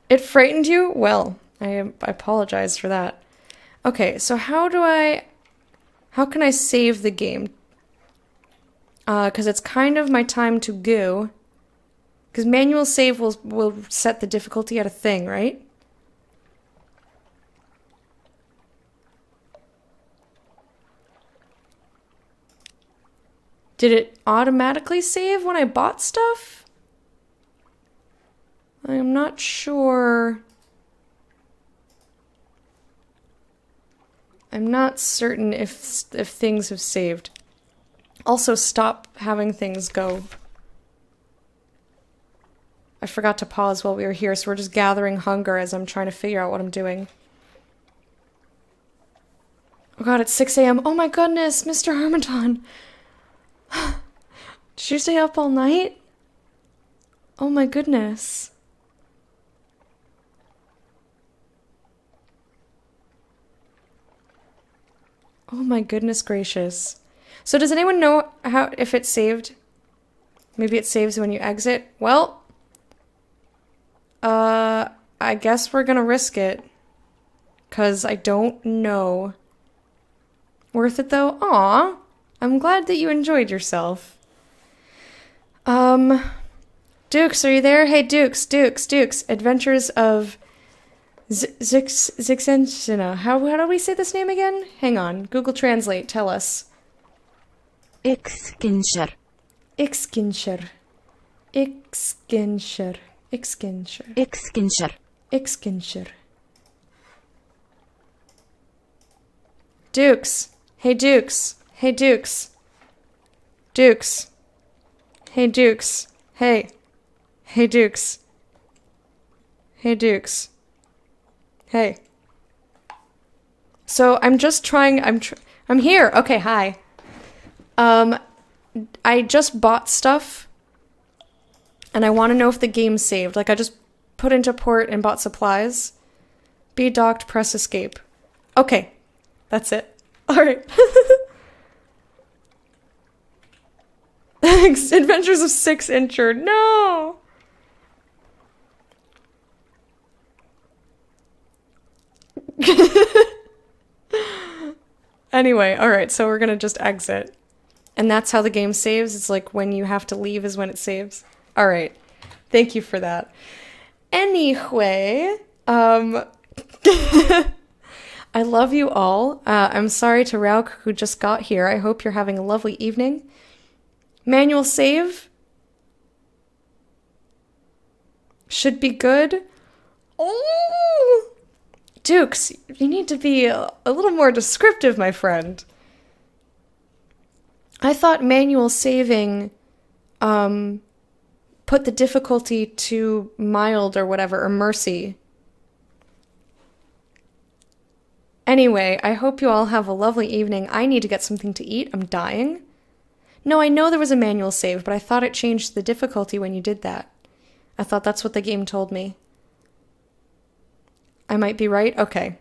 It frightened you? Well, I apologize for that. Okay, so how can I save the game? Because it's kind of my time to go. Because manual save will set the difficulty at a thing, right? Did it automatically save when I bought stuff? I'm not sure. I'm not certain if things have saved. Also, stop having things go. I forgot to pause while we were here, so we're just gathering hunger as I'm trying to figure out what I'm doing. Oh god, it's 6 a.m. Oh my goodness, Mr. Harmonton. Did you stay up all night? Oh my goodness. Oh my goodness gracious. So does anyone know if it's saved? Maybe it saves when you exit? Well, I guess we're gonna risk it. 'Cause I don't know. Worth it though? Aw. I'm glad that you enjoyed yourself. Dukes, are you there? Hey, Dukes. Adventures of Zixenshina. How do we say this name again? Hang on. Google Translate. Tell us. Ixkinshir. Ixkinshir. Dukes. Hey, Dukes. Hey, Dukes. Dukes. Hey, Dukes. Hey. Hey, Dukes. Hey, Dukes. Hey. So I'm just trying, I'm here. Okay, hi. I just bought stuff and I want to know if the game's saved. Like I just put into port and bought supplies. Be docked, press escape. Okay. That's it. All right. Adventures of Six Injured. No. Anyway, all right. So we're going to just exit. And that's how the game saves. It's like when you have to leave is when it saves. All right. Thank you for that. Anyway, I love you all. I'm sorry to Rauk who just got here. I hope you're having a lovely evening. Manual save should be good. Oh, Dukes, you need to be a little more descriptive, my friend. I thought manual saving put the difficulty to mild or whatever, or mercy. Anyway, I hope you all have a lovely evening. I need to get something to eat. I'm dying. No, I know there was a manual save, but I thought it changed the difficulty when you did that. I thought that's what the game told me. I might be right? Okay.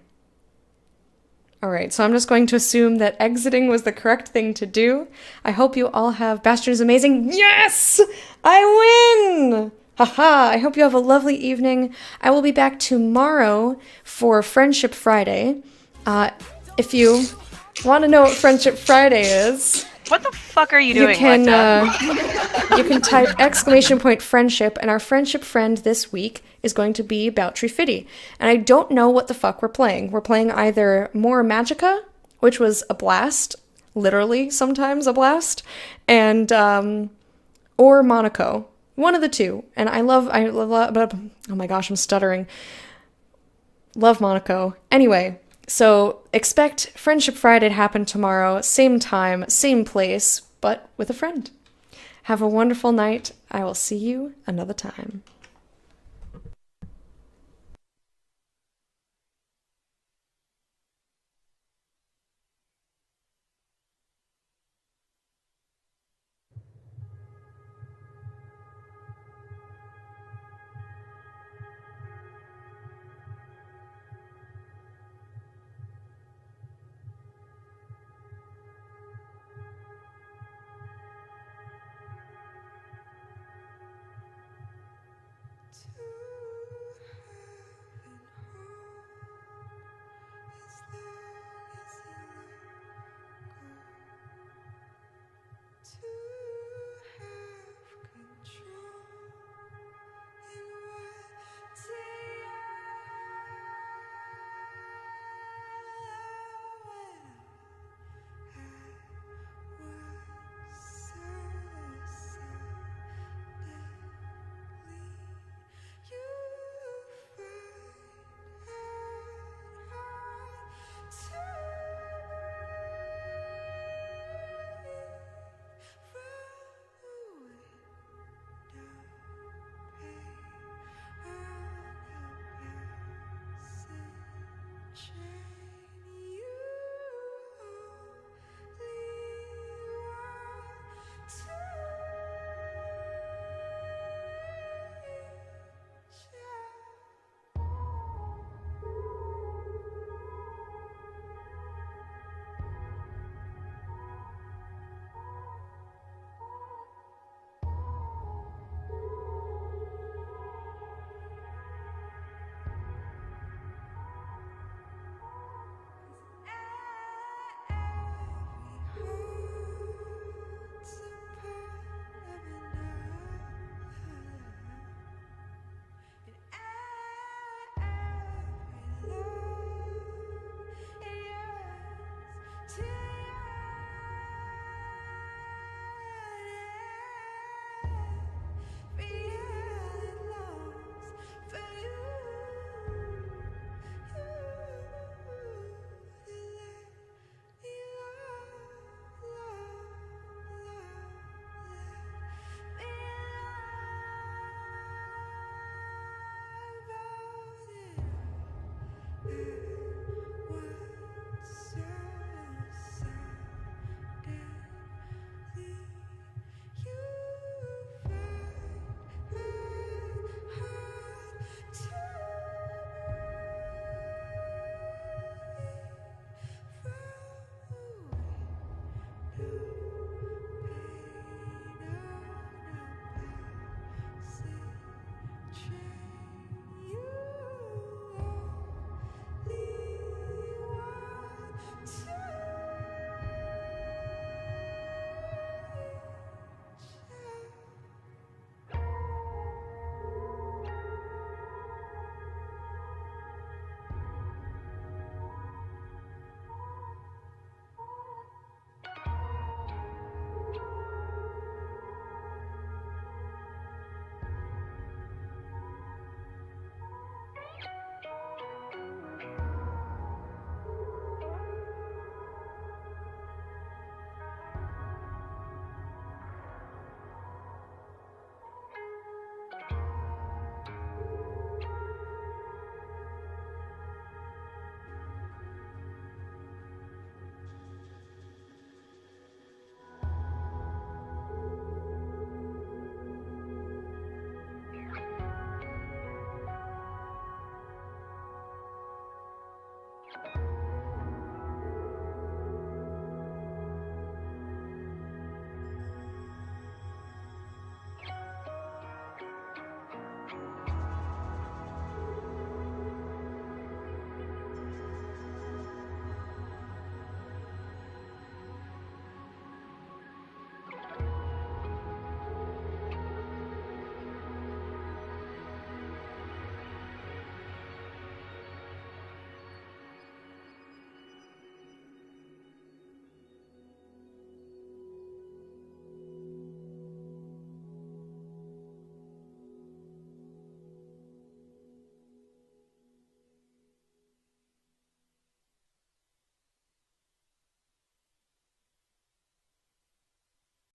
All right, so I'm just going to assume that exiting was the correct thing to do. I hope you all have Bastion is amazing. Yes! I win! Haha, I hope you have a lovely evening. I will be back tomorrow for Friendship Friday. If you want to know what Friendship Friday is, What the fuck are you doing, you can Lecta? you can type ! friendship, and our friendship friend this week is going to be Boutry Fitty. And I don't know what the fuck we're playing. We're playing either More Magica, which was a blast, literally sometimes a blast, and or Monaco. One of the two. And I love oh my gosh, I'm stuttering. Love Monaco. Anyway, so expect Friendship Friday to happen tomorrow, same time, same place, but with a friend. Have a wonderful night. I will see you another time.